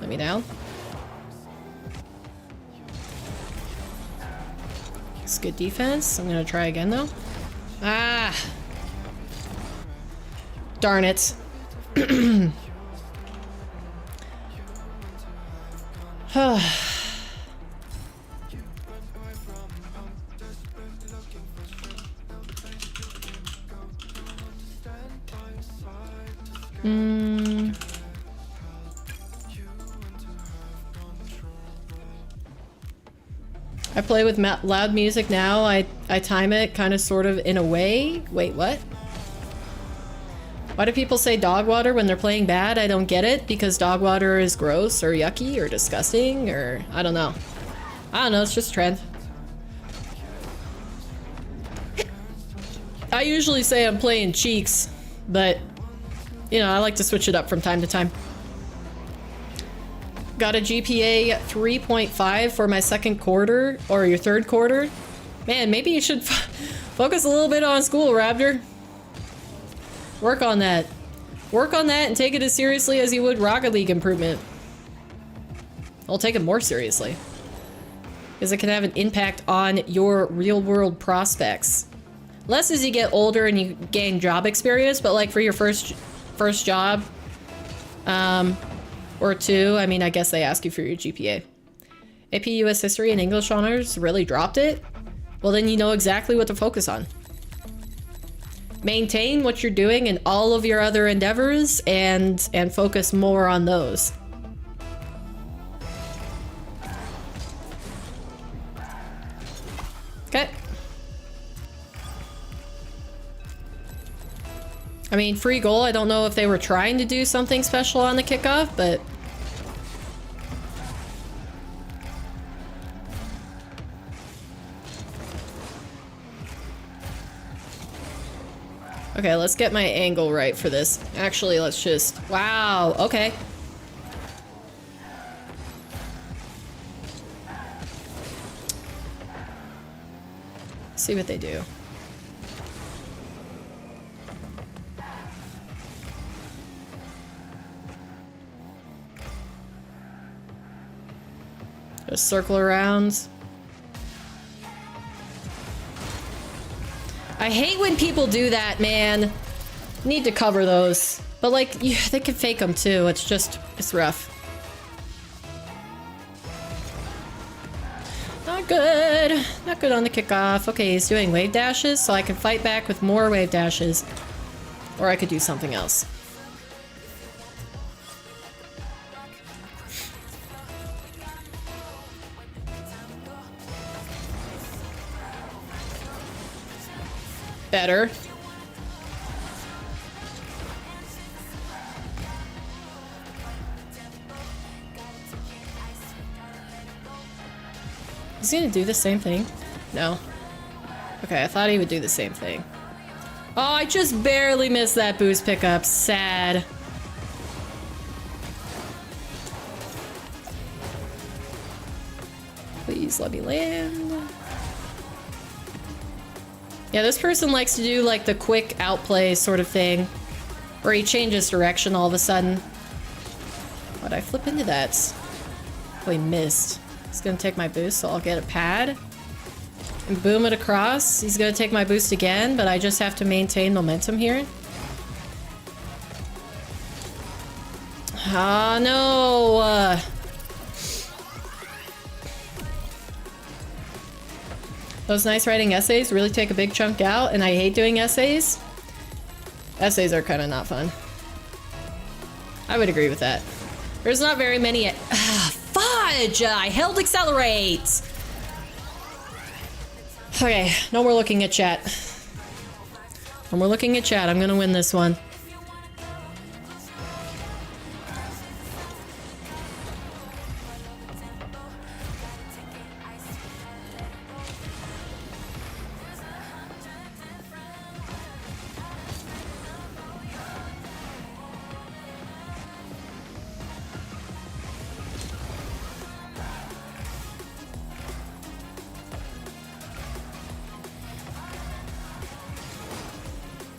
Let me down. It's good defense. I'm gonna try again though. Ah! Darn it. I play with loud music now. I time it kind of sort of in a way. Wait, what? Why do people say dog water when they're playing bad? I don't get it, because dog water is gross or yucky or disgusting or I don't know. I don't know, it's just a trend. I usually say I'm playing cheeks, but you know, I like to switch it up from time to time. Got a GPA 3.5 for my second quarter, or your third quarter. Man, maybe you should focus a little bit on school, Raptor. Work on that. Work on that and take it as seriously as you would Rocket League improvement. I'll take it more seriously, because it can have an impact on your real-world prospects. Less as you get older and you gain job experience, but like for your first job, or two, I mean, I guess they ask you for your GPA. AP US History and English Honors really dropped it? Well, then you know exactly what to focus on. maintain what you're doing in all of your other endeavors and focus more on those. Okay. I mean, free goal, I don't know if they were trying to do something special on the kickoff, but... Okay, let's get my angle right for this. Actually, let's just... Wow, okay. See what they do. Just circle around. I hate when people do that, man. Need to cover those. But like, yeah, they can fake them too. It's just, it's rough. Not good. Not good on the kickoff. Okay, he's doing wave dashes, so I can fight back with more wave dashes. Or I could do something else. Better. Is he gonna do the same thing? No. Okay, I thought he would do the same thing. Oh, I just barely missed that boost pickup. Sad. Please let me land. Yeah, this person likes to do like the quick outplay sort of thing, where he changes direction all of a sudden. Why'd I flip into that? Oh, he missed. He's gonna take my boost, so I'll get a pad. And boom it across. He's gonna take my boost again, but I just have to maintain momentum here. Ah, no! Those nice writing essays really take a big chunk out, and I hate doing essays. Essays are kind of not fun. I would agree with that. There's not very many. Fudge! I held accelerate! Okay, no more looking at chat. No more looking at chat. I'm gonna win this one.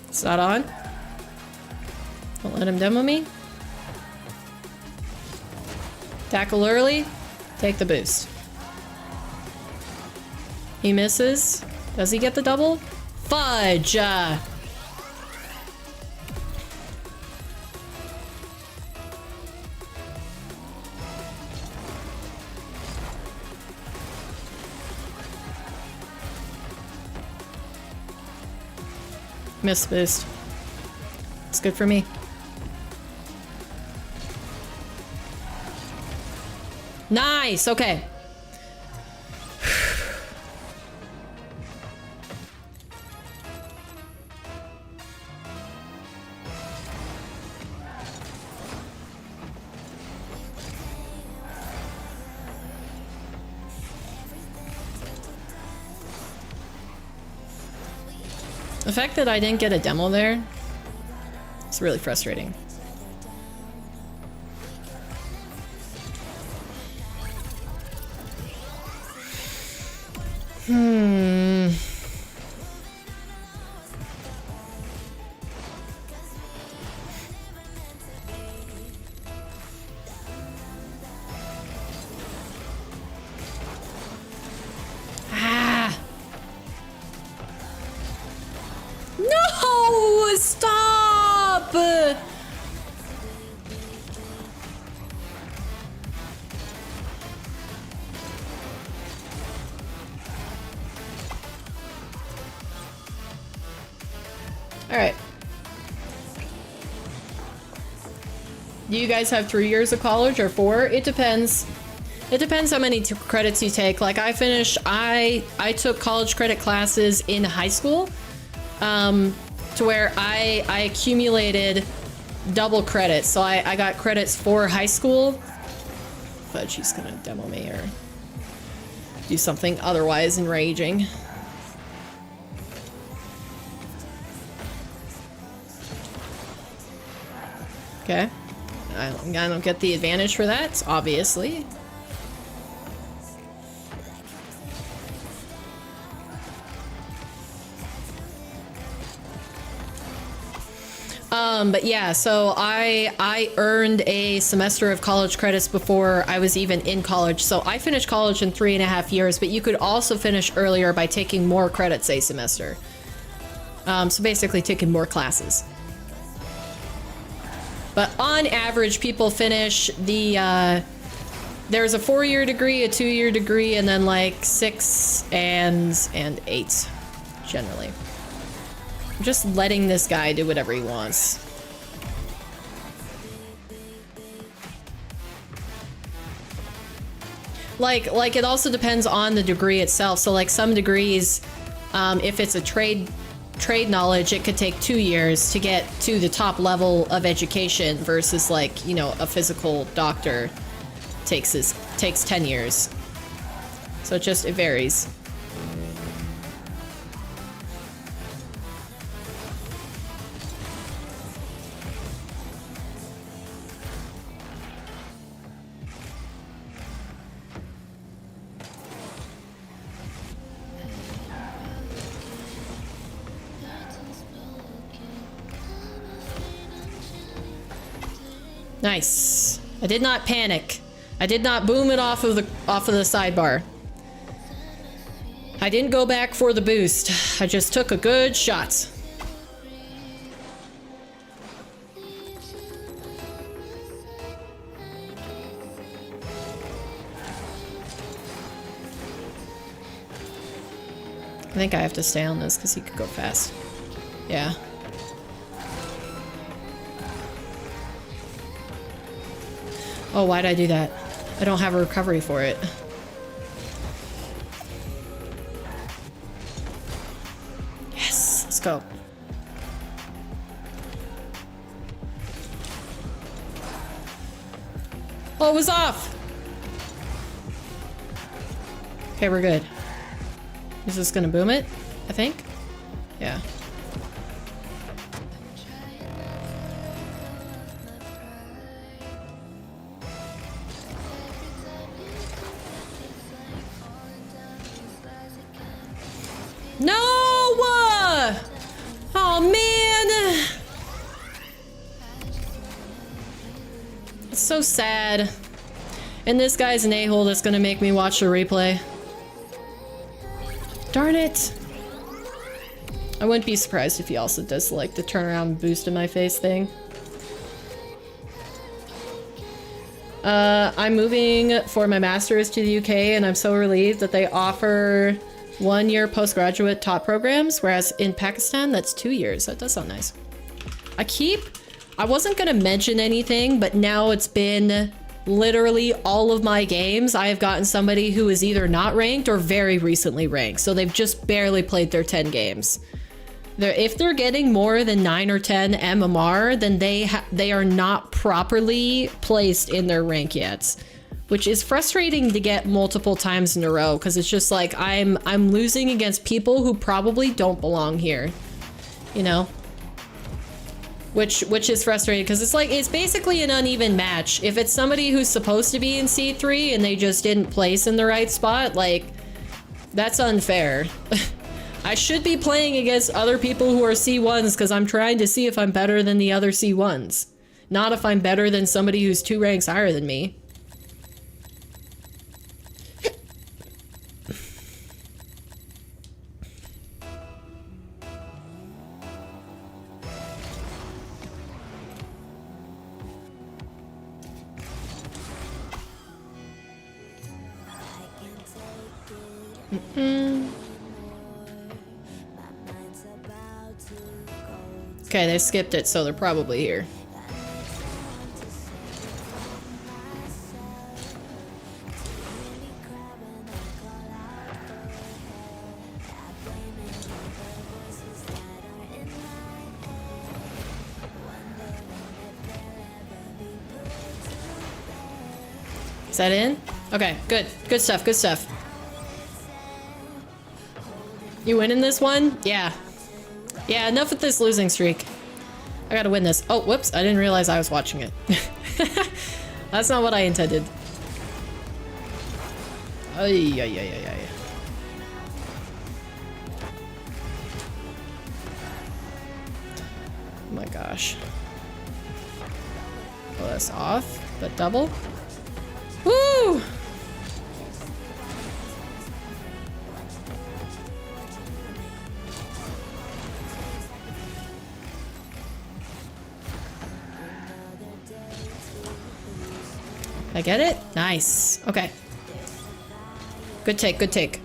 It's not on. Don't let him demo me. Tackle early. Take the boost. He misses. Does he get the double? Fudge! Miss boost. It's good for me. Nice! Okay. The fact that I didn't get a demo there, it's really frustrating. No! Stop! Alright. Do you guys have 3 years of college or 4? It depends. It depends how many credits you take. Like I took college credit classes in high school, to where I accumulated double credits. So I got credits for high school, but she's gonna demo me or do something otherwise enraging. Okay. I don't get the advantage for that, obviously. But yeah, so I earned a semester of college credits before I was even in college. So I finished college in 3.5 years, but you could also finish earlier by taking more credits a semester. So basically taking more classes. But on average, people finish the, there's a 4-year degree, a 2-year degree, and then like 6 and 8, generally. I'm just letting this guy do whatever he wants. Like it also depends on the degree itself. So like some degrees, if it's a trade knowledge, it could take 2 years to get to the top level of education versus like, you know, a physical doctor takes 10 years. So it varies. Nice. I did not panic. I did not boom it off of the sidebar. I didn't go back for the boost. I just took a good shot. I think I have to stay on this because he could go fast. Yeah. Oh, why'd I do that? I don't have a recovery for it. Yes, let's go. Oh, it was off! Okay, we're good. Is this gonna boom it? I think? Yeah. No! Oh man! It's so sad. And this guy's an a-hole that's gonna make me watch the replay. Darn it! I wouldn't be surprised if he also does like the turn around and boost in my face thing. I'm moving for my master's to the UK and I'm so relieved that they offer 1-year postgraduate taught programs, whereas in Pakistan, that's 2 years. That does sound nice. I wasn't gonna mention anything, but now it's been literally all of my games. I have gotten somebody who is either not ranked or very recently ranked. So they've just barely played their 10 games. If they're getting more than 9 or 10 MMR, then they are not properly placed in their rank yet. Which is frustrating to get multiple times in a row, because it's just like I'm losing against people who probably don't belong here, you know, which is frustrating because it's basically an uneven match. If it's somebody who's supposed to be in C3 and they just didn't place in the right spot, like that's unfair. I should be playing against other people who are C1s because I'm trying to see if I'm better than the other C1s, not if I'm better than somebody who's 2 ranks higher than me. Okay, they skipped it, so they're probably here. Is that in? Okay, good. Good stuff, good stuff. You winning this one? Yeah. Yeah, enough with this losing streak. I gotta win this. Oh, whoops, I didn't realize I was watching it. That's not what I intended. Ay, ay, ay, ay, ay. Oh my gosh. Oh, that's off, but double. Woo! I get it? Nice. Okay. Good take, good take.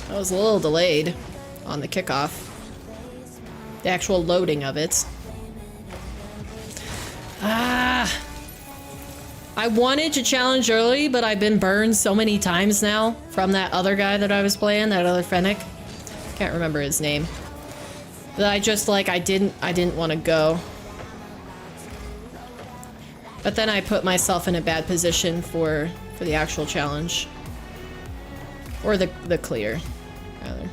I was a little delayed on the kickoff. The actual loading of it. Ah! I wanted to challenge early, but I've been burned so many times now from that other guy that I was playing, that other Fennec. Can't remember his name. That I just like, I didn't want to go. But then I put myself in a bad position for the actual challenge. Or the clear, rather.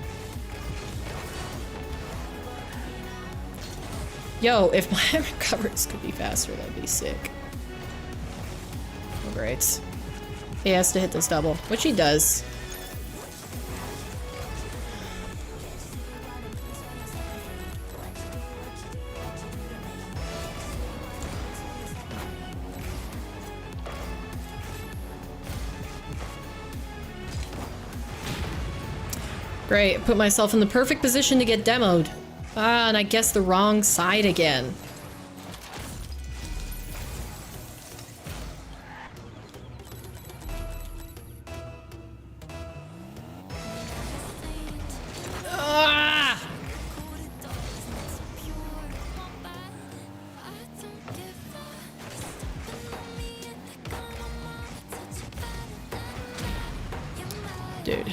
Yo, if my recoveries could be faster, that'd be sick. Oh, great. He has to hit this double, which he does. Great, put myself in the perfect position to get demoed. Ah, and I guessed the wrong side again. Ah! Dude.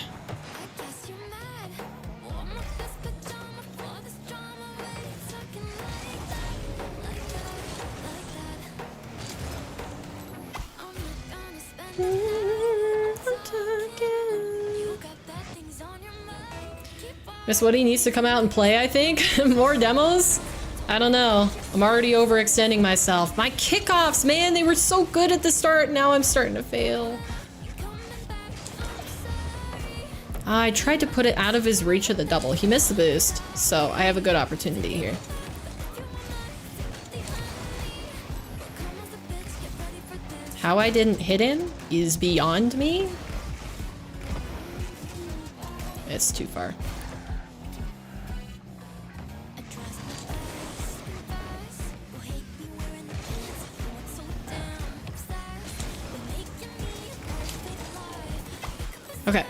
Miss Woody needs to come out and play, I think. More demos? I don't know. I'm already overextending myself. My kickoffs, man, they were so good at the start. Now I'm starting to fail. I tried to put it out of his reach of the double. He missed the boost, so I have a good opportunity here. How I didn't hit him is beyond me. It's too far. Okay.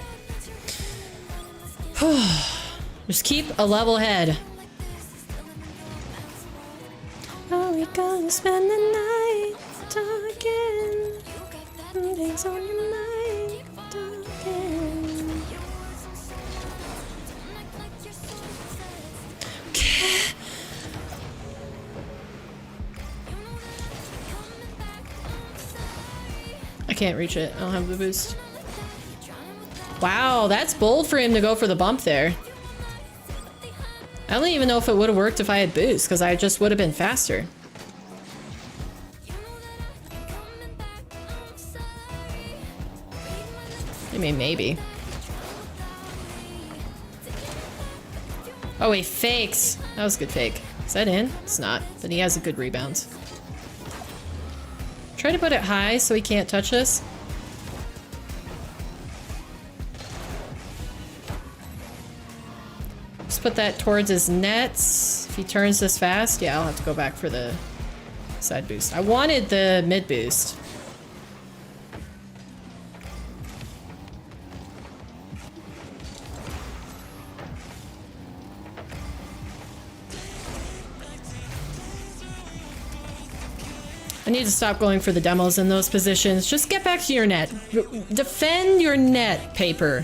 Just keep a level head. Are we gonna spend the night talking? Things on your mind talking. Okay. I can't reach it. I don't have the boost. Wow, that's bold for him to go for the bump there. I don't even know if it would have worked if I had boost, because I just would have been faster. I mean, maybe. Oh, he fakes. That was a good fake. Is that in? It's not, but he has a good rebound. Try to put it high so he can't touch us. Just put that towards his nets. If he turns this fast, yeah, I'll have to go back for the side boost. I wanted the mid boost. I need to stop going for the demos in those positions. Just get back to your net. Defend your net, Paper.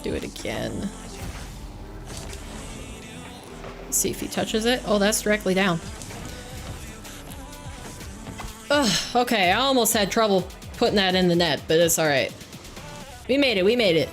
Do it again. See if he touches it. Oh, that's directly down. Ugh, okay, I almost had trouble putting that in the net, but it's alright. We made it, we made it.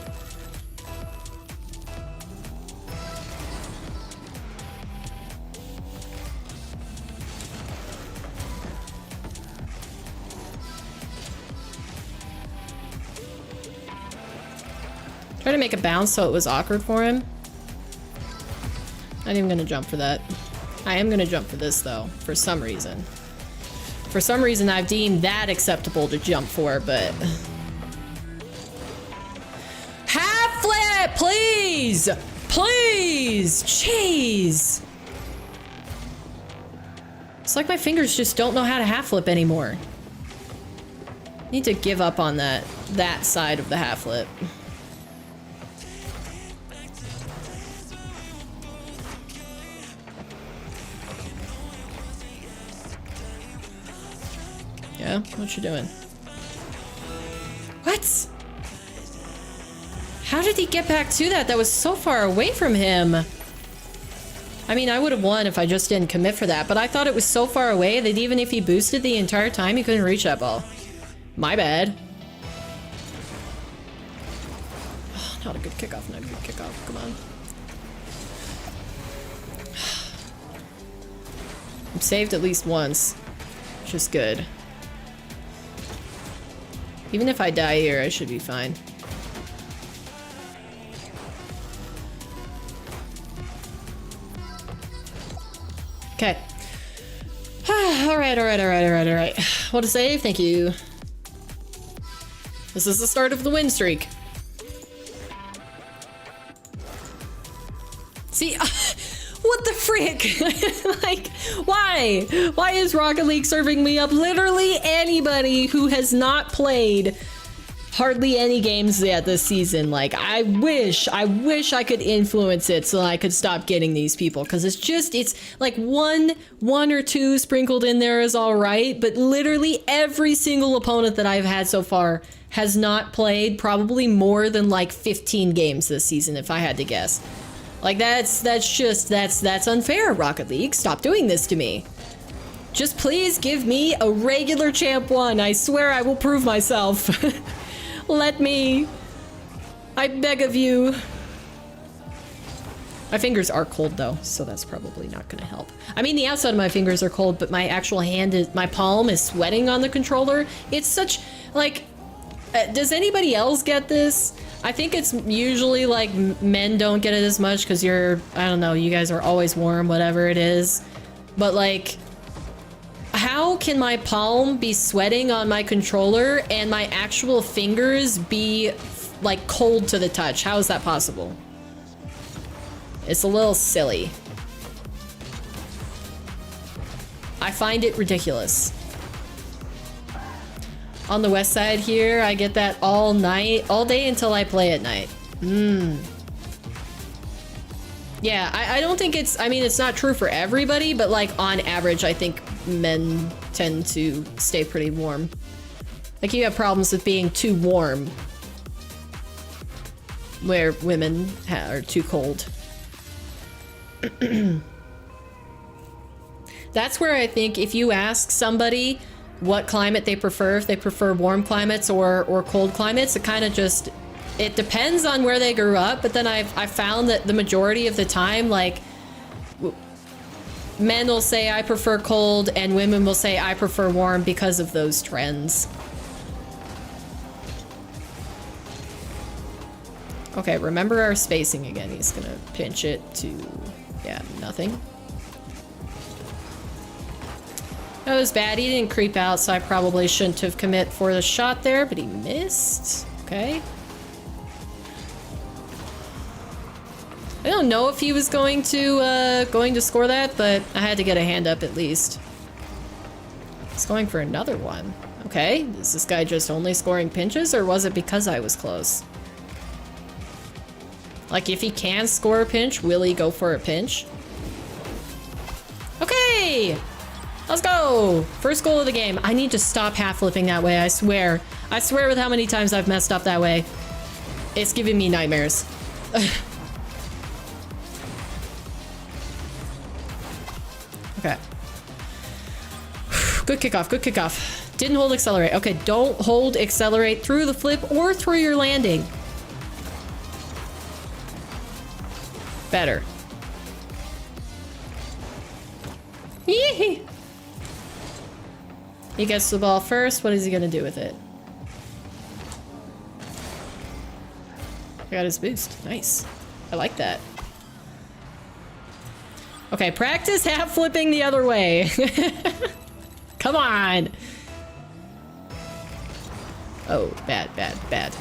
Try to make a bounce so it was awkward for him. Not even gonna jump for that. I am gonna jump for this though, for some reason. For some reason I've deemed that acceptable to jump for, but... Half flip, please! Please! Jeez! It's like my fingers just don't know how to half flip anymore. Need to give up on that side of the half flip. Yeah, what you doing? What? How did he get back to that? That was so far away from him. I mean, I would have won if I just didn't commit for that, but I thought it was so far away that even if he boosted the entire time, he couldn't reach that ball. My bad. Oh, not a good kickoff, not a good kickoff. Come on. I'm saved at least once, which is good. Even if I die here, I should be fine. Okay. Alright. What to save? Thank you. This is the start of the win streak. See, what the frick? Like, why? Why is Rocket League serving me up literally anybody who has not played hardly any games yet this season? Like, I wish I could influence it so I could stop getting these people, because it's like one or two sprinkled in there is all right, but literally every single opponent that I've had so far has not played probably more than like 15 games this season, if I had to guess. Like, that's unfair, Rocket League. Stop doing this to me. Just please give me a regular champ 1. I swear I will prove myself. Let me. I beg of you. My fingers are cold though, so that's probably not gonna help. I mean, the outside of my fingers are cold, but my actual my palm is sweating on the controller. It's such, like, does anybody else get this? I think it's usually like men don't get it as much because you're, I don't know, you guys are always warm, whatever it is. But like, how can my palm be sweating on my controller and my actual fingers be like cold to the touch? How is that possible? It's a little silly. I find it ridiculous. On the west side here, I get that all night, all day until I play at night. Yeah, I don't think it's, I mean, it's not true for everybody, but like on average, I think men tend to stay pretty warm. Like, you have problems with being too warm, where women are too cold. That's where I think if you ask somebody what climate they prefer, if they prefer warm climates or cold climates, it kind of just, it depends on where they grew up. But then I've found that the majority of the time, like, men will say I prefer cold and women will say I prefer warm because of those trends. Okay, remember our spacing again. He's gonna pinch it to, yeah, nothing. That was bad. He didn't creep out, so I probably shouldn't have commit for the shot there, but he missed. Okay. I don't know if he was going to score that, but I had to get a hand up at least. He's going for another one. Okay, is this guy just only scoring pinches, or was it because I was close? Like, if he can score a pinch, will he go for a pinch? Okay! Let's go! First goal of the game. I need to stop half flipping that way, I swear. I swear with how many times I've messed up that way. It's giving me nightmares. Okay. Good kickoff, good kickoff. Didn't hold accelerate. Okay, don't hold accelerate through the flip or through your landing. Better. Yee! He gets the ball first. What is he gonna do with it? I got his boost. Nice. I like that. Okay, practice half flipping the other way. Come on. Oh, bad, bad, bad.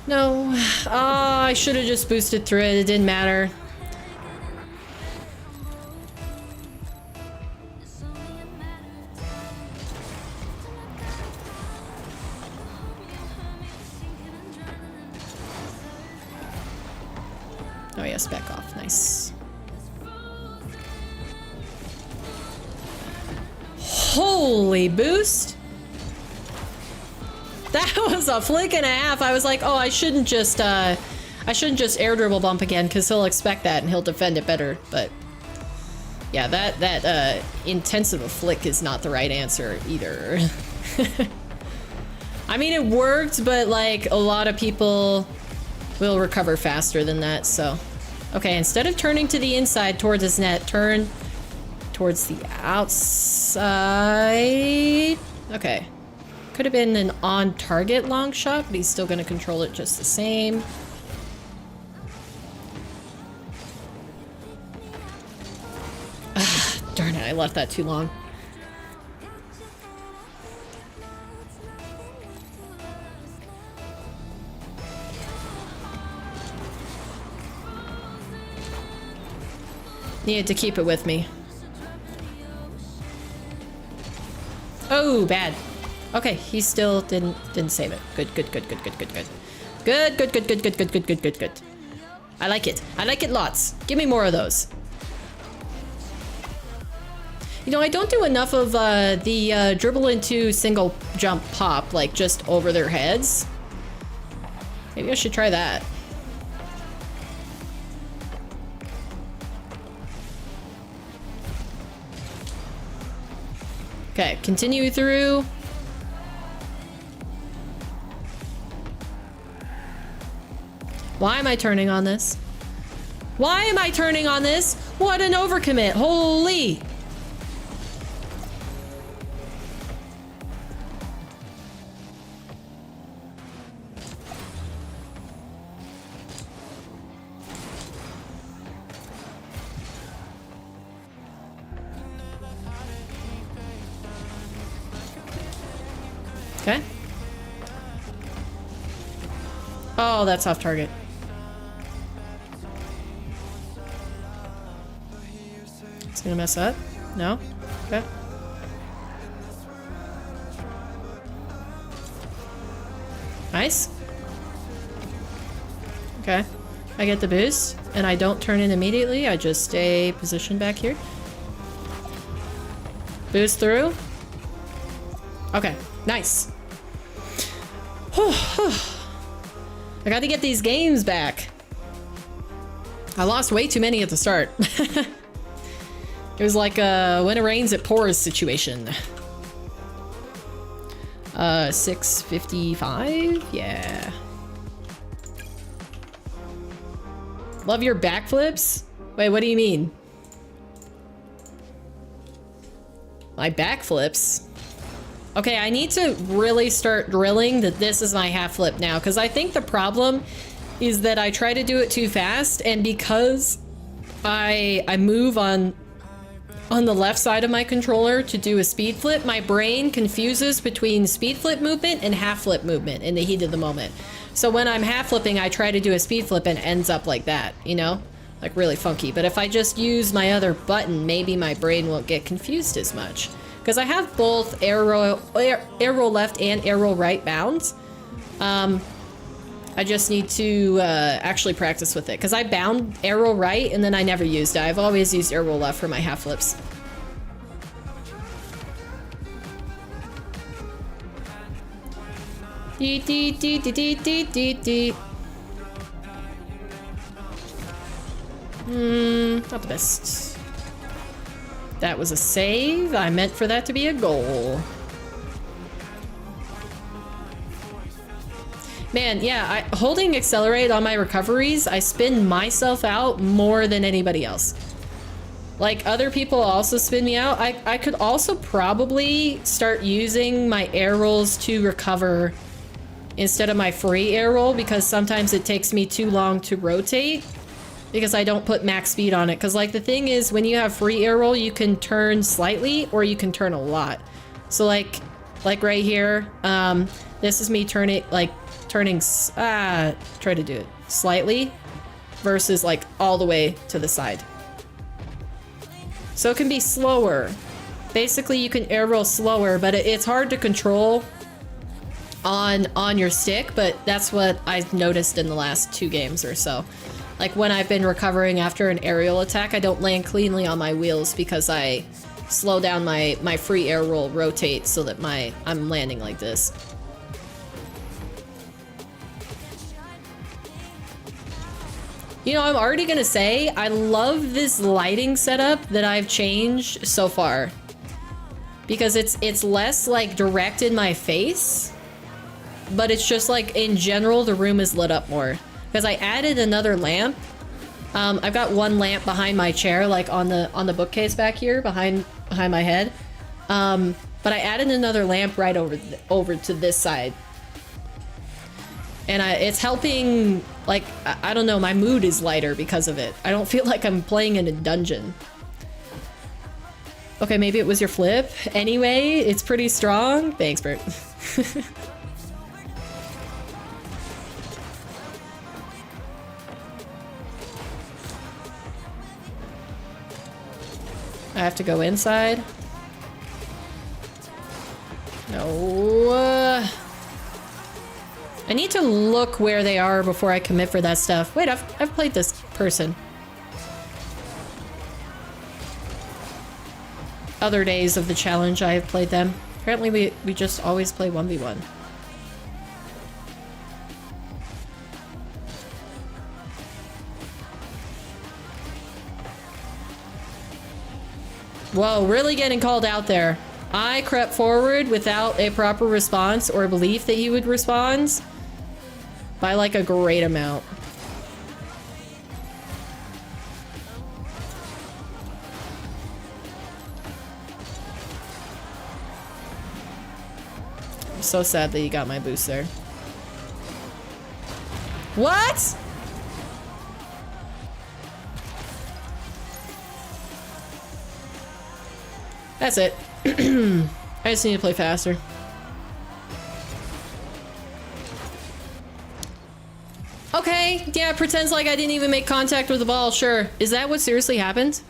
No. Oh, I should have just boosted through it. It didn't matter. Oh yes, back off. Nice. Holy boost! That was a flick and a half. I was like, oh, I shouldn't just air dribble bump again because he'll expect that and he'll defend it better. But yeah, that intensive a flick is not the right answer either. I mean, it worked, but like a lot of people will recover faster than that, so. Okay, instead of turning to the inside towards his net, turn towards the outside. Okay. Could have been an on-target long shot, but he's still gonna control it just the same. Ah, darn it, I left that too long. Needed to keep it with me. Oh, bad. Okay, he still didn't save it. Good, good, good, good, good, good, good. Good, good, good, good, good, good, good, good, good, good. I like it. I like it lots. Give me more of those. You know, I don't do enough of the dribble into single jump pop, like just over their heads. Maybe I should try that. Okay, continue through. Why am I turning on this? Why am I turning on this? What an overcommit. Holy. Okay. Oh, that's off target. It's gonna mess up? No? Okay. Nice. Okay. I get the boost, and I don't turn in immediately. I just stay positioned back here. Boost through. Okay. Nice. I got to get these games back. I lost way too many at the start. It was like a when it rains it pours situation. 655? Yeah. Love your backflips? Wait, what do you mean? My backflips? Okay, I need to really start drilling that this is my half flip now, because I think the problem is that I try to do it too fast, and because I move on the left side of my controller to do a speed flip, my brain confuses between speed flip movement and half flip movement in the heat of the moment. So when I'm half flipping, I try to do a speed flip and it ends up like that, you know? Like really funky. But if I just use my other button, maybe my brain won't get confused as much. Because I have both air roll left and air roll right bounds. I just need to actually practice with it because I bound arrow right and then I never used it. I've always used arrow left for my half flips. Dee dee dee dee dee dee dee dee. Not the best. That was a save. I meant for that to be a goal. Man, yeah, holding accelerate on my recoveries, I spin myself out more than anybody else. Like, other people also spin me out. I could also probably start using my air rolls to recover instead of my free air roll because sometimes it takes me too long to rotate because I don't put max speed on it. Because, like, the thing is, when you have free air roll, you can turn slightly or you can turn a lot. So, like right here, this is me turning, try to do it slightly versus like all the way to the side. So it can be slower. Basically, you can air roll slower, but it's hard to control on your stick, but that's what I've noticed in the last 2 games or so. Like when I've been recovering after an aerial attack, I don't land cleanly on my wheels because I slow down my free air roll rotate so that I'm landing like this. You know, I'm already gonna say, I love this lighting setup that I've changed so far. Because it's less, like, direct in my face. But it's just, like, in general, the room is lit up more. Because I added another lamp. I've got one lamp behind my chair, like, on the bookcase back here, behind my head. But I added another lamp right over to this side. And it's helping, like, I don't know, my mood is lighter because of it. I don't feel like I'm playing in a dungeon. Okay, maybe it was your flip. Anyway, it's pretty strong. Thanks, Bert. I have to go inside. No. I need to look where they are before I commit for that stuff. Wait, I've played this person. Other days of the challenge, I have played them. Apparently we just always play 1v1. Whoa, really getting called out there. I crept forward without a proper response or belief that he would respond by like a great amount. I'm so sad that you got my boost there. What? That's it. I just need to play faster. Okay, yeah, pretends like I didn't even make contact with the ball, sure. Is that what seriously happened?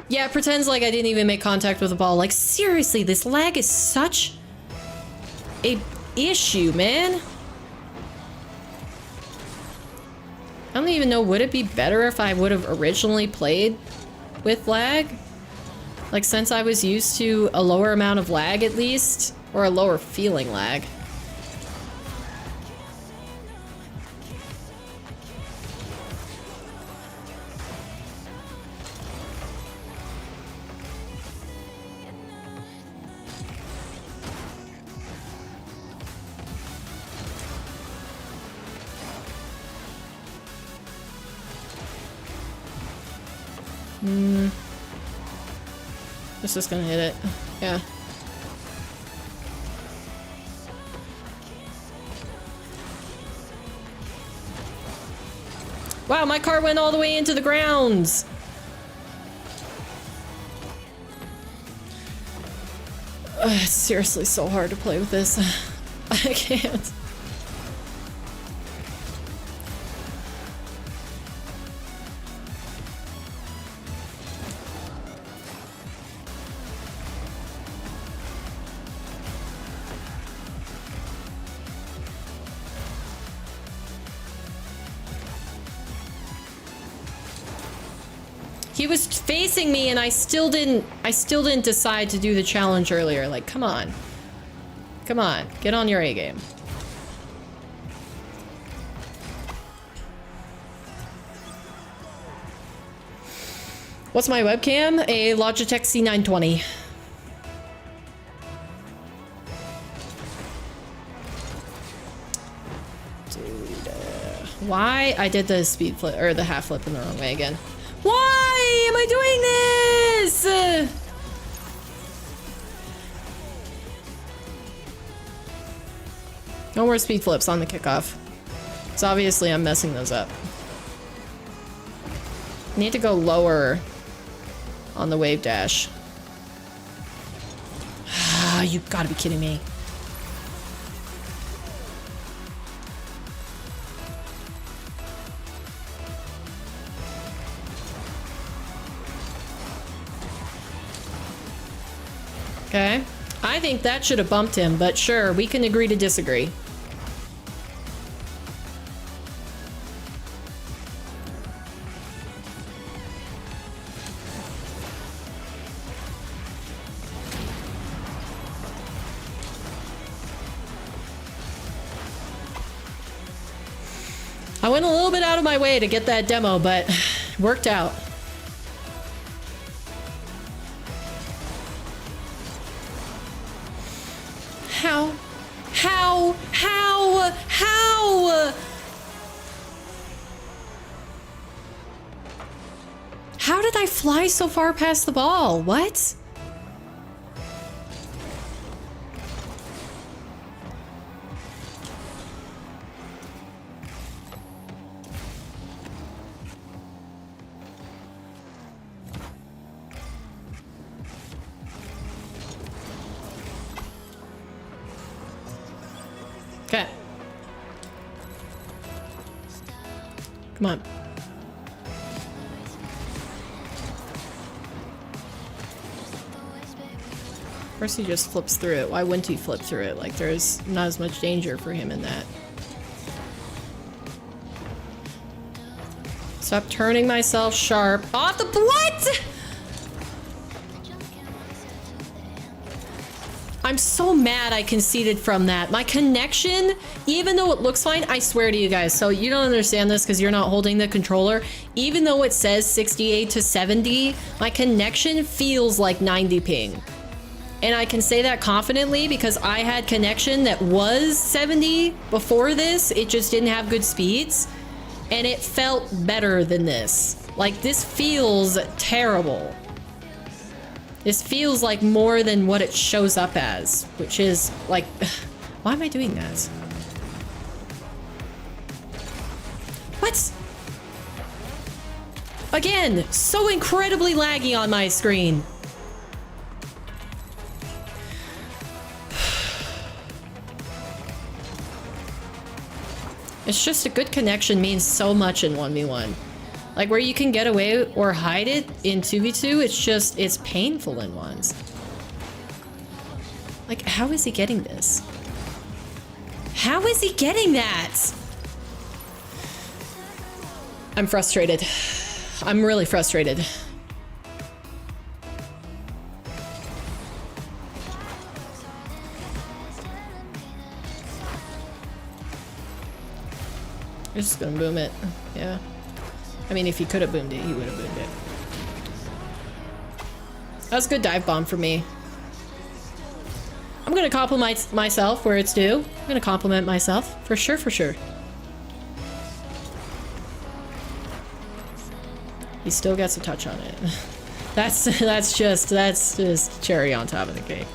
Yeah, pretends like I didn't even make contact with the ball. Like, seriously, this lag is such a issue, man. I don't even know, would it be better if I would have originally played with lag? Like, since I was used to a lower amount of lag at least, or a lower feeling lag. This is gonna hit it. Yeah. Wow, my car went all the way into the grounds. It's seriously so hard to play with this. I can't. He was facing me and I still didn't decide to do the challenge earlier. Like, come on. Come on, get on your A game. What's my webcam? A Logitech C920. Why? I did the speed flip, or the half flip in the wrong way again. Why am I doing this? No more speed flips on the kickoff. So obviously I'm messing those up. I need to go lower on the wave dash. Ah, you gotta be kidding me. Okay. I think that should have bumped him, but sure, we can agree to disagree. I went a little bit out of my way to get that demo, but worked out. How? How did I fly so far past the ball? What? Okay. Come on. First he just flips through it. Why wouldn't he flip through it? Like, there's not as much danger for him in that. Stop turning myself sharp off the— what? I'm so mad I conceded from that. My connection, even though it looks fine, I swear to you guys, so you don't understand this because you're not holding the controller. Even though it says 68 to 70, my connection feels like 90 ping. And I can say that confidently because I had connection that was 70 before this. It just didn't have good speeds. And it felt better than this. Like, this feels terrible. This feels like more than what it shows up as, which is like, why am I doing that? What? Again, so incredibly laggy on my screen. It's just a good connection means so much in 1v1. Like, where you can get away or hide it in 2v2, it's painful in ones. Like, how is he getting this? How is he getting that? I'm frustrated. I'm really frustrated. You're just gonna boom it. Yeah. I mean, if he could have boomed it, he would have boomed it. That was a good dive bomb for me. I'm gonna compliment myself where it's due. I'm gonna compliment myself. For sure, for sure. He still gets a touch on it. That's just cherry on top of the cake.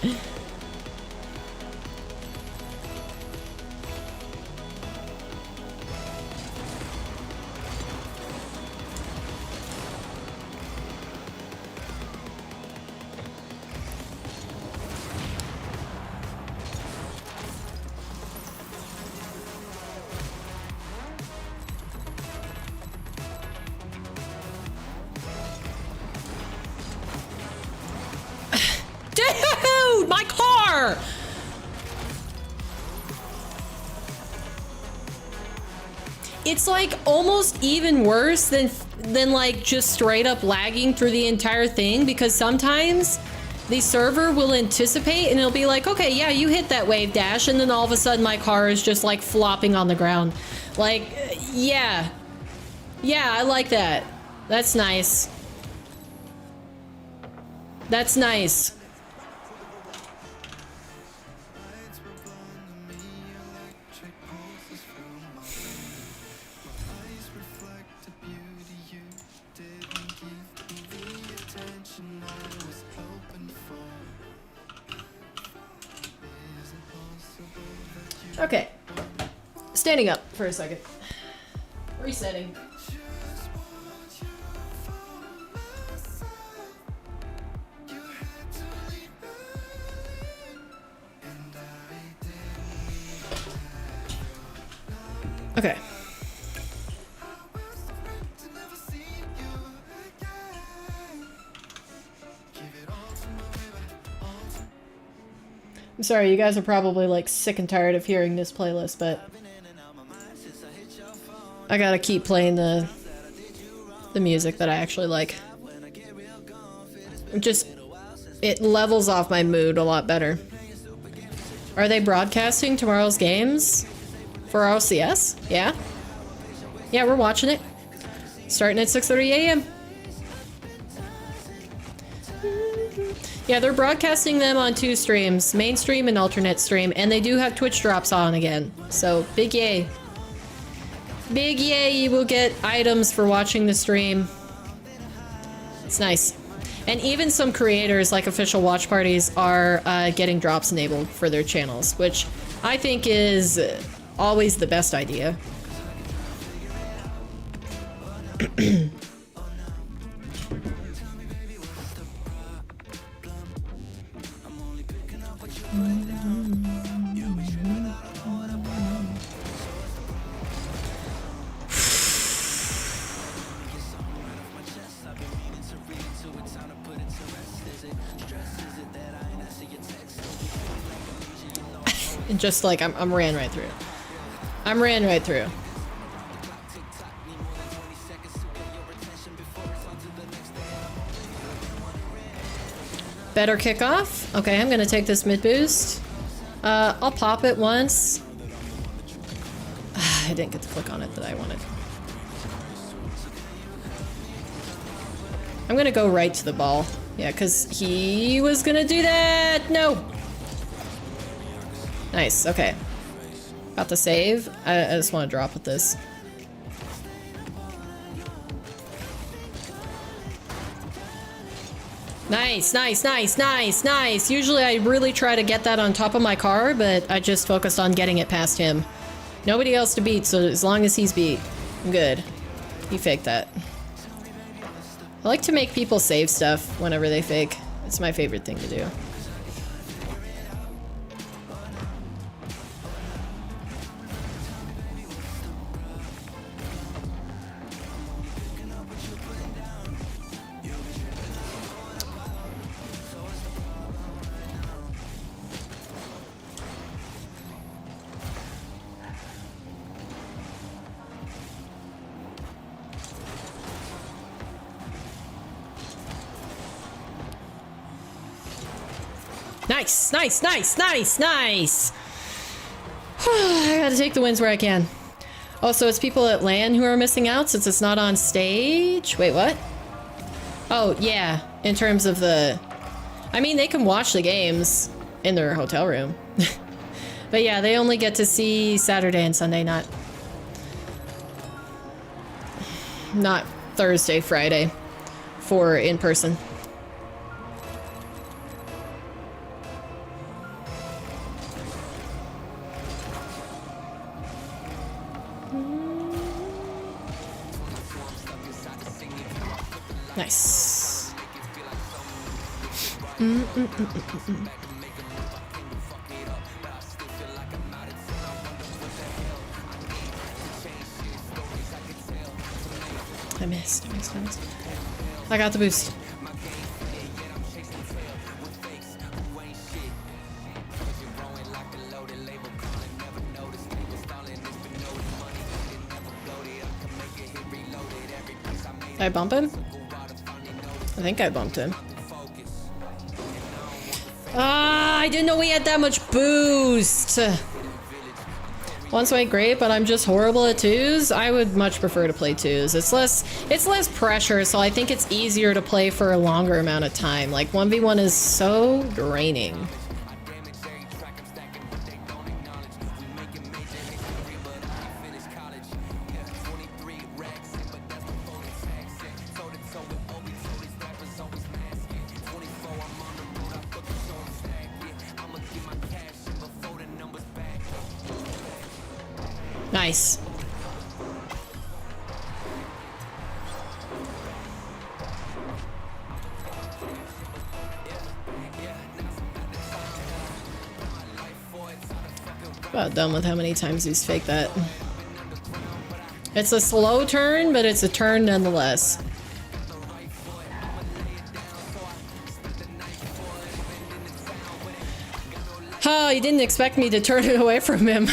Dude, my car! it's like almost even worse than like just straight up lagging through the entire thing, because sometimes the server will anticipate and it'll be like, okay, yeah, you hit that wave dash, and then all of a sudden my car is just like flopping on the ground. Like, yeah. Yeah, I like that. That's nice. That's nice. Okay. Standing up for a second. Resetting. Okay. I'm sorry, you guys are probably like sick and tired of hearing this playlist, but I gotta keep playing the music that I actually like. It levels off my mood a lot better. Are they broadcasting tomorrow's games for RLCS? Yeah. Yeah, we're watching it. Starting at 6:30 a.m. Yeah, they're broadcasting them on 2 streams, main stream and alternate stream, and they do have Twitch drops on again. So, big yay. Big yay, you will get items for watching the stream. It's nice. And even some creators, like official watch parties, are getting drops enabled for their channels, which I think is always the best idea. And just like I'm ran right through. I'm ran right through. Better kickoff. Okay, I'm gonna take this mid boost. I'll pop it once. I didn't get the click on it that I wanted. I'm gonna go right to the ball. Yeah, because he was gonna do that. No. Nice, okay. About to save. I just want to drop with this. Nice, nice, nice, nice, nice. Usually I really try to get that on top of my car, but I just focused on getting it past him. Nobody else to beat, so as long as he's beat, I'm good. He faked that. I like to make people save stuff whenever they fake. It's my favorite thing to do. Nice, nice, nice, nice, nice. I gotta take the wins where I can. Oh, so it's people at LAN who are missing out since it's not on stage? Wait, what? Oh, yeah, in terms of the... I mean, they can watch the games in their hotel room. But yeah, they only get to see Saturday and Sunday, not Thursday, Friday for in-person. Nice. I missed. I got the boost. Did I bump him? I think I bumped him. Ah, I didn't know he had that much boost. One's way great, but I'm just horrible at twos. I would much prefer to play twos. It's less pressure, so I think it's easier to play for a longer amount of time. Like 1v1 is so draining. Nice. About done with how many times he's faked that. It's a slow turn, but it's a turn nonetheless. Oh, you didn't expect me to turn it away from him.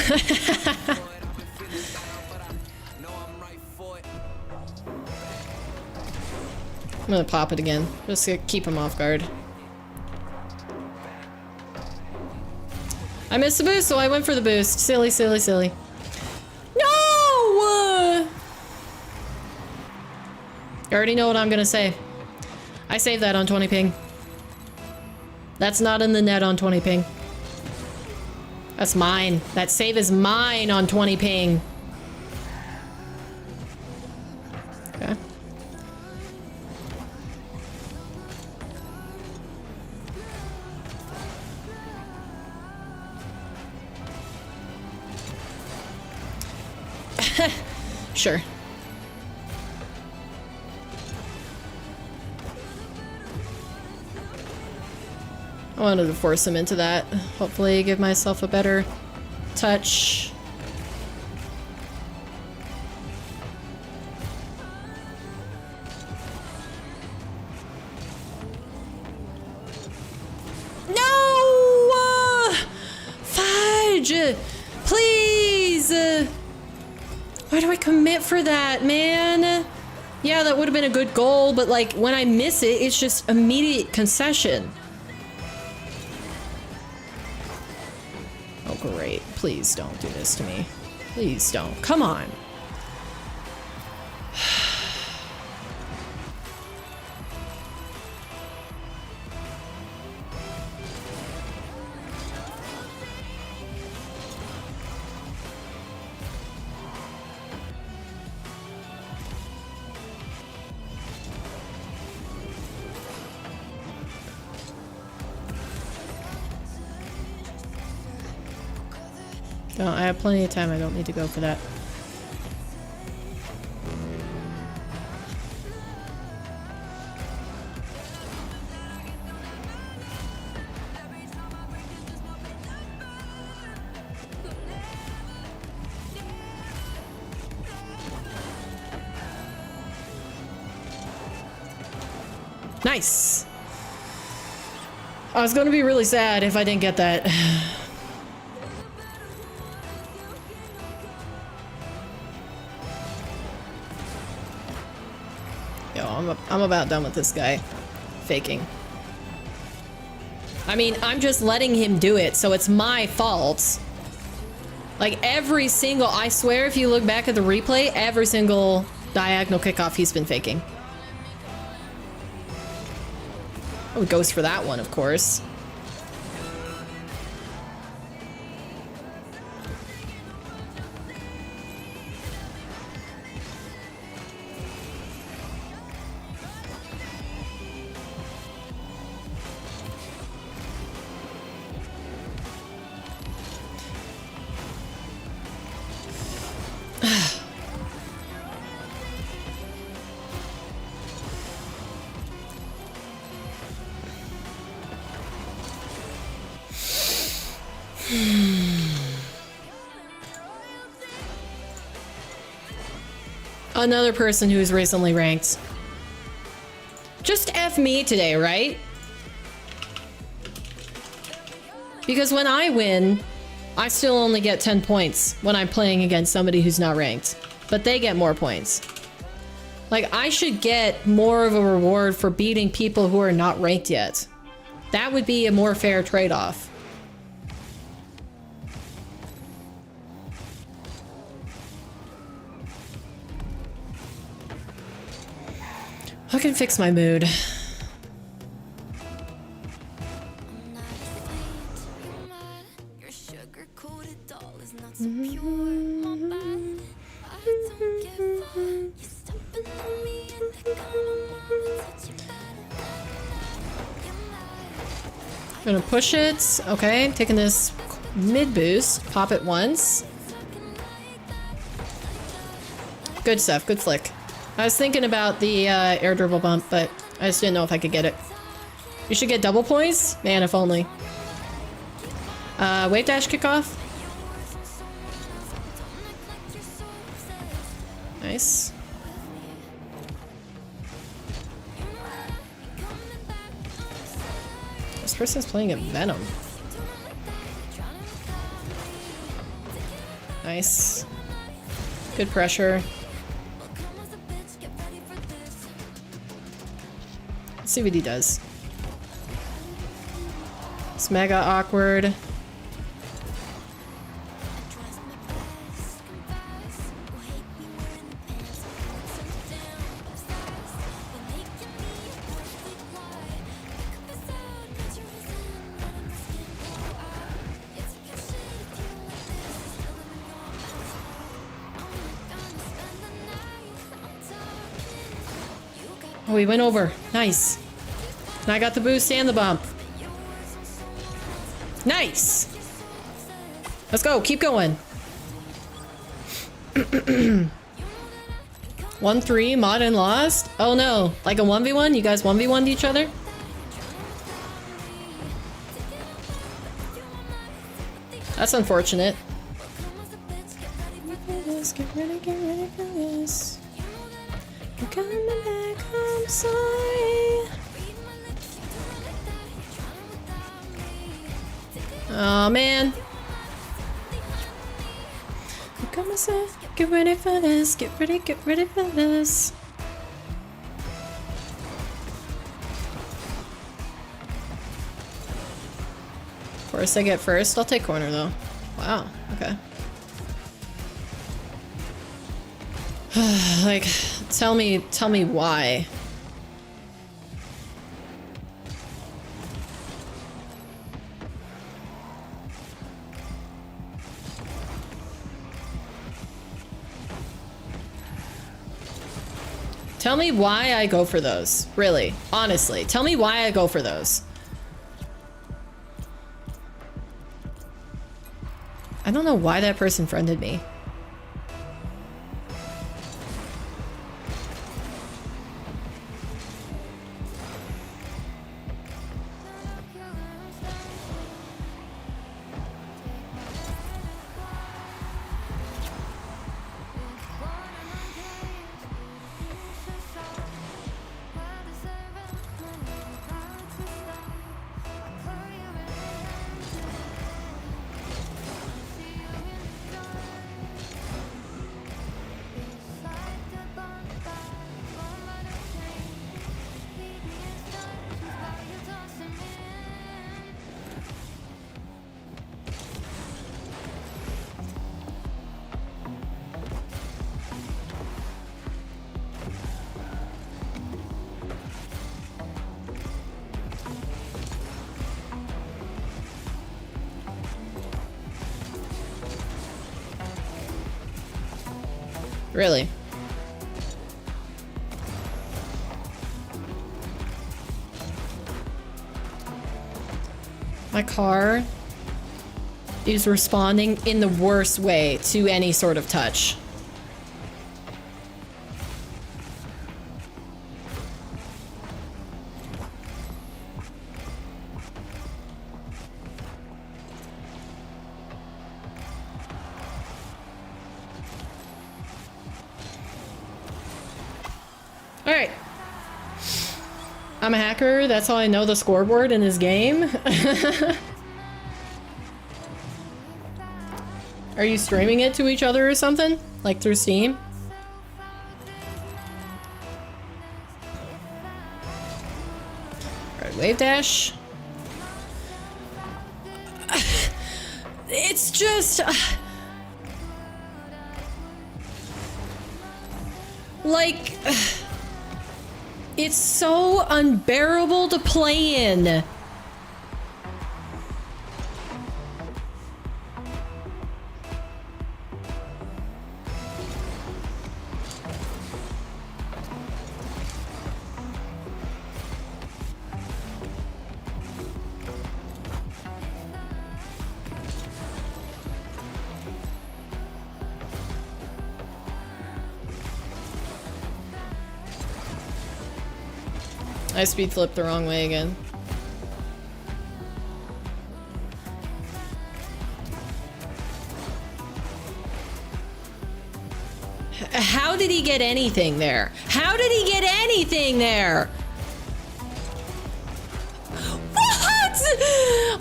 I'm gonna pop it again, just to keep him off guard. I missed the boost, so I went for the boost. Silly, silly, silly. No! You already know what I'm gonna say. I saved that on 20 ping. That's not in the net on 20 ping. That's mine. That save is mine on 20 ping. Okay. Sure. I wanted to force him into that. Hopefully give myself a better touch. No! Fudge! Please! Why do I commit for that, man? Yeah, that would have been a good goal, but like when I miss it, it's just immediate concession. Oh, great. Please don't do this to me. Please don't. Come on. No, I have plenty of time. I don't need to go for that. Nice. I was going to be really sad if I didn't get that. I'm about done with this guy faking. I mean, I'm just letting him do it, so it's my fault. Like every single, I swear if you look back at the replay, every single diagonal kickoff he's been faking. Oh, he goes for that one, of course. Another person who's recently ranked. Just F me today, right? Because when I win, I still only get 10 points when I'm playing against somebody who's not ranked. But they get more points. Like, I should get more of a reward for beating people who are not ranked yet. That would be a more fair trade-off. I can fix my mood. I'm gonna push it. Okay, taking this mid boost. Pop it once. Good stuff, good flick. I was thinking about the air dribble bump, but I just didn't know if I could get it. You should get double points? Man, if only. Wave dash kickoff. Nice. This person's playing a Venom. Nice. Good pressure. Let's see what he does. It's mega awkward. Oh, he went over. Nice. And I got the boost and the bump. Nice. Let's go. Keep going. 1-3, mod and lost? Oh no. Like a 1v1? You guys 1v1'd each other? That's unfortunate. Get ready for this. You're coming back home, sorry. Oh man. You come myself, get ready for this, get ready for this. Of course I get first, I'll take corner though. Wow, okay. Like, tell me why. Tell me why I go for those. Really, honestly, tell me why I go for those. I don't know why that person friended me. Really? My car is responding in the worst way to any sort of touch. Alright. I'm a hacker, that's how I know the scoreboard in this game. Are you streaming it to each other or something? Like through Steam? wave dash. It's just... like... it's so unbearable to play in. I speed flipped the wrong way again. How did he get anything there? How did he get anything there? What?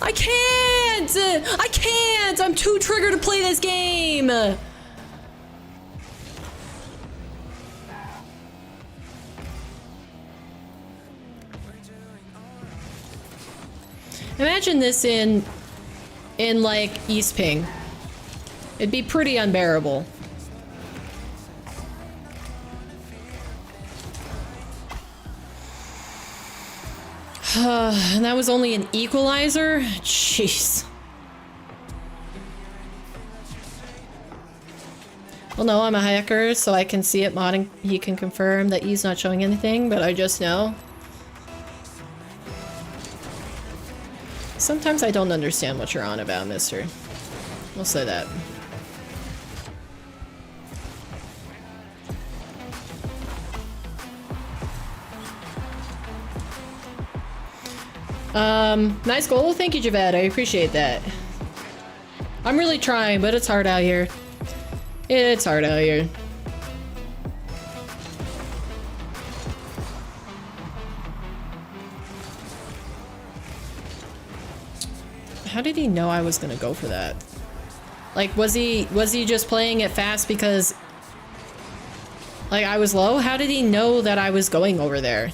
I can't! I can't! I'm too triggered to play this game! Imagine this in like East Ping. It'd be pretty unbearable. And that was only an equalizer? Jeez. Well, no, I'm a hacker, so I can see it modding. He can confirm that he's not showing anything, but I just know. Sometimes I don't understand what you're on about, mister. We'll say that. Nice goal. Thank you, Javed. I appreciate that. I'm really trying, but it's hard out here. It's hard out here. How did he know I was gonna go for that? Like, was he just playing it fast because, like, I was low? How did he know that I was going over there?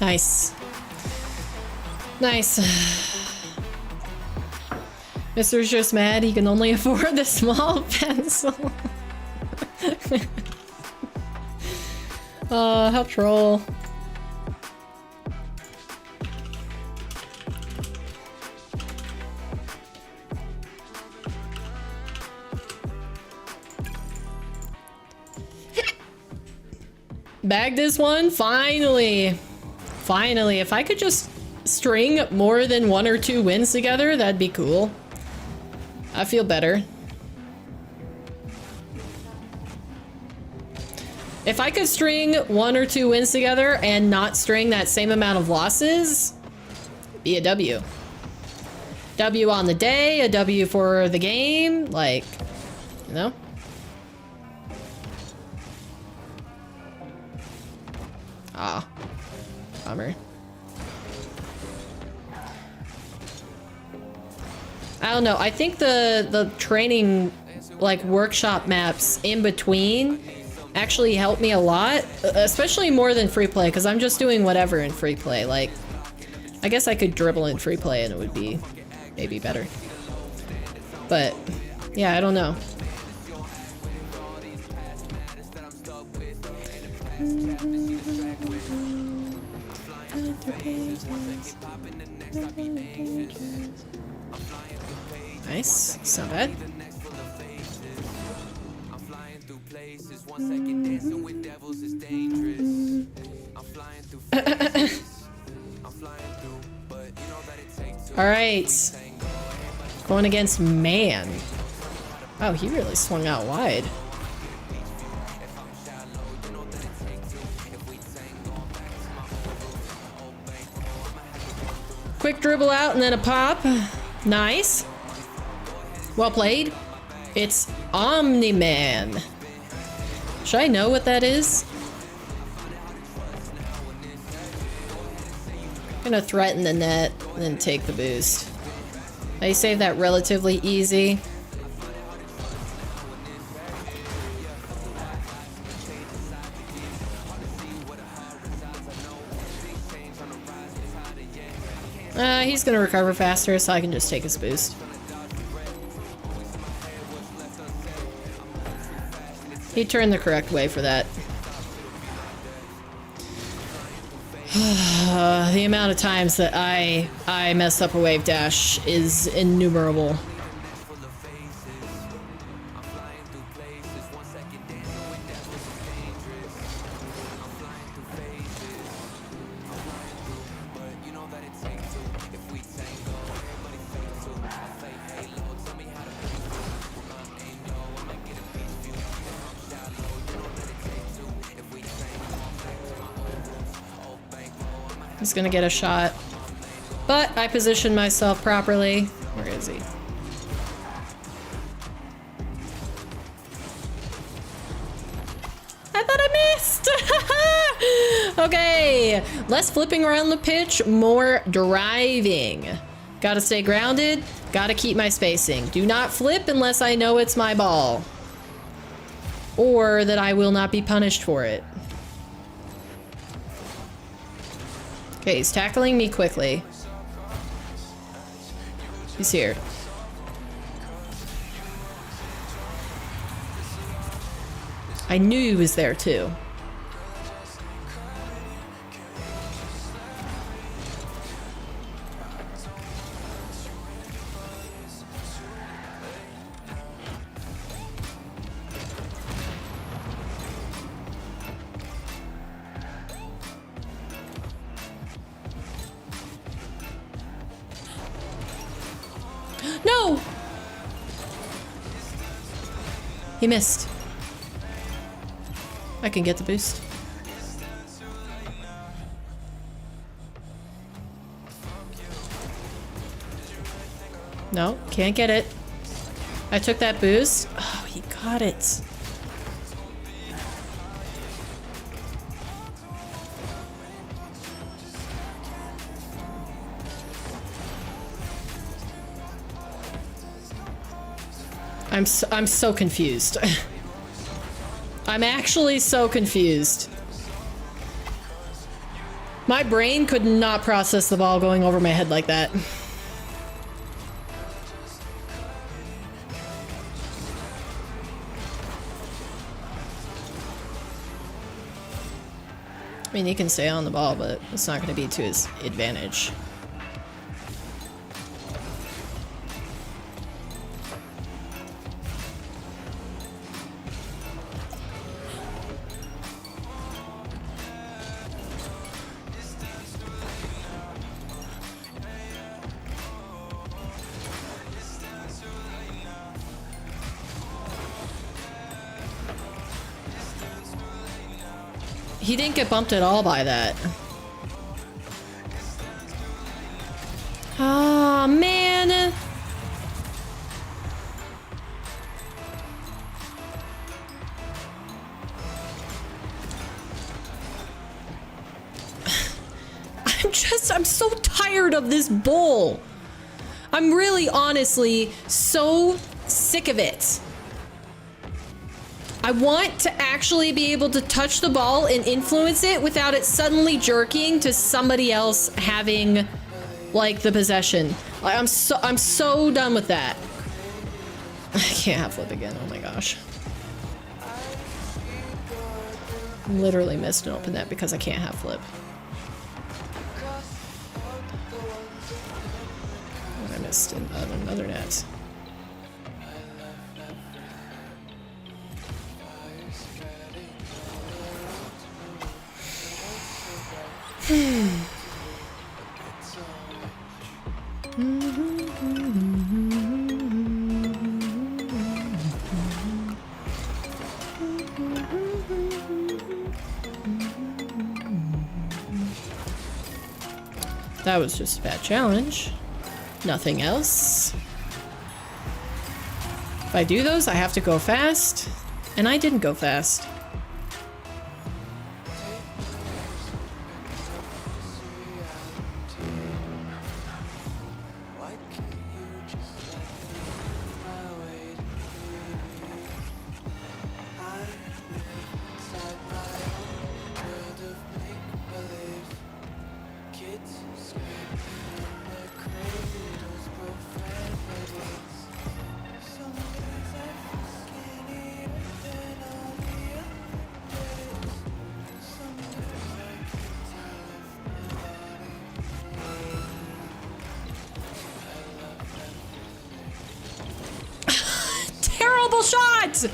Nice. Nice. Mister's just mad he can only afford the small pencil. How troll. Bag this one, finally. Finally, if I could just string more than 1 or 2 wins together, that'd be cool. I feel better. If I could string 1 or 2 wins together and not string that same amount of losses, be a W. W on the day, a W for the game, like, you know? Ah. Bummer. I don't know. I think the training, like, workshop maps in between actually helped me a lot, especially more than free play, because I'm just doing whatever in free play. Like, I guess I could dribble in free play and it would be maybe better. But yeah, I don't know. Nice, it's not bad. All right. Going against man. Oh, he really swung out wide. Quick dribble out and then a pop. Nice. Well played. It's Omni-Man. Should I know what that is? I'm gonna threaten the net and then take the boost. I save that relatively easy. He's gonna recover faster, so I can just take his boost. He turned the correct way for that. The amount of times that I messed up a wave dash is innumerable. He's gonna get a shot, but I positioned myself properly. Where is he? I thought I missed! Okay, less flipping around the pitch, more driving. Gotta stay grounded, gotta keep my spacing. Do not flip unless I know it's my ball, or that I will not be punished for it. Okay, he's tackling me quickly. He's here. I knew he was there too. No! He missed. I can get the boost. No, can't get it. I took that boost. Oh, he got it. I'm so confused. I'm actually so confused. My brain could not process the ball going over my head like that. I mean, he can stay on the ball, but it's not going to be to his advantage. He didn't get bumped at all by that. Oh, man. I'm so tired of this bull. I'm really honestly so sick of it. I want to actually be able to touch the ball and influence it without it suddenly jerking to somebody else having like the possession. Like, I'm so done with that. I can't half flip again. Oh my gosh. Literally missed an open net because I can't half flip. And I missed another net. That was just a bad challenge. Nothing else. If I do those, I have to go fast. And I didn't go fast. Terrible shot!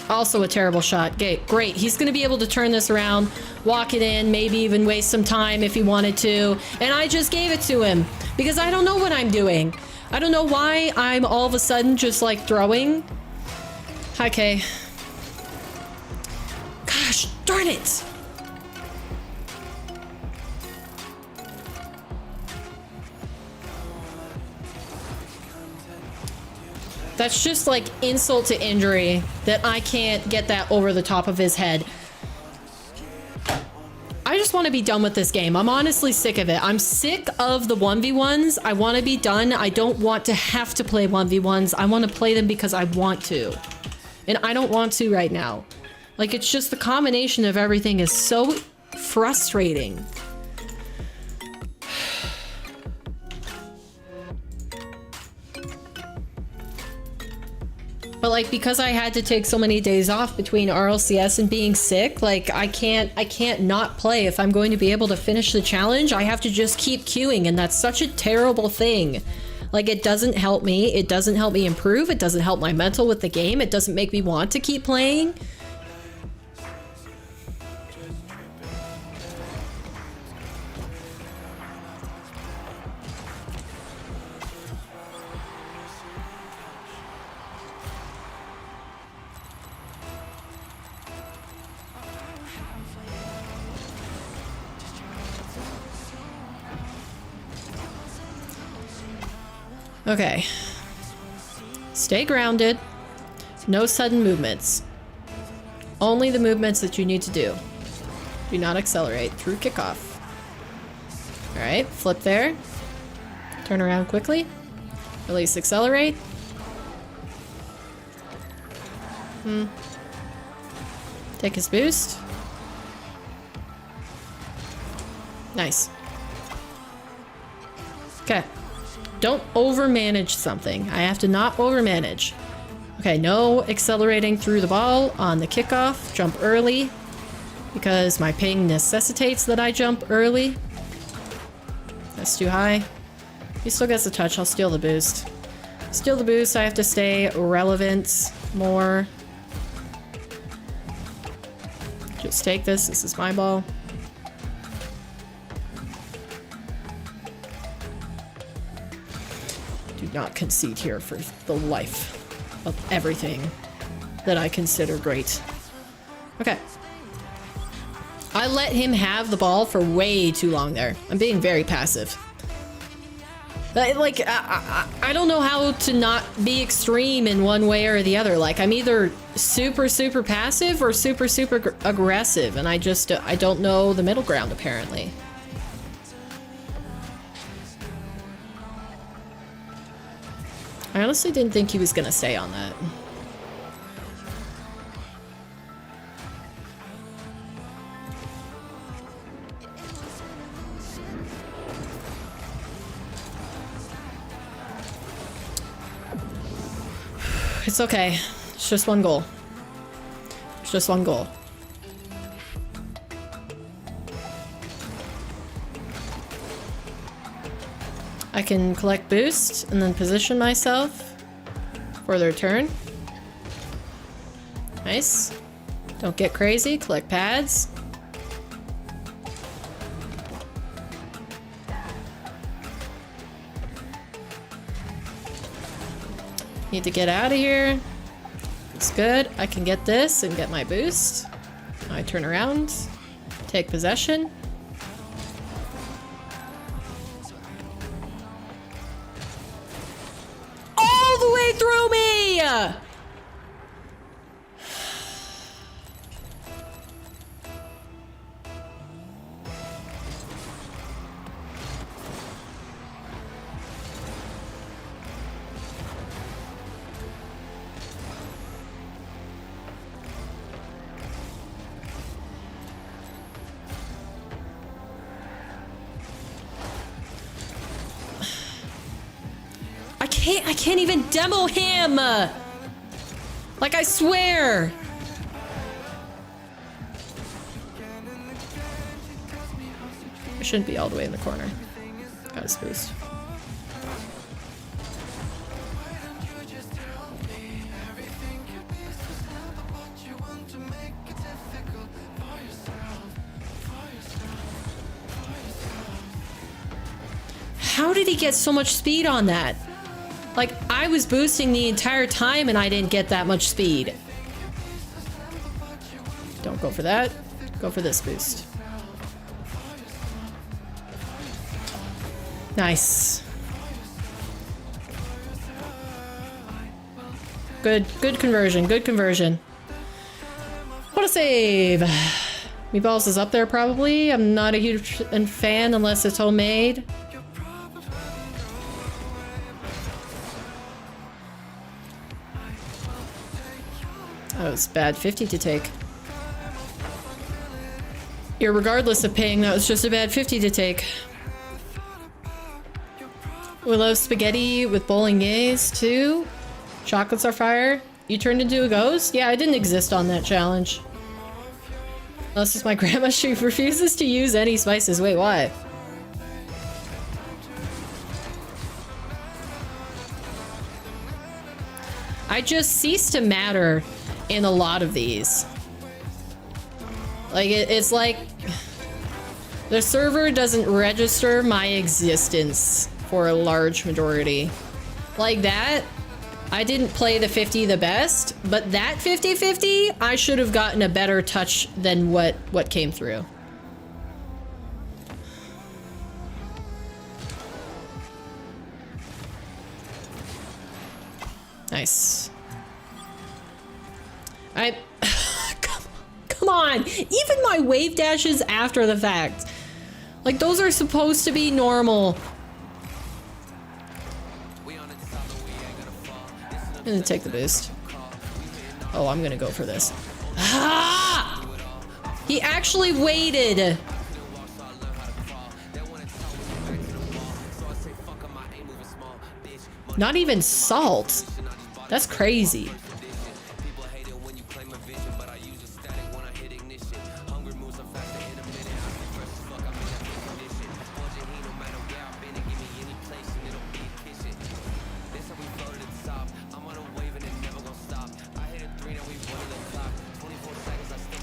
Also a terrible shot. Okay, great. He's going to be able to turn this around, walk it in, maybe even waste some time if he wanted to. And I just gave it to him because I don't know what I'm doing. I don't know why I'm all of a sudden just like throwing. Okay. Gosh, darn it. That's just like insult to injury that I can't get that over the top of his head. I just want to be done with this game. I'm honestly sick of it. I'm sick of the 1v1s. I want to be done. I don't want to have to play 1v1s. I want to play them because I want to. And I don't want to right now. Like, it's just the combination of everything is so frustrating. But like, because I had to take so many days off between RLCS and being sick, like I can't not play. If I'm going to be able to finish the challenge, I have to just keep queuing, and that's such a terrible thing. Like, it doesn't help me. It doesn't help me improve. It doesn't help my mental with the game. It doesn't make me want to keep playing. Okay. Stay grounded. No sudden movements. Only the movements that you need to do. Do not accelerate through kickoff. Alright, flip there. Turn around quickly. Release, accelerate. Take his boost. Nice. Okay. Don't overmanage something. I have to not overmanage. Okay, no accelerating through the ball on the kickoff. Jump early because my ping necessitates that I jump early. That's too high. He still gets the touch. I'll steal the boost. Steal the boost. I have to stay relevant more. Just take this. This is my ball. Do not concede here for the life of everything that I consider great. Okay. I let him have the ball for way too long there. I'm being very passive. Like, I don't know how to not be extreme in one way or the other. Like, I'm either super, super passive or super, super aggressive. And I don't know the middle ground, apparently. I honestly didn't think he was gonna stay on that. It's okay. It's just one goal. It's just one goal. I can collect boost and then position myself for their turn. Nice. Don't get crazy. Collect pads. Need to get out of here. It's good. I can get this and get my boost. I turn around, take possession. All the way through me! I can't even demo him! Like, I swear! I shouldn't be all the way in the corner. Got his boost. How did he get so much speed on that? Like, I was boosting the entire time and I didn't get that much speed. Don't go for that. Go for this boost. Nice. Good conversion, good conversion. What a save. Meatballs is up there probably. I'm not a huge fan unless it's homemade. That was bad 50 to take. Irregardless of paying, that was just a bad 50 to take. We love spaghetti with bolognese too. Chocolates are fire. You turned into a ghost? Yeah, I didn't exist on that challenge. Unless it's my grandma, she refuses to use any spices. Wait, why? I just cease to matter in a lot of these. Like, it's like the server doesn't register my existence for a large majority. Like that, I didn't play the 50 the best, but that 50-50, I should have gotten a better touch than what came through. Nice. Come on! Even my wave dashes after the fact. Like, those are supposed to be normal. I'm gonna take the boost. Oh, I'm gonna go for this. Ah! He actually waited. Not even salt. That's crazy.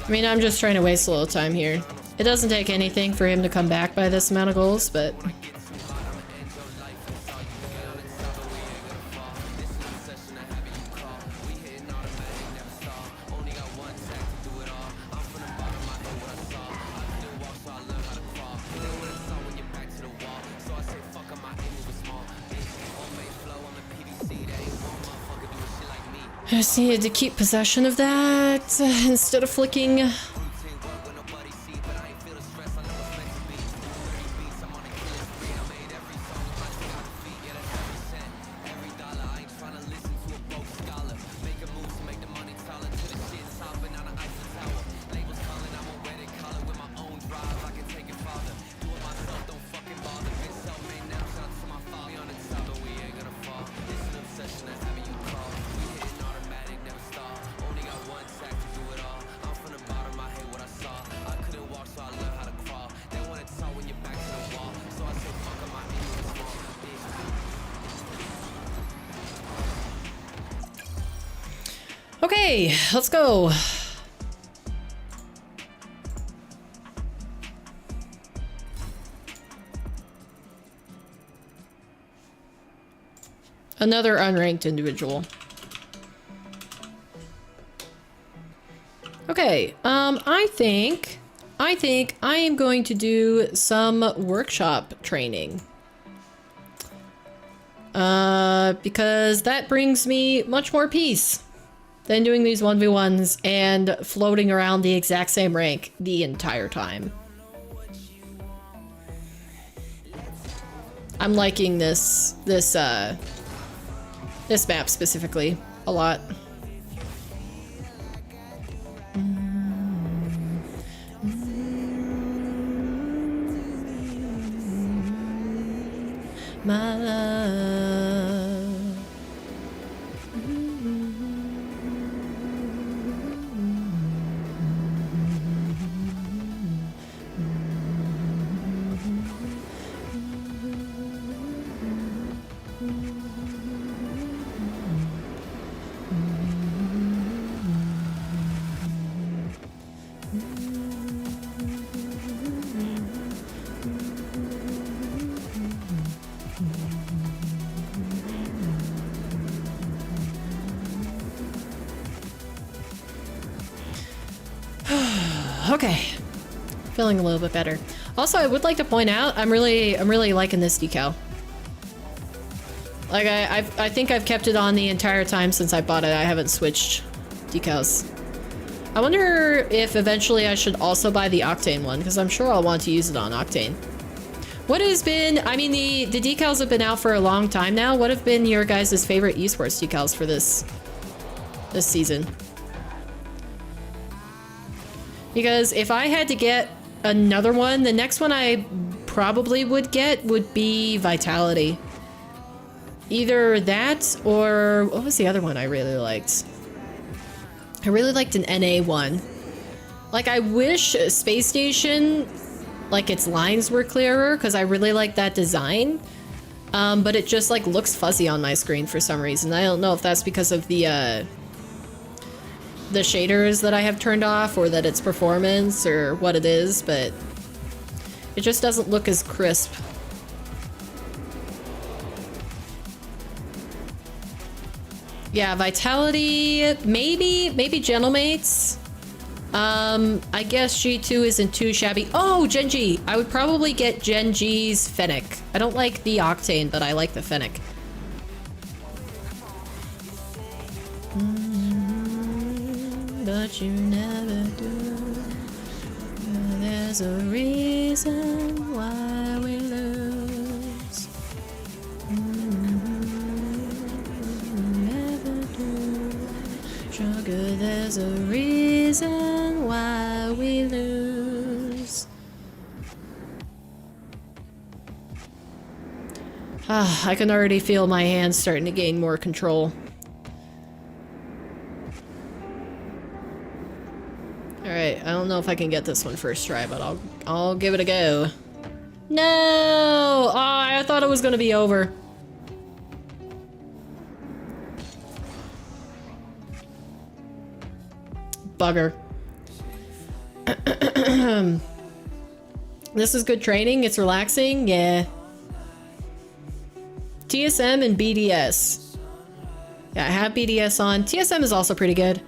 I mean, I'm just trying to waste a little time here. It doesn't take anything for him to come back by this amount of goals, but... I just needed to keep possession of that instead of flicking. Okay, let's go. Another unranked individual. Okay, I think I am going to do some workshop training. Because that brings me much more peace than doing these 1v1s and floating around the exact same rank the entire time. I'm liking this map specifically a lot. My love. Okay, feeling a little bit better. Also, I would like to point out, I'm really liking this decal. Like I think I've kept it on the entire time since I bought it. I haven't switched decals. I wonder if eventually I should also buy the Octane one, because I'm sure I'll want to use it on Octane. What has been, I mean, the decals have been out for a long time now. What have been your guys' favorite esports decals for this season? Because if I had to get another one, the next one I probably would get would be Vitality. Either that or, what was the other one I really liked? I really liked an NA one. Like, I wish Space Station, like, its lines were clearer, because I really like that design. But it just, like, looks fuzzy on my screen for some reason. I don't know if that's because of the shaders that I have turned off, or that it's performance, or what it is, but it just doesn't look as crisp. Yeah, Vitality, maybe Gentlemates. I guess G2 isn't too shabby. Oh, Gen G! I would probably get Gen G's Fennec. I don't like the Octane, but I like the Fennec. But you never do. There's a reason why we lose. Never do. Sugar, there's a reason why we lose. Ah, I can already feel my hands starting to gain more control. Alright, I don't know if I can get this one first try, but I'll give it a go. No! Oh, I thought it was gonna be over. Bugger. This is good training, it's relaxing, yeah. TSM and BDS. Yeah, I have BDS on. TSM is also pretty good.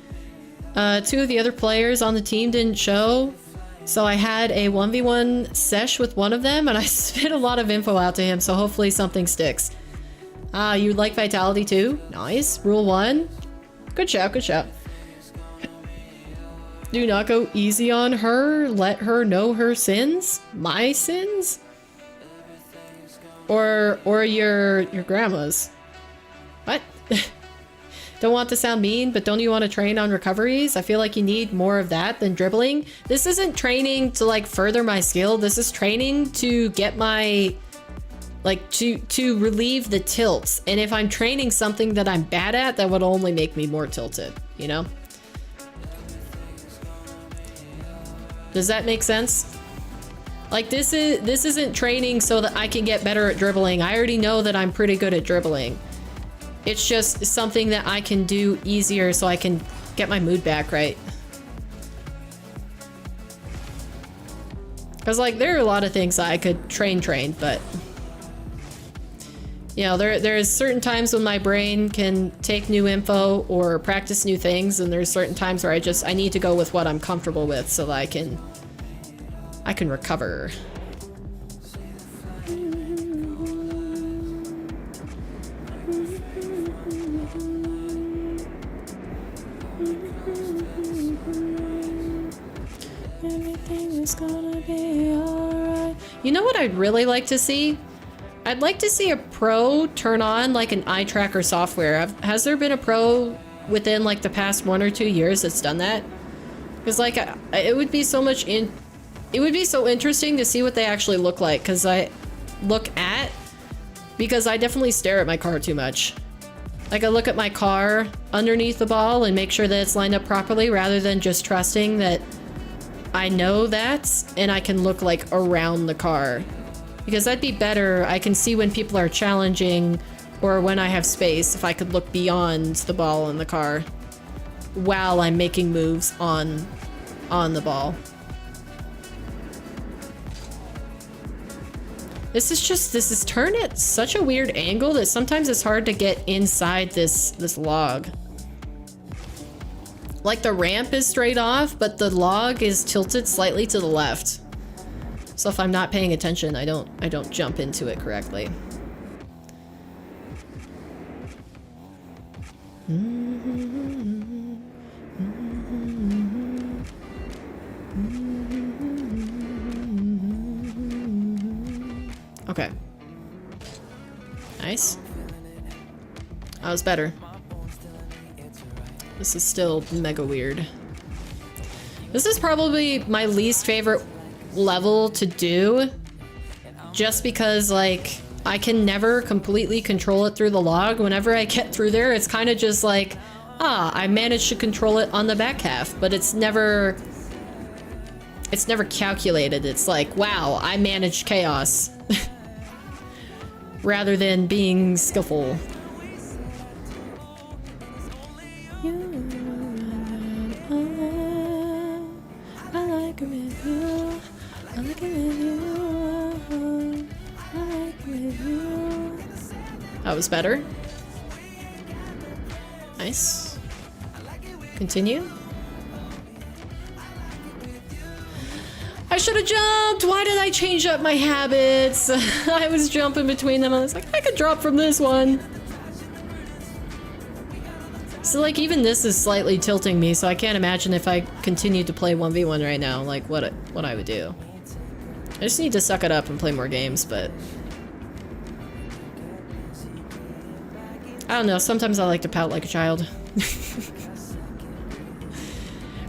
Two of the other players on the team didn't show, so I had a 1v1 sesh with one of them, and I spit a lot of info out to him, so hopefully something sticks. You like Vitality too? Nice. Rule 1. Good shout, good shout. Do not go easy on her. Let her know her sins? My sins? Or your grandma's? What? Don't want to sound mean, but don't you want to train on recoveries? I feel like you need more of that than dribbling. This isn't training to like further my skill. This is training to get my, like to relieve the tilts. And if I'm training something that I'm bad at, that would only make me more tilted, you know? Does that make sense? Like this isn't training so that I can get better at dribbling. I already know that I'm pretty good at dribbling. It's just something that I can do easier so I can get my mood back right. Because like there are a lot of things that I could train, but You know, there's certain times when my brain can take new info or practice new things, and there's certain times where I need to go with what I'm comfortable with so that I can recover. Everything is gonna be alright. You know what I'd really like to see? I'd like to see a pro turn on like an eye tracker software. Has there been a pro within like the past 1 or 2 years that's done that? Because like it would be so much it would be so interesting to see what they actually look like. Because I definitely stare at my car too much. Like I look at my car underneath the ball and make sure that it's lined up properly rather than just trusting that I know that and I can look like around the car. Because that'd be better. I can see when people are challenging or when I have space if I could look beyond the ball in the car while I'm making moves on the ball. This is turned at such a weird angle that sometimes it's hard to get inside this log. Like the ramp is straight off, but the log is tilted slightly to the left. So if I'm not paying attention, I don't jump into it correctly. Okay. Nice. That was better. This is still mega weird. This is probably my least favorite level to do, just because like I can never completely control it through the log. Whenever I get through there, it's kind of just like, I managed to control it on the back half, but it's never calculated. It's like, wow, I managed chaos rather than being skillful. I like it with you. I like it with you. I like it with you. That was better. Nice. Continue. I should have jumped! Why did I change up my habits? I was jumping between them. I was like, I could drop from this one. So like even this is slightly tilting me, so I can't imagine if I continued to play 1v1 right now, like what I would do. I just need to suck it up and play more games, but I don't know, sometimes I like to pout like a child.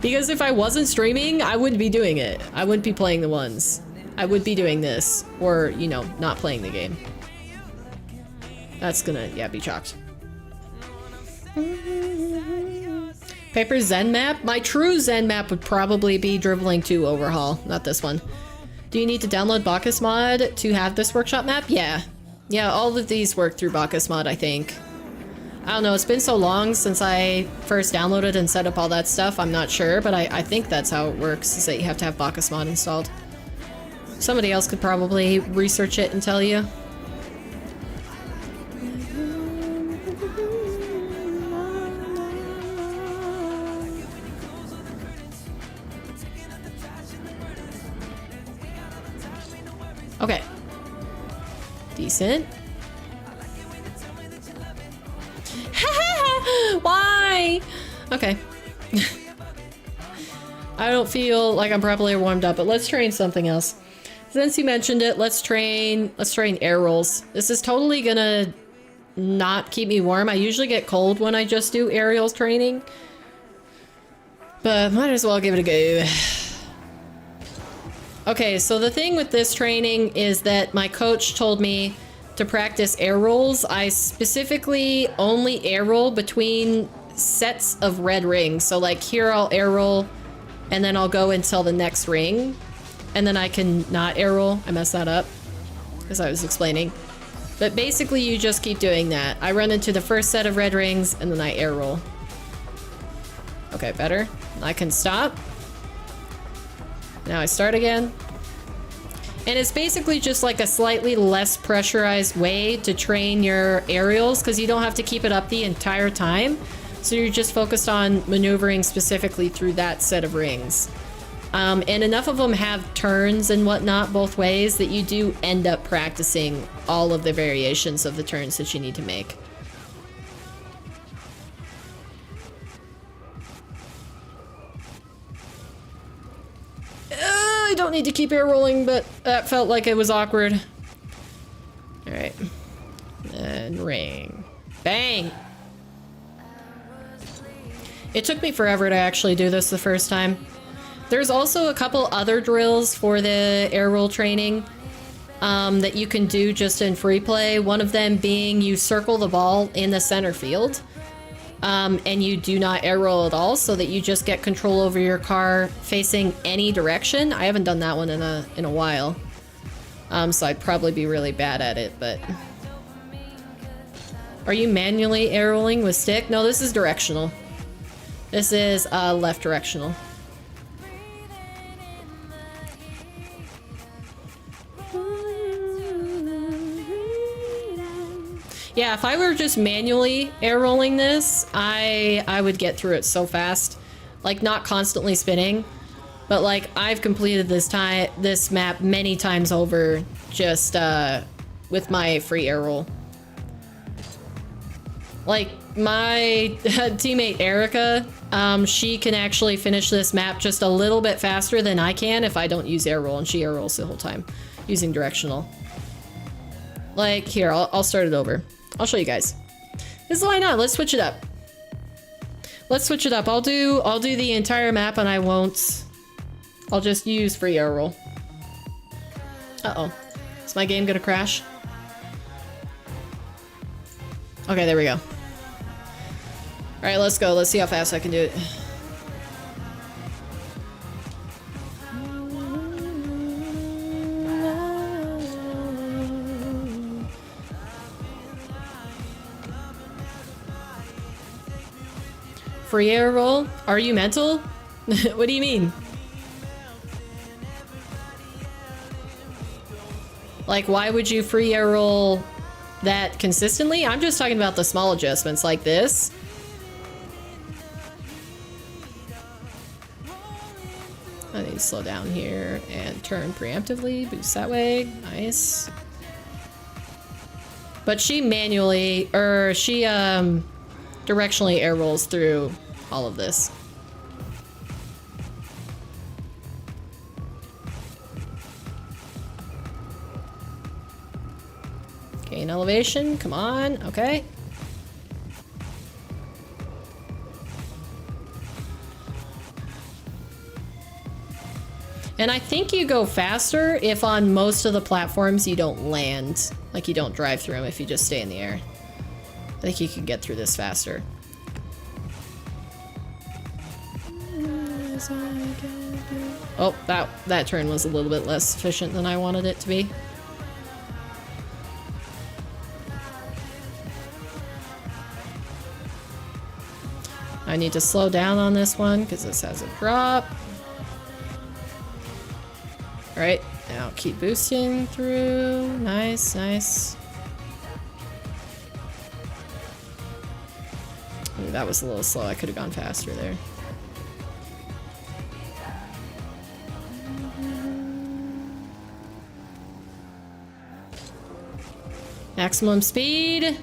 Because if I wasn't streaming, I wouldn't be doing it. I wouldn't be playing the ones. I would be doing this, or, you know, not playing the game. That's gonna, yeah, be chalked. Paper Zen map? My true Zen map would probably be Dribbling 2 Overhaul, not this one. Do you need to download Bacchus mod to have this workshop map? Yeah. Yeah, all of these work through Bacchus mod, I think. I don't know, it's been so long since I first downloaded and set up all that stuff, I'm not sure, but I think that's how it works, is that you have to have Bacchus mod installed. Somebody else could probably research it and tell you. Okay. Decent. Why? Okay. I don't feel like I'm properly warmed up, but let's train something else. Since you mentioned it, let's train air rolls. This is totally gonna not keep me warm. I usually get cold when I just do aerials training, but might as well give it a go. Okay, so the thing with this training is that my coach told me to practice air rolls. I specifically only air roll between sets of red rings. So like here I'll air roll and then I'll go until the next ring and then I can not air roll. I messed that up as I was explaining. But basically you just keep doing that. I run into the first set of red rings and then I air roll. Okay, better. I can stop. Now I start again. And it's basically just like a slightly less pressurized way to train your aerials because you don't have to keep it up the entire time. So you're just focused on maneuvering specifically through that set of rings. And enough of them have turns and whatnot both ways that you do end up practicing all of the variations of the turns that you need to make. I don't need to keep air rolling, but that felt like it was awkward. All right. And ring. Bang! It took me forever to actually do this the first time. There's also a couple other drills for the air roll training that you can do just in free play. One of them being you circle the ball in the center field. And you do not air roll at all, so that you just get control over your car facing any direction. I haven't done that one in a while, so I'd probably be really bad at it. But are you manually air rolling with stick? No, this is directional. This is left directional. Yeah, if I were just manually air rolling this, I would get through it so fast. Like, not constantly spinning, but like I've completed this map many times over just with my free air roll. Like my teammate Erica, she can actually finish this map just a little bit faster than I can if I don't use air roll, and she air rolls the whole time using directional. Like, here, I'll start it over. I'll show you guys. This is why not. Let's switch it up. Let's switch it up. I'll do the entire map, and I'll just use free air roll. Uh-oh. Is my game gonna crash? Okay, there we go. Alright, let's go. Let's see how fast I can do it. Free air roll? Are you mental? What do you mean? Like, why would you free air roll that consistently? I'm just talking about the small adjustments like this. I need to slow down here and turn preemptively. Boost that way. Nice. But she manually, or she directionally air rolls through all of this. Gain elevation, come on, okay. And I think you go faster if on most of the platforms you don't land. Like, you don't drive through them if you just stay in the air. I think you can get through this faster. Oh, that turn was a little bit less efficient than I wanted it to be. I need to slow down on this one because this has a drop. All right, now keep boosting through. Nice, nice. Ooh, that was a little slow. I could have gone faster there. Maximum speed.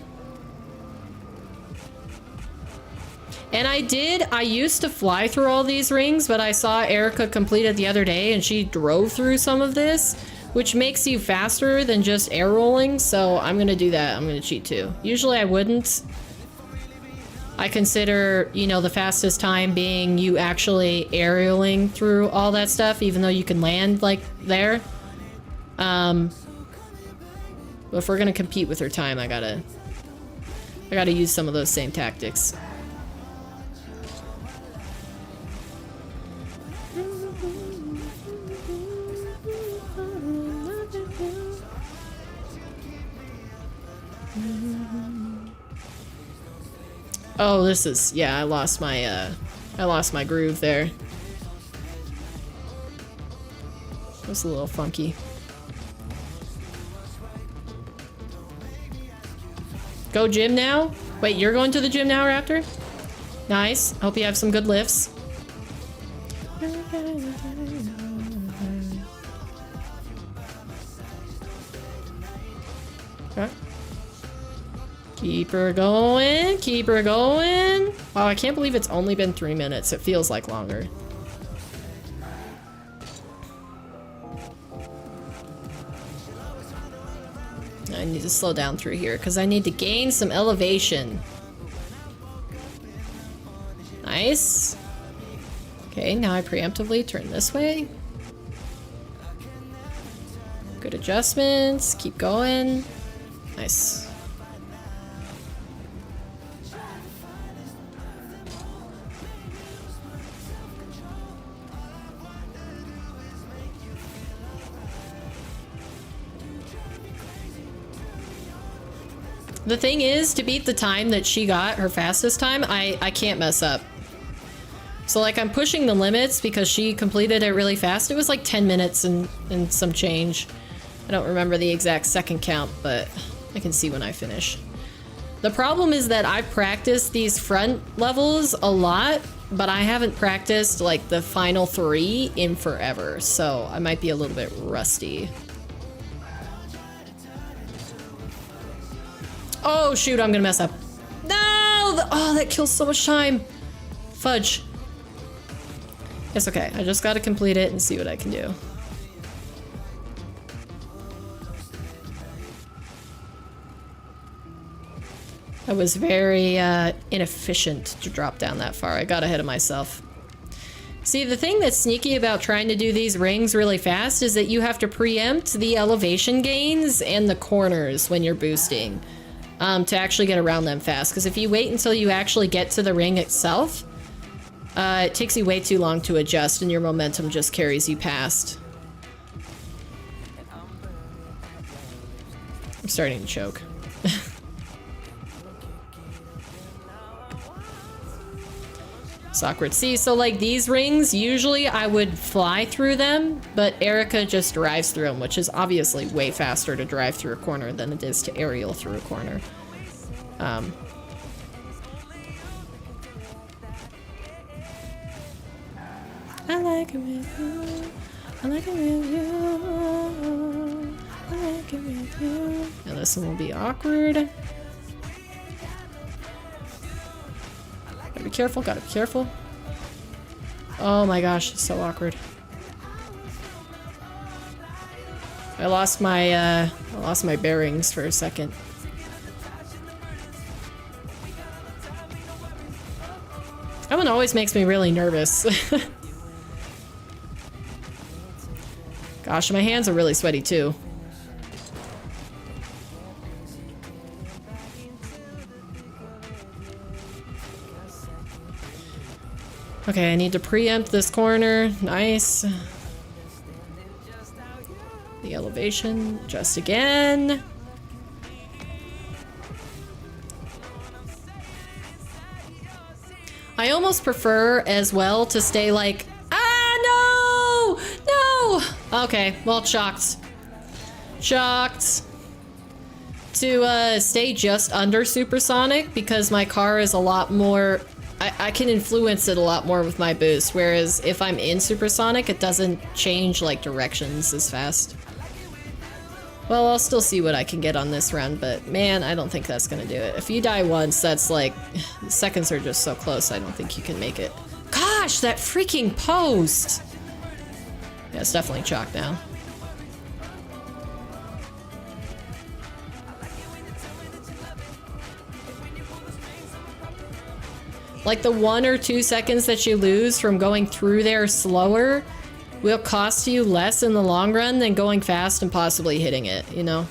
And I used to fly through all these rings, but I saw Erica complete it the other day and she drove through some of this, which makes you faster than just air rolling. So I'm gonna do that. I'm gonna cheat too. Usually I wouldn't. I consider, you know, the fastest time being you actually aerialing through all that stuff, even though you can land like there. But if we're gonna compete with her time, I gotta use some of those same tactics. Oh, this is, yeah, I lost my groove there. It was a little funky. Go gym now? Wait, you're going to the gym now, Raptor? Nice. Hope you have some good lifts. Okay. Keep her going. Keep her going. Wow, I can't believe it's only been 3 minutes. It feels like longer. I need to slow down through here because I need to gain some elevation. Nice. Okay, now I preemptively turn this way. Good adjustments. Keep going. Nice. The thing is, to beat the time that she got, her fastest time, I can't mess up. So like I'm pushing the limits because she completed it really fast. It was like 10 minutes and some change. I don't remember the exact second count, but I can see when I finish. The problem is that I've practiced these front levels a lot, but I haven't practiced like the final 3 in forever. So I might be a little bit rusty. Oh shoot, I'm gonna mess up. No! Oh, that kills so much time. Fudge. It's okay, I just gotta complete it and see what I can do. That was very inefficient to drop down that far. I got ahead of myself. See, the thing that's sneaky about trying to do these rings really fast is that you have to preempt the elevation gains and the corners when you're boosting. To actually get around them fast, because if you wait until you actually get to the ring itself, it takes you way too long to adjust and your momentum just carries you past. I'm starting to choke. It's awkward. See, so like these rings, usually I would fly through them, but Erica just drives through them, which is obviously way faster to drive through a corner than it is to aerial through a corner. I like it with you. I like it with you. I like it with you. Now this one will be awkward. Gotta be careful, gotta be careful. Oh my gosh, it's so awkward. I lost my bearings for a second. That one always makes me really nervous. Gosh, my hands are really sweaty too. Okay, I need to preempt this corner. Nice. The elevation, just again. I almost prefer as well to stay like, ah, no, no. Okay, well, shocked. Shocked. To stay just under supersonic because my car is a lot more, I can influence it a lot more with my boost, whereas if I'm in supersonic, it doesn't change like directions as fast. Well, I'll still see what I can get on this run, but man, I don't think that's gonna do it. If you die once, that's like, seconds are just so close, I don't think you can make it. Gosh, that freaking post! Yeah, it's definitely chalk now. Like the 1 or 2 seconds that you lose from going through there slower will cost you less in the long run than going fast and possibly hitting it, you know?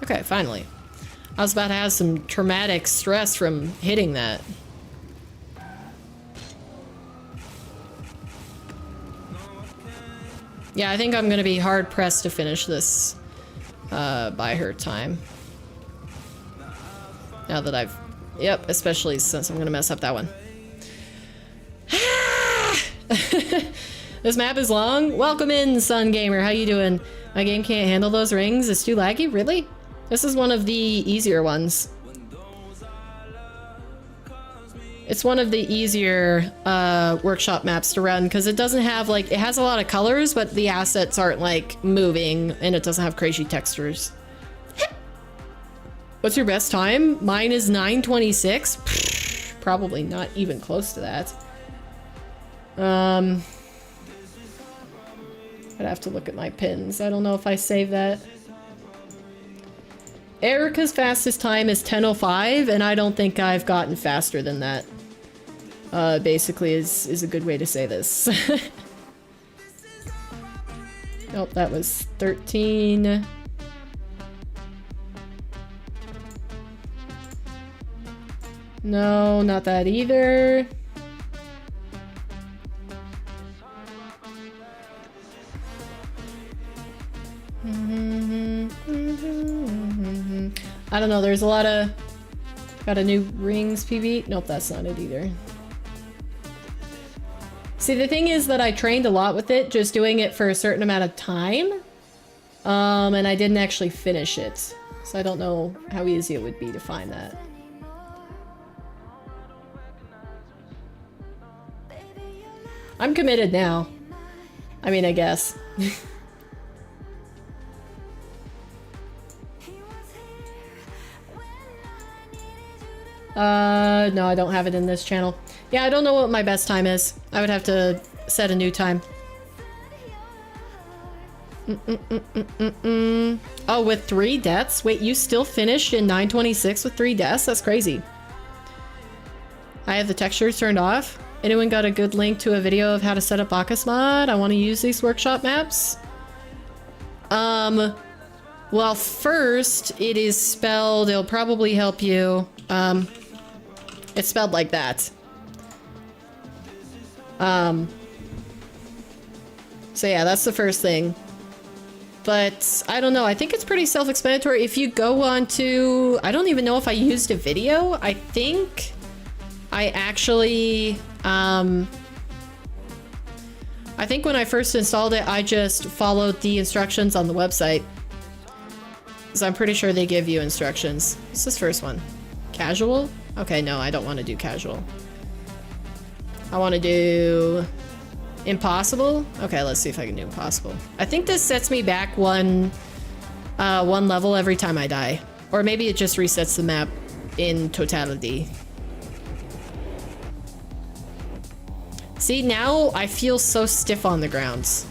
Okay, finally. I was about to have some traumatic stress from hitting that. Yeah, I think I'm gonna be hard pressed to finish this by her time. Now that I've, yep, especially since I'm gonna mess up that one. This map is long. Welcome in, Sun Gamer. How you doing? My game can't handle those rings. It's too laggy? Really? This is one of the easier ones. It's one of the easier workshop maps to run because it doesn't have like, it has a lot of colors, but the assets aren't like moving and it doesn't have crazy textures. What's your best time? Mine is 9:26. Probably not even close to that. I'd have to look at my pins. I don't know if I save that. Erica's fastest time is 10:05, and I don't think I've gotten faster than that. Basically is a good way to say this. Nope, that was 13. No, not that either. I don't know, there's a lot of... Got a new rings PV? Nope, that's not it either. See, the thing is that I trained a lot with it, just doing it for a certain amount of time. And I didn't actually finish it. So I don't know how easy it would be to find that. I'm committed now. I mean, I guess. No, I don't have it in this channel. Yeah, I don't know what my best time is. I would have to set a new time. Oh, with 3 deaths? Wait, you still finished in 9:26 with 3 deaths? That's crazy. I have the textures turned off. Anyone got a good link to a video of how to set up Bacchus mod? I want to use these workshop maps. Well, first, it is spelled, it'll probably help you. It's spelled like that. So yeah, that's the first thing. But I don't know, I think it's pretty self-explanatory. If you go on to, I don't even know if I used a video. I think I actually, I think when I first installed it, I just followed the instructions on the website. So I'm pretty sure they give you instructions. What's this first one? Casual? Okay, no, I don't want to do casual. I want to do impossible. Okay, let's see if I can do impossible. I think this sets me back one level every time I die. Or maybe it just resets the map in totality. See, now I feel so stiff on the grounds.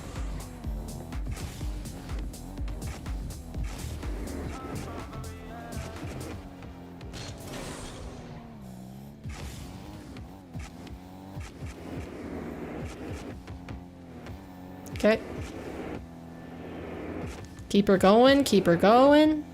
Okay. Keep her going, keep her going.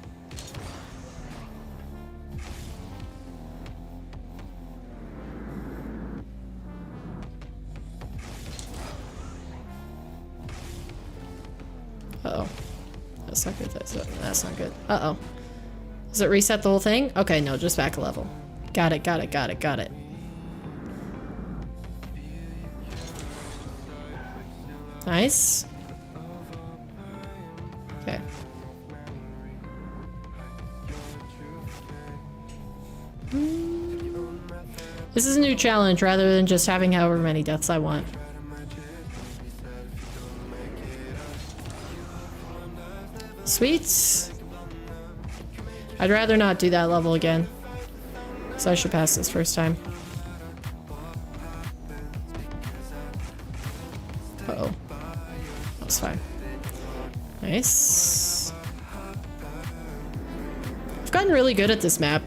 Uh-oh. That's not good, that's not good. Uh-oh. Does it reset the whole thing? Okay, no, just back a level. Got it, got it, got it, got it. Nice. Okay. This is a new challenge rather than just having however many deaths I want. Sweets. I'd rather not do that level again. So I should pass this first time. Uh-oh. That's fine. Nice. I've gotten really good at this map.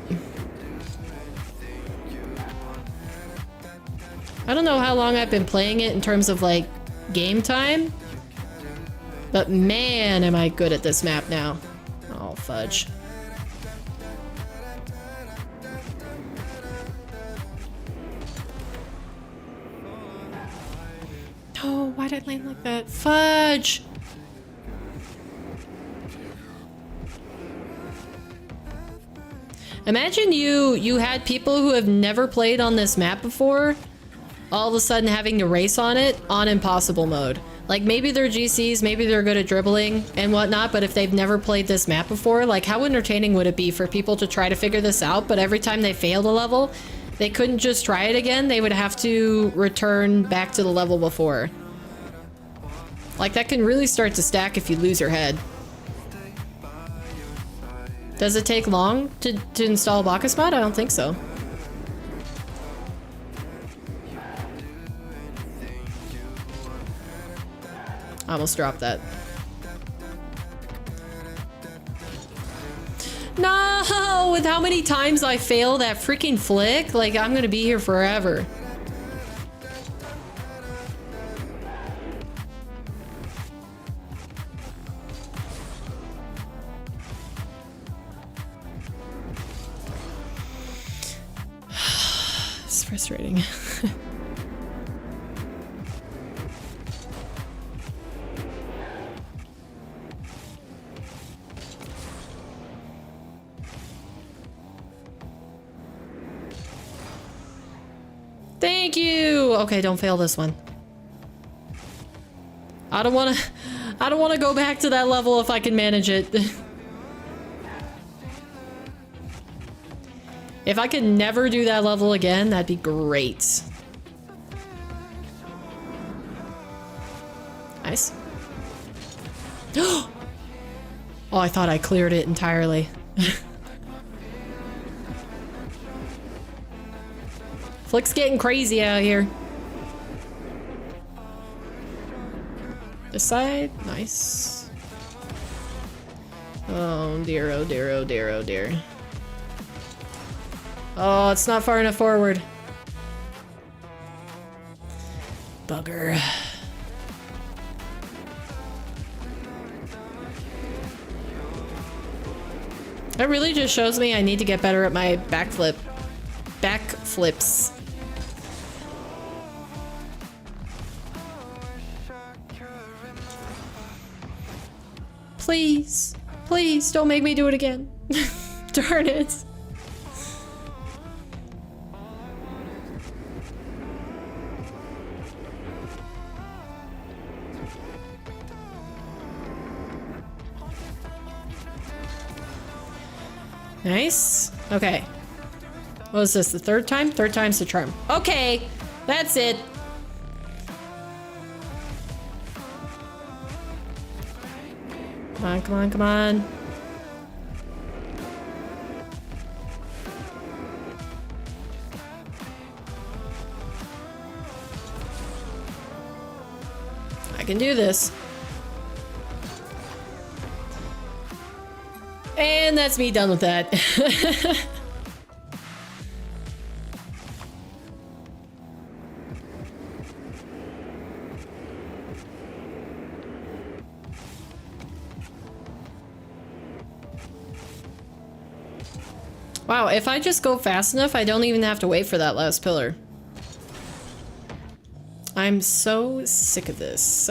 I don't know how long I've been playing it in terms of like game time, but man, am I good at this map now. Oh, fudge. Oh, why did I land like that? Fudge! Imagine you had people who have never played on this map before, all of a sudden having to race on it on impossible mode. Like, maybe they're GCs, maybe they're good at dribbling and whatnot, but if they've never played this map before, like, how entertaining would it be for people to try to figure this out, but every time they failed a level, they couldn't just try it again, they would have to return back to the level before. Like, that can really start to stack if you lose your head. Does it take long to install Bacchus mod? I don't think so. I almost dropped that. No! With how many times I fail that freaking flick, like, I'm gonna be here forever. It's frustrating. Thank you. Okay, don't fail this one. I don't want to go back to that level if I can manage it. If I could never do that level again, that'd be great. Nice. Oh, I thought I cleared it entirely. Flick's getting crazy out here. This side, nice. Oh dear, oh dear, oh dear, oh dear. Oh, it's not far enough forward. Bugger. That really just shows me I need to get better at my backflips. Please, please don't make me do it again. Darn it. Nice. Okay. What was this? The third time? Third time's the charm. Okay, that's it. Come on, come on, come on. I can do this. And that's me done with that. Wow, if I just go fast enough, I don't even have to wait for that last pillar. I'm so sick of this.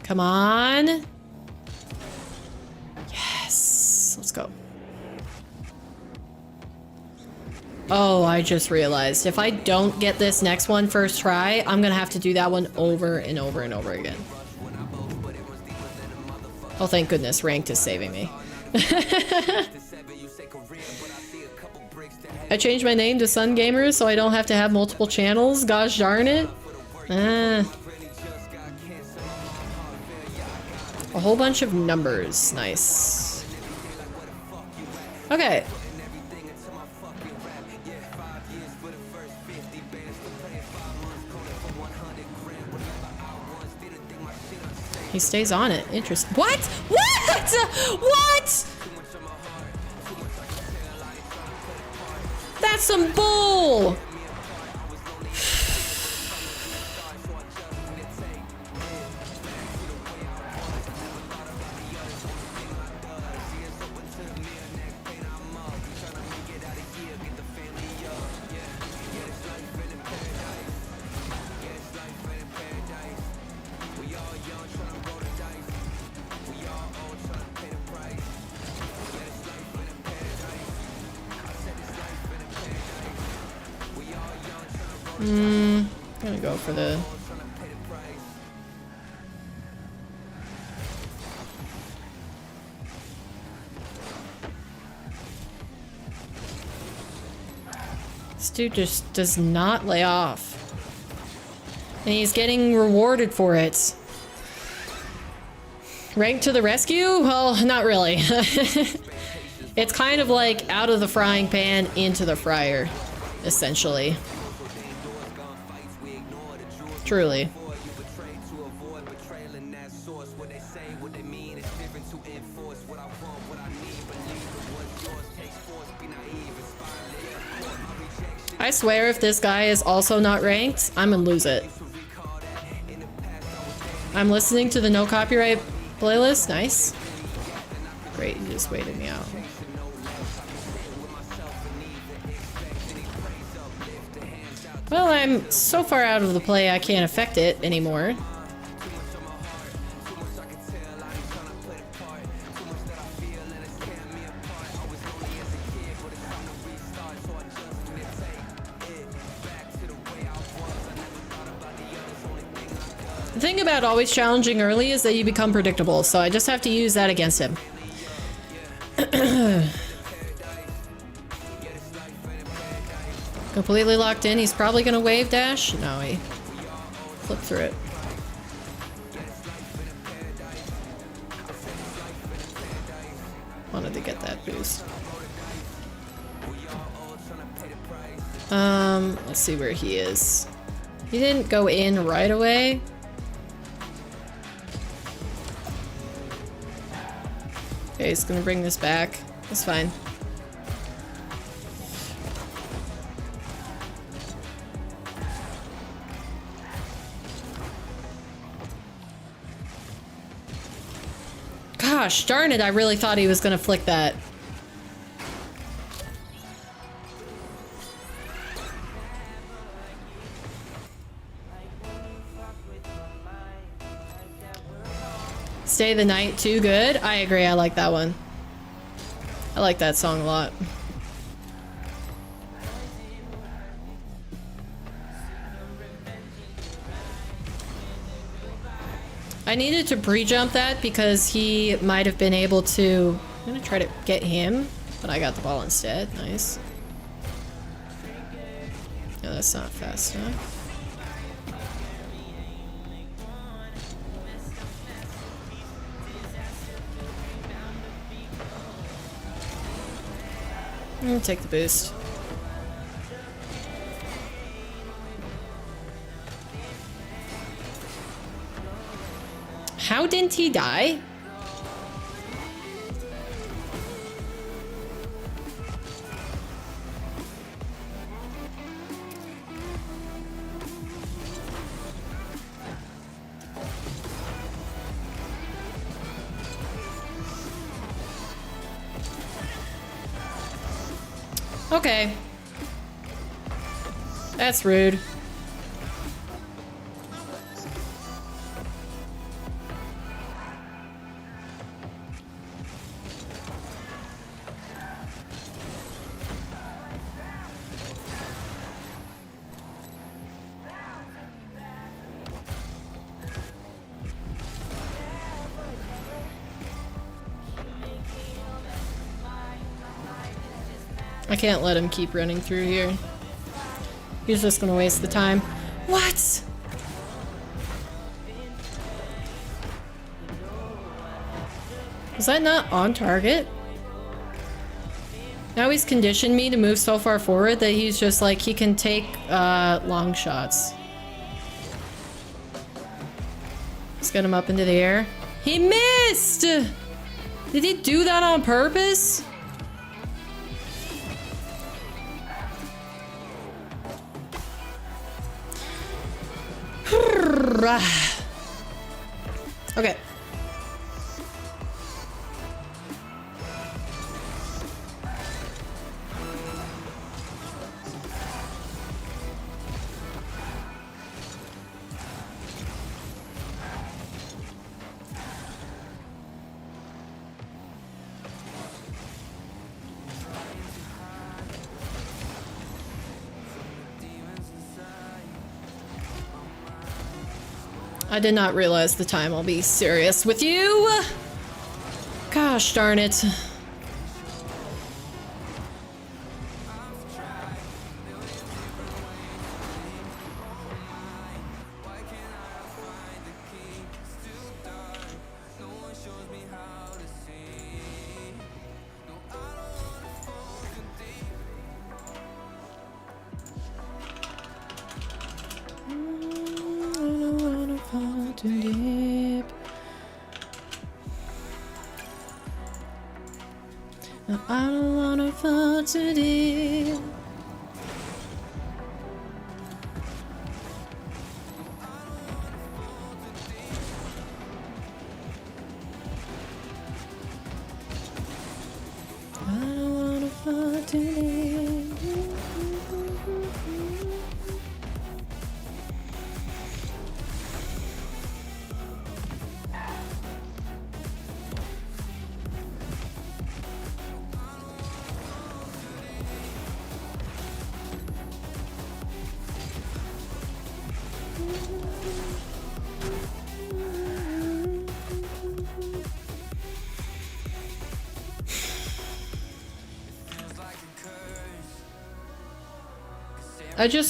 Come on. Yes, let's go. Oh, I just realized if I don't get this next one first try, I'm gonna have to do that one over and over and over again. Oh, thank goodness, ranked is saving me. I changed my name to Sun Gamer so I don't have to have multiple channels. Gosh darn it. A whole bunch of numbers. Nice. Okay. He stays on it. Interesting. What? What? What? That's some bull. I'm gonna go for the... This dude just does not lay off. And he's getting rewarded for it. Rank to the rescue? Well, not really. It's kind of like out of the frying pan into the fryer, essentially. Truly. I swear if this guy is also not ranked, I'm gonna lose it. I'm listening to the no copyright playlist. Nice. Great, you just waited me out. Well, I'm so far out of the play I can't affect it anymore. The thing about always challenging early is that you become predictable, so I just have to use that against him. Completely locked in. He's probably gonna wave dash. No, he flipped through it. Wanted to get that boost. Let's see where he is. He didn't go in right away. Okay, he's gonna bring this back. That's fine. Gosh darn it, I really thought he was gonna flick that. Stay the Night, too good. I agree, I like that one. I like that song a lot. I needed to pre-jump that because he might have been able to... I'm gonna try to get him, but I got the ball instead. Nice. No, that's not fast enough. I'm gonna take the boost. How didn't he die? Okay. That's rude. I can't let him keep running through here. He's just gonna waste the time. What? Was that not on target? Now he's conditioned me to move so far forward that he's just like, he can take long shots. Let's get him up into the air. He missed! Did he do that on purpose? Okay. I did not realize the time. I'll be serious with you. Gosh darn it. Deep. I don't wanna fall too deep. I don't wanna fall too deep.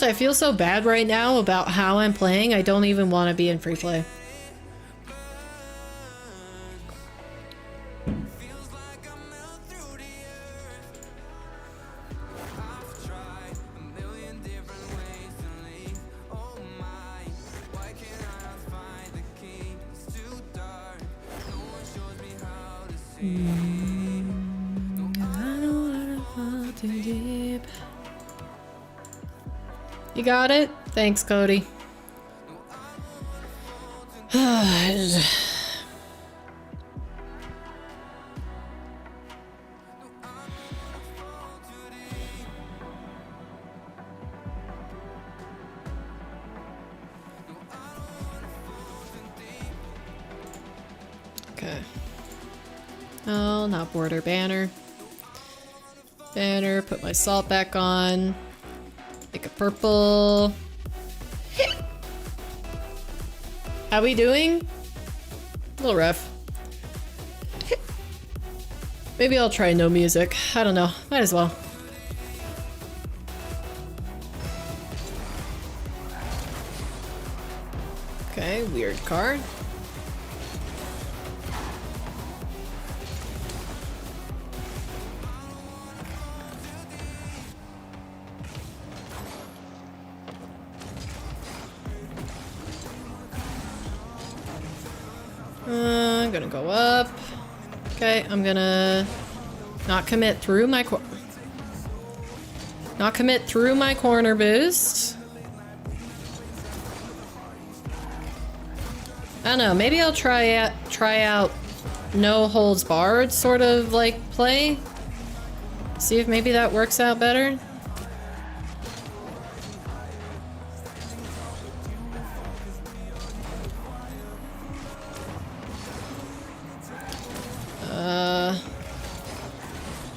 I feel so bad right now about how I'm playing. I don't even want to be in free play. You got it? Thanks, Cody. Okay. Oh, not border banner. Banner, put my salt back on. Make a purple. How we doing? A little rough. Maybe I'll try no music. I don't know. Might as well. Okay, weird card. I'm gonna go up. Okay, I'm gonna not commit through my corner boost. I don't know, maybe I'll try out no holds barred sort of like play. See if maybe that works out better.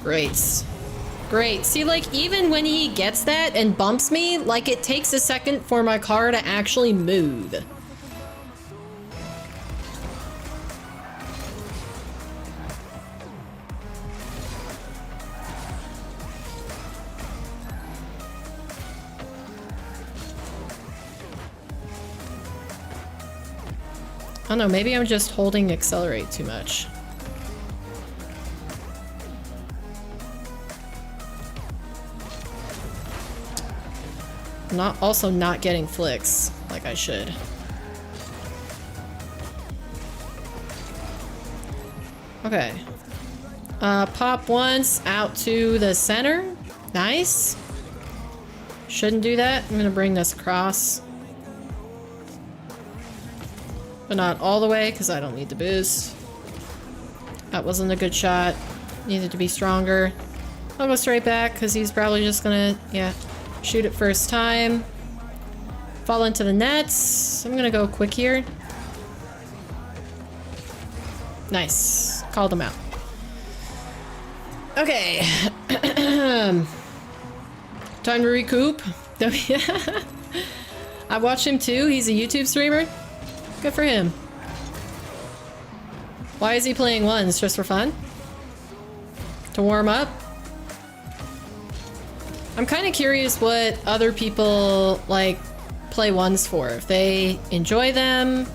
Great. Great. See, like, even when he gets that and bumps me, like, it takes a second for my car to actually move. I don't know, maybe I'm just holding accelerate too much. Also not getting flicks like I should. Okay. Pop once out to the center. Nice. Shouldn't do that. I'm gonna bring this across. But not all the way because I don't need the boost. That wasn't a good shot. Needed to be stronger. I'll go straight back because he's probably just gonna, yeah. Shoot it first time. Fall into the nets. I'm gonna go quick here. Nice. Called him out. Okay. Time to recoup. I watch him too. He's a YouTube streamer. Good for him. Why is he playing ones? Just for fun? To warm up? I'm kind of curious what other people, like, play ones for. If they enjoy them,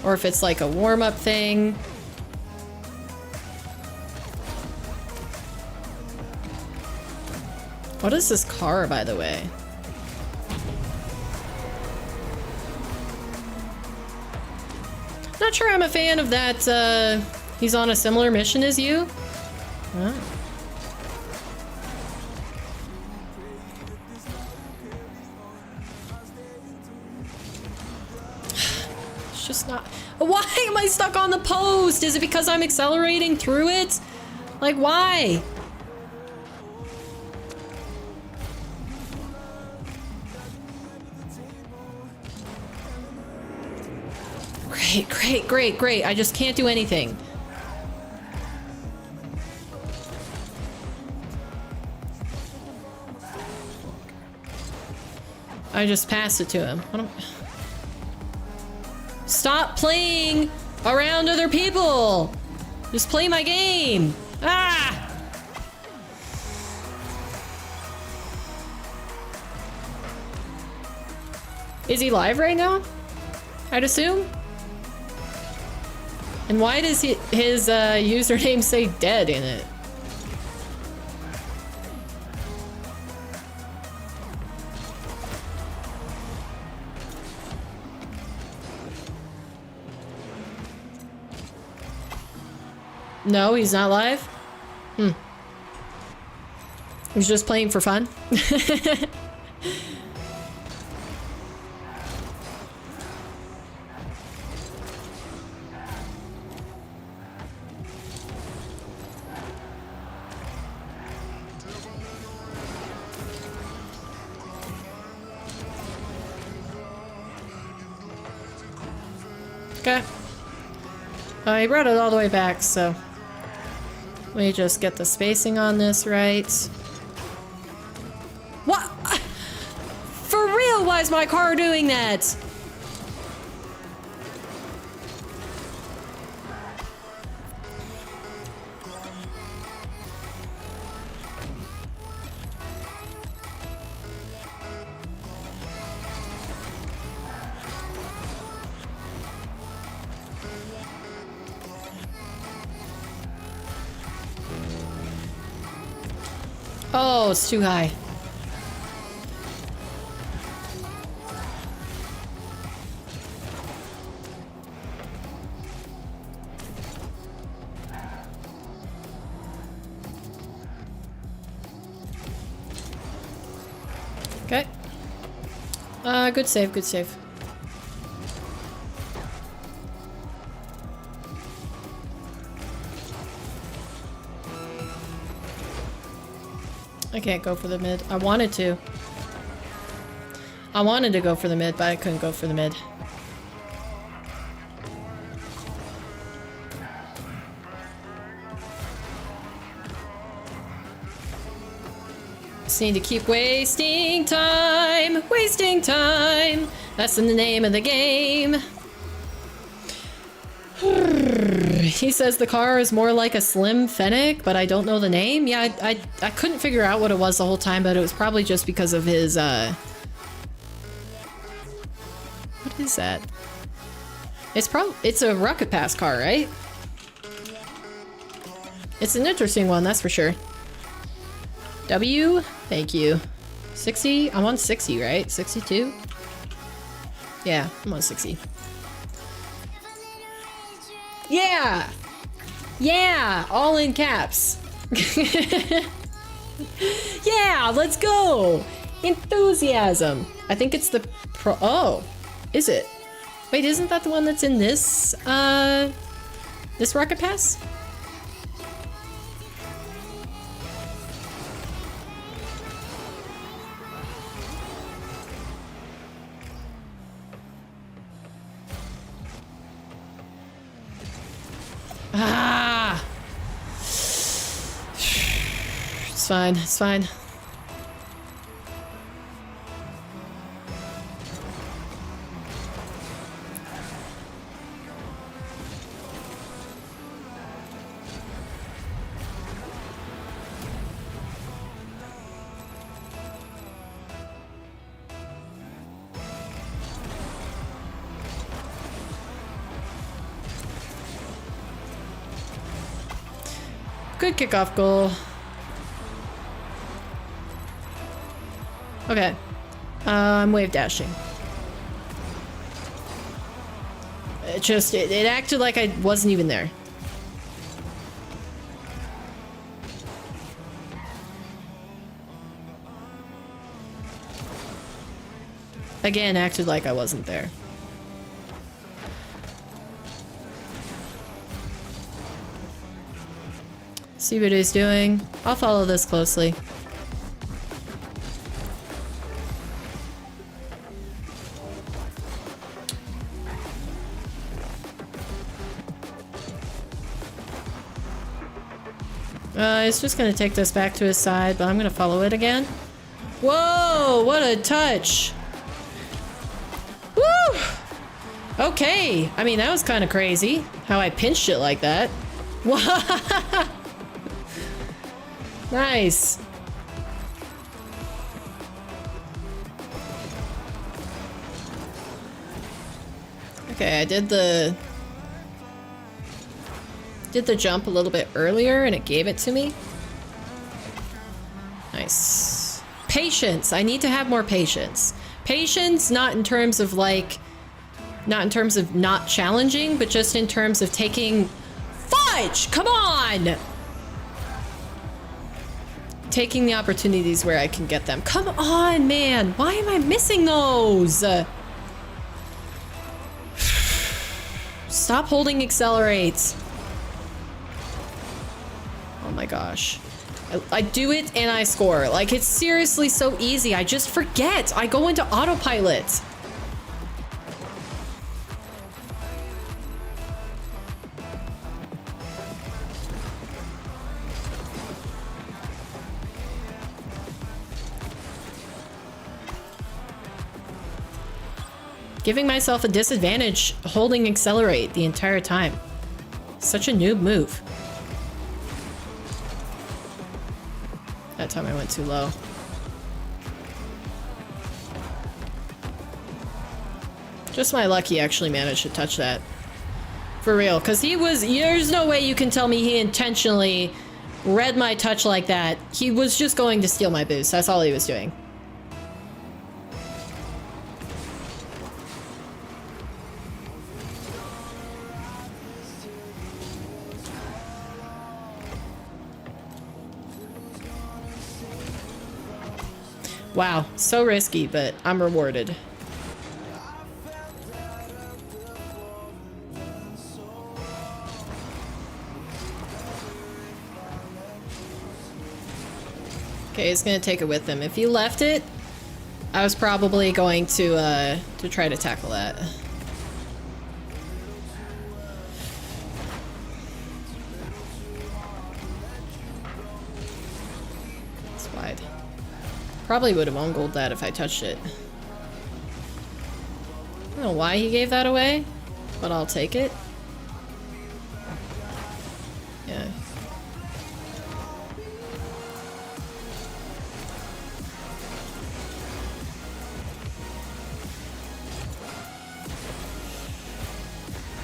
or if it's like a warm-up thing. What is this car, by the way? Not sure I'm a fan of that, he's on a similar mission as you. Oh. It's just not... Why am I stuck on the post? Is it because I'm accelerating through it? Like, why? Great, great, great, great. I just can't do anything. I just passed it to him. I don't... Stop playing around other people! Just play my game! Ah! Is he live right now? I'd assume? And why does his username say dead in it? No, he's not live? Hmm. He's just playing for fun? Okay. He brought it all the way back, so... Let me just get the spacing on this right. What? For real, why is my car doing that? Oh, it's too high. Okay. Good save, good save. I can't go for the mid. I wanted to. I wanted to go for the mid, but I couldn't go for the mid. Just need to keep wasting time. Wasting time. That's in the name of the game. He says the car is more like a slim Fennec, but I don't know the name. Yeah, I couldn't figure out what it was the whole time, but it was probably just because of his, What is that? It's a rocket pass car, right? It's an interesting one, that's for sure. W? Thank you. 60? I'm on 60, right? 62? Yeah, I'm on 60. Yeah! Yeah! All in caps. Yeah, let's go! Enthusiasm. I think it's the pro- oh, is it? Wait, isn't that the one that's in this, this rocket pass? Ah! It's fine, it's fine. Good kickoff goal. Okay. I'm wave dashing. It acted like I wasn't even there. Again, acted like I wasn't there. See what he's doing. I'll follow this closely. He's just gonna take this back to his side, but I'm gonna follow it again. Whoa, what a touch. Woo! Okay, I mean, that was kind of crazy, how I pinched it like that. Nice. Okay, I did the jump a little bit earlier and it gave it to me. Nice. Patience. I need to have more patience. Patience, not in terms of like, not in terms of not challenging, but just in terms of taking... Fudge! Come on! Taking the opportunities where I can get them. Come on, man! Why am I missing those? Stop holding accelerate. Oh my gosh. I do it and I score. Like, it's seriously so easy. I just forget. I go into autopilot. Giving myself a disadvantage holding accelerate the entire time. Such a noob move. That time I went too low. Just my luck he actually managed to touch that. For real, because he was... There's no way you can tell me he intentionally read my touch like that. He was just going to steal my boost. That's all he was doing. Wow, so risky, but I'm rewarded. Okay, he's gonna take it with him. If he left it, I was probably going to try to tackle that. It's wide. Probably would have own-goaled that if I touched it. I don't know why he gave that away, but I'll take it. Yeah.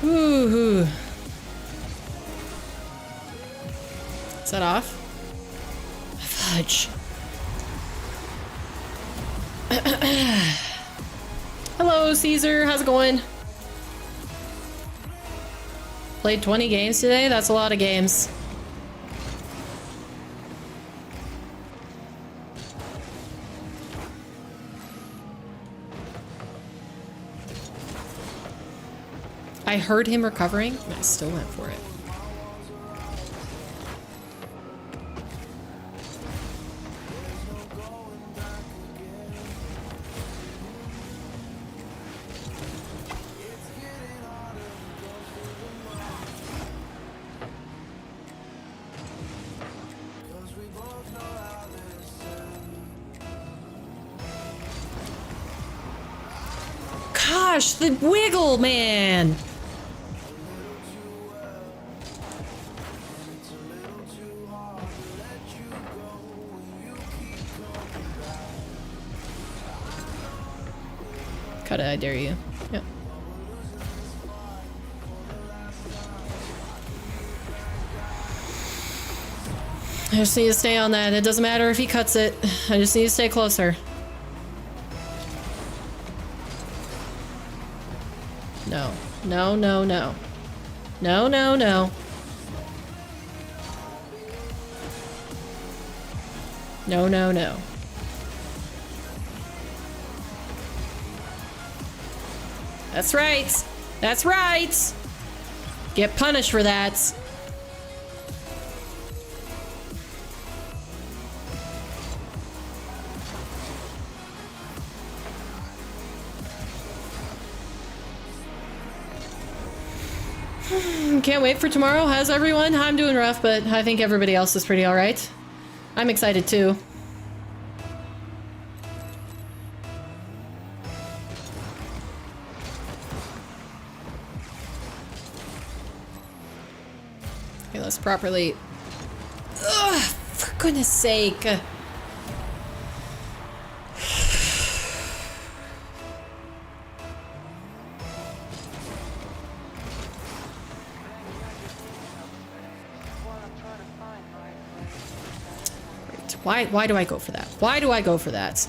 Woohoo. Is that off? Fudge. Hello, Caesar. How's it going? Played 20 games today? That's a lot of games. I heard him recovering, and I still went for it. Gosh, the wiggle, man! Cut it, I dare you. Yep. I just need to stay on that. It doesn't matter if he cuts it. I just need to stay closer. No. No, no, no. No, no, no. No, no, no. That's right. That's right. Get punished for that. Can't wait for tomorrow. How's everyone? I'm doing rough, but I think everybody else is pretty alright. I'm excited too. Okay, let's properly... Ugh, for goodness sake. Why do I go for that? Why do I go for that?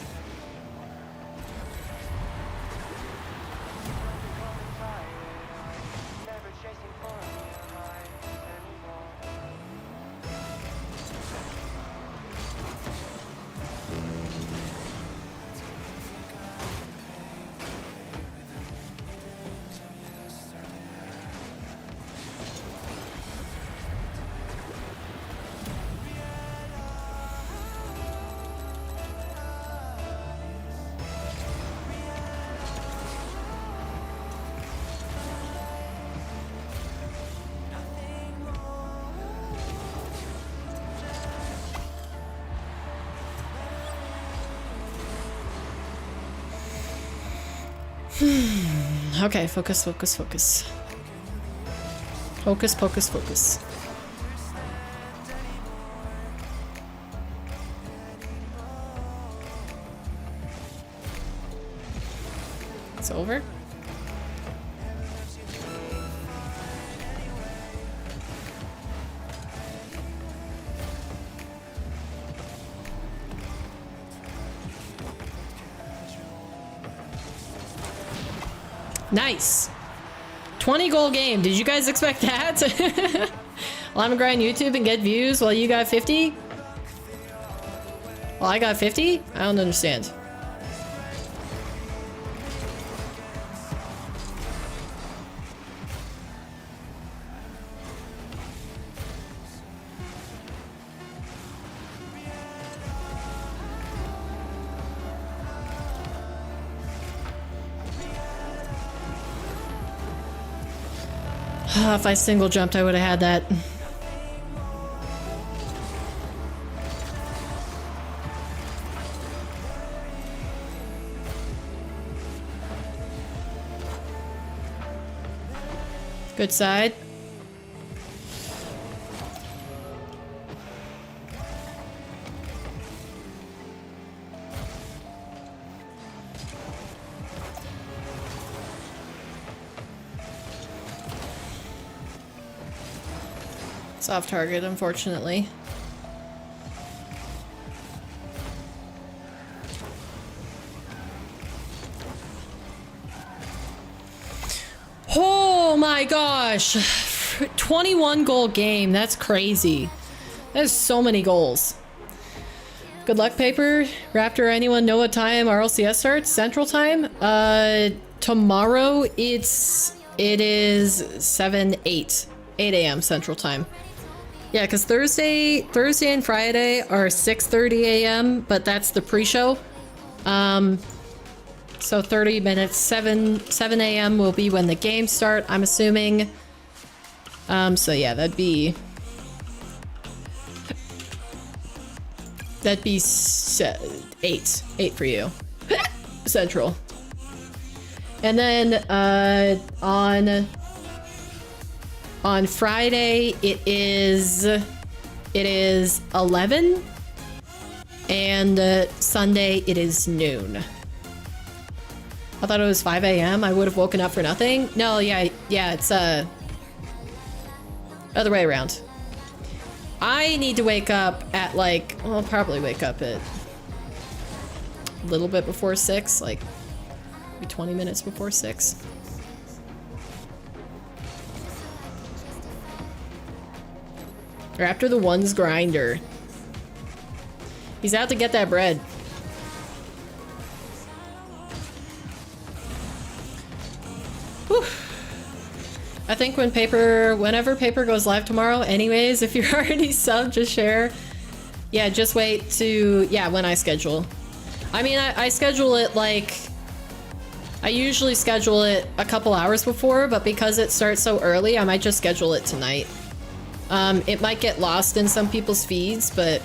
Okay, focus, focus, focus. Focus, focus, focus. It's over. Nice. 20 goal game. Did you guys expect that? Well, I'm gonna grind YouTube and get views while you got 50? Well, I got 50? I don't understand. If I single jumped, I would have had that. Good side. Soft target, unfortunately. Oh my gosh. 21 goal game. That's crazy. That is so many goals. Good luck, Paper. Raptor, anyone know what time RLCS starts? Central time? Tomorrow it is 8 a.m. Central time. Yeah, because Thursday and Friday are 6:30 a.m., but that's the pre-show. So 30 minutes, 7 a.m. will be when the games start, I'm assuming. So yeah, that'd be 8 for you. Central. And then on Friday, it is 11, and Sunday it is noon. I thought it was 5 a.m. I would have woken up for nothing. No, yeah, it's other way around. I need to wake up at like, well, I'll probably wake up at a little bit before 6, like maybe 20 minutes before 6. Or after the one's grinder. He's out to get that bread. Whew. I think whenever paper goes live tomorrow, anyways, if you're already subbed, just share. Yeah, just wait to, yeah, when I schedule. I mean, I schedule it like, I usually schedule it a couple hours before, but because it starts so early, I might just schedule it tonight. It might get lost in some people's feeds, but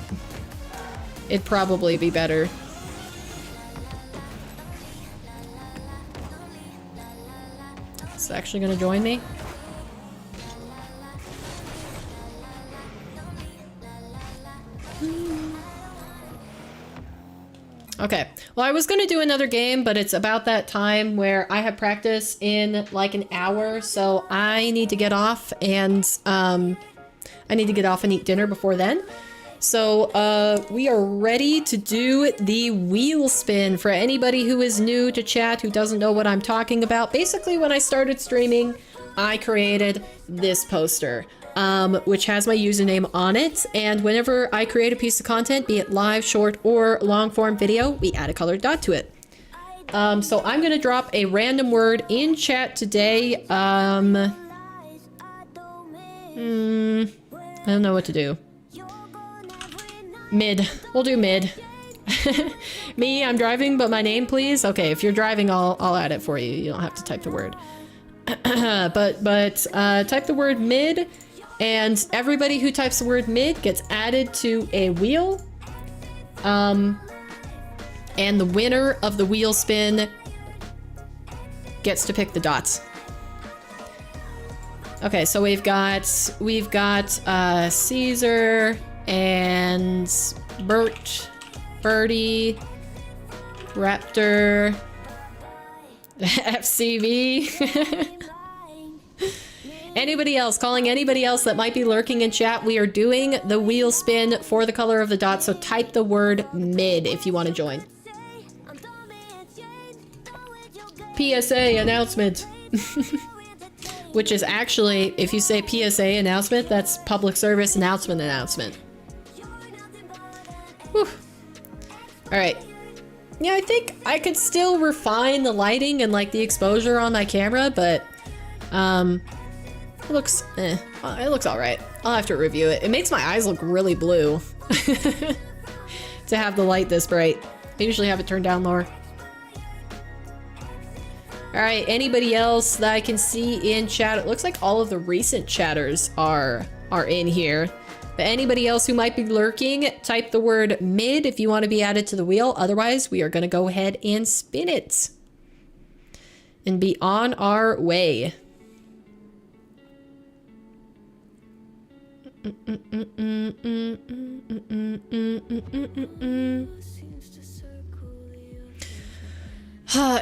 it'd probably be better. Is it actually gonna join me? Okay, well, I was gonna do another game, but it's about that time where I have practice in like an hour, so I need to get off and eat dinner before then. So we are ready to do the wheel spin. For anybody who is new to chat, who doesn't know what I'm talking about, basically when I started streaming, I created this poster, which has my username on it. And whenever I create a piece of content, be it live, short, or long form video, we add a colored dot to it. So I'm gonna drop a random word in chat today. I don't know what to do. Mid. We'll do mid. Me, I'm driving, but my name, please. Okay, if you're driving, I'll add it for you. You don't have to type the word. but type the word mid, and everybody who types the word mid gets added to a wheel. And the winner of the wheel spin gets to pick the dots. Okay, so we've got Caesar and Bert, Birdie, Raptor, FCV. Anybody else, calling anybody else that might be lurking in chat. We are doing the wheel spin for the color of the dot, so type the word mid if you want to join. PSA announcement. Which is actually, if you say PSA announcement, that's public service announcement. Whew. All right. Yeah, I think I could still refine the lighting and like the exposure on my camera, but it looks all right. I'll have to review it. It makes my eyes look really blue to have the light this bright. I usually have it turned down lower. All right, anybody else that I can see in chat? It looks like all of the recent chatters are in here. But anybody else who might be lurking, type the word mid if you want to be added to the wheel. Otherwise, we are going to go ahead and spin it and be on our way.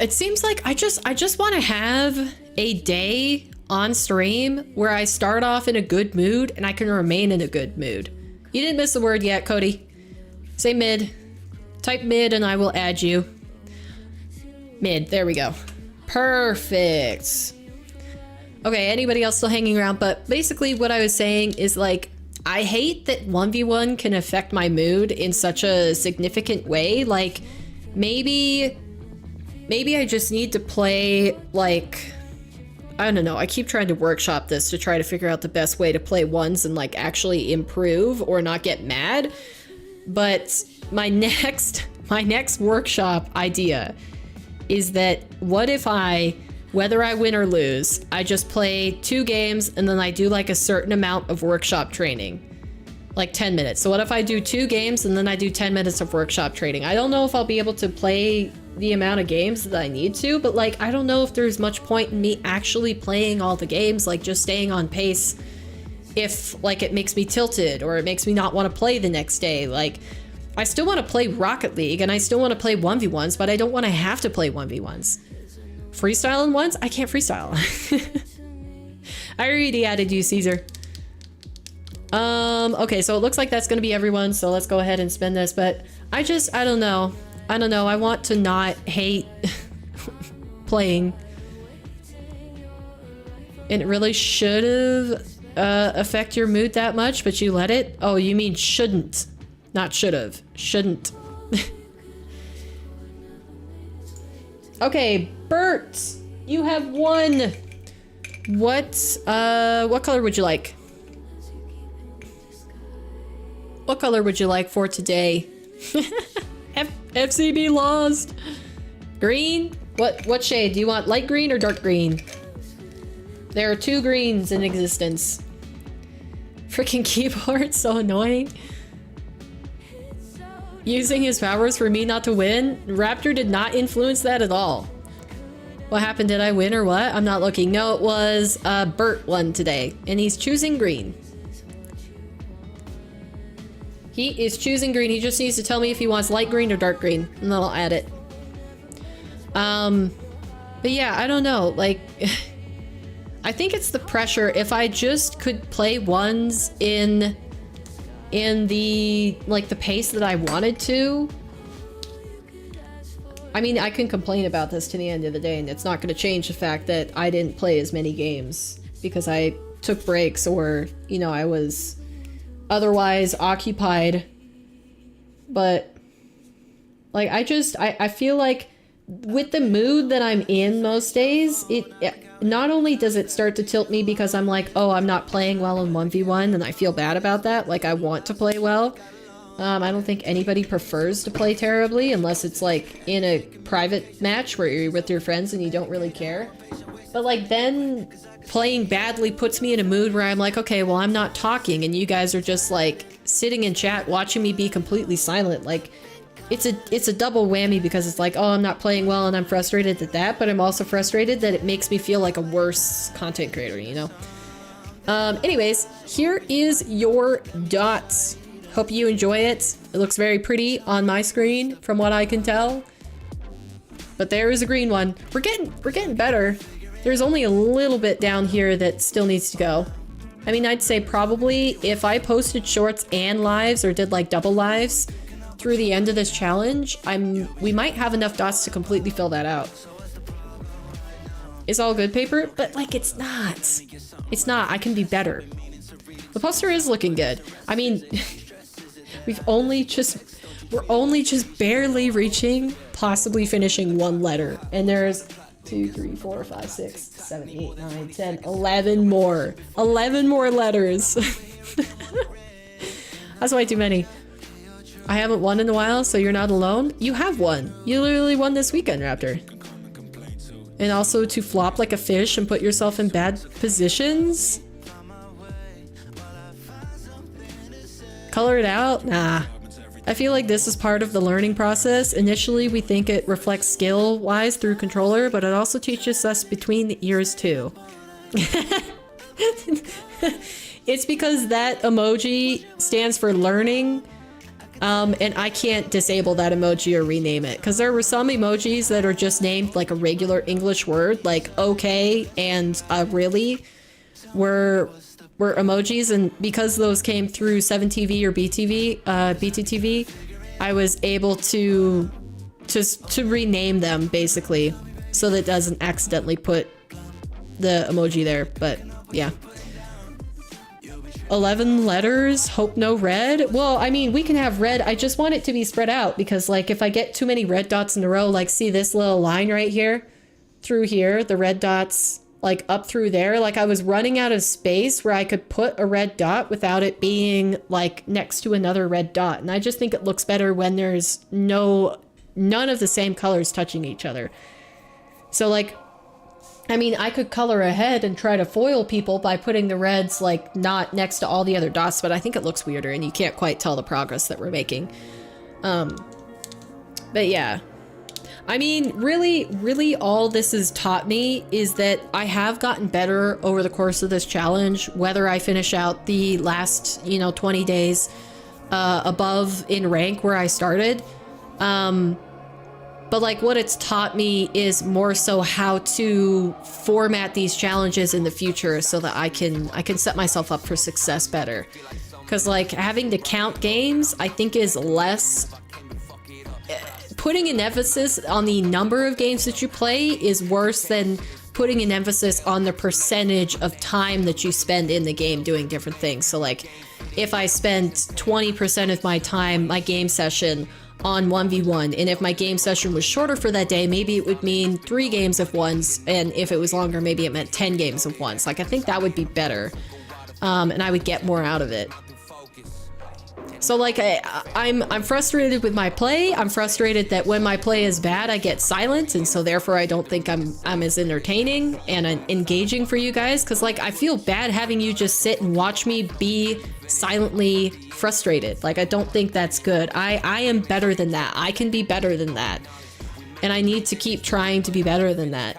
It seems like I just want to have a day on stream where I start off in a good mood and I can remain in a good mood. You didn't miss the word yet, Cody. Say mid. Type mid and I will add you. Mid, there we go. Perfect. Okay, anybody else still hanging around? But basically what I was saying is like, I hate that 1v1 can affect my mood in such a significant way. Like, maybe I just need to play, like, I don't know. I keep trying to workshop this to try to figure out the best way to play ones and, like, actually improve or not get mad. But my next workshop idea is that what if whether I win or lose, I just play 2 games and then I do, like, a certain amount of workshop training. Like 10 minutes. So what if I do 2 games and then I do 10 minutes of workshop training? I don't know if I'll be able to play the amount of games that I need to, but like, I don't know if there's much point in me actually playing all the games, like just staying on pace, if like it makes me tilted or it makes me not want to play the next day. Like, I still want to play Rocket League and I still want to play 1v1s, but I don't want to have to play 1v1s. Freestyling ones? I can't freestyle. I already added you, Caesar. Okay, so it looks like that's gonna be everyone, so let's go ahead and spend this, but I don't know. I don't know, I want to not hate playing. And it really should've affect your mood that much, but you let it? Oh, you mean shouldn't. Not should've. Shouldn't. Okay, Bert! You have won! What color would you like? What color would you like for today? FCB lost! Green? What shade? Do you want light green or dark green? There are 2 greens in existence. Freaking keyboard, so annoying. Using his powers for me not to win? Raptor did not influence that at all. What happened? Did I win or what? I'm not looking. No, it was Bert won today, and he's choosing green. He is choosing green. He just needs to tell me if he wants light green or dark green, and then I'll add it. But yeah, I don't know. Like, I think it's the pressure. If I just could play ones in the, like, the pace that I wanted to. I mean, I can complain about this to the end of the day, and it's not going to change the fact that I didn't play as many games because I took breaks or, you know, I was otherwise occupied. But, like, I feel like with the mood that I'm in most days, it not only does it start to tilt me because I'm like, oh, I'm not playing well in 1v1, and I feel bad about that. Like, I want to play well. I don't think anybody prefers to play terribly unless it's like in a private match where you're with your friends and you don't really care. But like then playing badly puts me in a mood where I'm like, okay, well, I'm not talking and you guys are just like sitting in chat watching me be completely silent. Like it's a double whammy because it's like, oh, I'm not playing well and I'm frustrated at that, but I'm also frustrated that it makes me feel like a worse content creator, you know? Anyways, here is your dots. Hope you enjoy it. It looks very pretty on my screen from what I can tell. But there is a green one. We're getting better. There's only a little bit down here that still needs to go. I mean, I'd say probably if I posted shorts and lives or did like double lives through the end of this challenge, we might have enough dots to completely fill that out. It's all good paper, but like it's not. It's not. I can be better. The poster is looking good. I mean, we're only just barely reaching, possibly finishing one letter. And there's 2, 3, 4, 5, 6, 7, 8, 9, 10, 11 more. 11 more letters. That's way too many. I haven't won in a while, so you're not alone. You have won. You literally won this weekend, Raptor. And also to flop like a fish and put yourself in bad positions. Color it out? Nah. I feel like this is part of the learning process. Initially, we think it reflects skill-wise through controller, but it also teaches us between the ears too. It's because that emoji stands for learning, and I can't disable that emoji or rename it, because there were some emojis that are just named like a regular English word, like okay and really were emojis, and because those came through 7TV or BTTV, I was able to rename them basically so that it doesn't accidentally put the emoji there. But yeah, 11 letters. Hope no red. Well, I mean, we can have red. I just want it to be spread out because like if I get too many red dots in a row, like see this little line right here through here, the red dots like up through there, like I was running out of space where I could put a red dot without it being like next to another red dot. And I just think it looks better when there's none of the same colors touching each other. So like, I mean, I could color ahead and try to foil people by putting the reds like not next to all the other dots, but I think it looks weirder and you can't quite tell the progress that we're making. But yeah. I mean, really all this has taught me is that I have gotten better over the course of this challenge, whether I finish out the last, 20 days above in rank where I started. But like what it's taught me is more so how to format these challenges in the future so that I can set myself up for success better. Because like having to count games, I think is less, putting an emphasis on the number of games that you play is worse than putting an emphasis on the percentage of time that you spend in the game doing different things. So like if I spend 20% of my time, my game session on 1v1, and if my game session was shorter for that day, maybe it would mean 3 games of ones, and if it was longer, maybe it meant 10 games of ones. Like I think that would be better, and I would get more out of it. So like I'm frustrated with my play. I'm frustrated that when my play is bad, I get silent, and so therefore I don't think I'm as entertaining and engaging for you guys. Because like I feel bad having you just sit and watch me be silently frustrated. Like I don't think that's good. I am better than that. I can be better than that, and I need to keep trying to be better than that.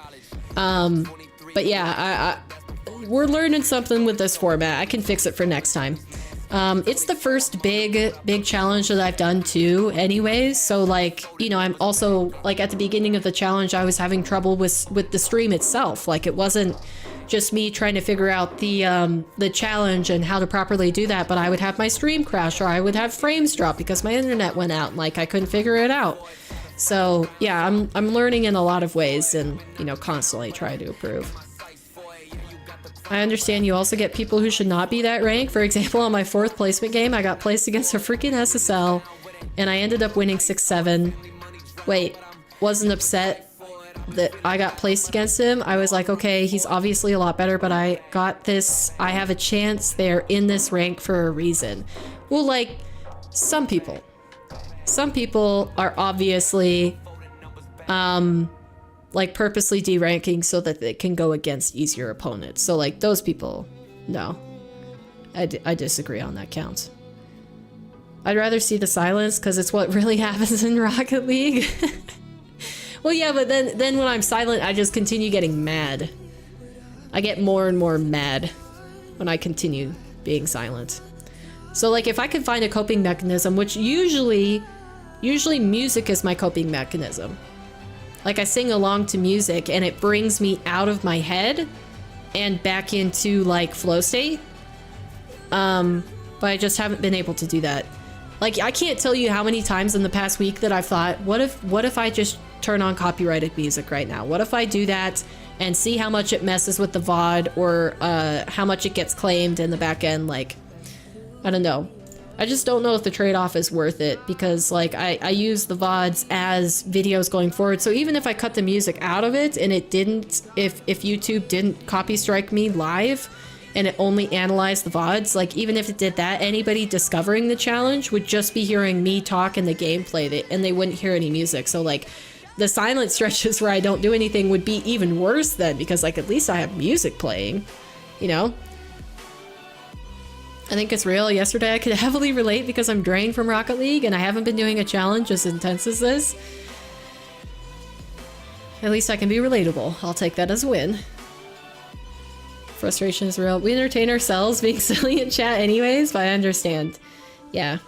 But yeah, we're learning something with this format. I can fix it for next time. It's the first big challenge that I've done too anyways, so like, you know, I'm also like at the beginning of the challenge I was having trouble with the stream itself. Like it wasn't just me trying to figure out the challenge and how to properly do that, but I would have my stream crash or I would have frames drop because my internet went out and like I couldn't figure it out. So yeah, I'm learning in a lot of ways and, you know, constantly try to improve. I understand you also get people who should not be that rank. For example, on my 4th placement game, I got placed against a freaking SSL, and I ended up winning 6-7. Wait, wasn't upset that I got placed against him. I was like, okay, he's obviously a lot better, but I got this. I have a chance. They're in this rank for a reason. Well, like, some people are obviously, like purposely deranking so that they can go against easier opponents. So like those people, no, I disagree on that count. I'd rather see the silence because it's what really happens in Rocket League. Well, yeah, but then when I'm silent, I just continue getting mad. I get more and more mad when I continue being silent. So like if I could find a coping mechanism, which usually music is my coping mechanism. Like I sing along to music and it brings me out of my head and back into like flow state. But I just haven't been able to do that. Like I can't tell you how many times in the past week that I've thought, what if I just turn on copyrighted music right now? What if I do that and see how much it messes with the VOD or how much it gets claimed in the back end? Like, I don't know. I just don't know if the trade-off is worth it because like I use the VODs as videos going forward. So even if I cut the music out of it and it didn't, if YouTube didn't copy strike me live and it only analyzed the VODs, like even if it did that, anybody discovering the challenge would just be hearing me talk in the gameplay and they wouldn't hear any music. So like the silent stretches where I don't do anything would be even worse then because like at least I have music playing, you know? I think it's real. Yesterday I could heavily relate because I'm drained from Rocket League and I haven't been doing a challenge as intense as this. At least I can be relatable. I'll take that as a win. Frustration is real. We entertain ourselves being silly in chat anyways, but I understand. Yeah.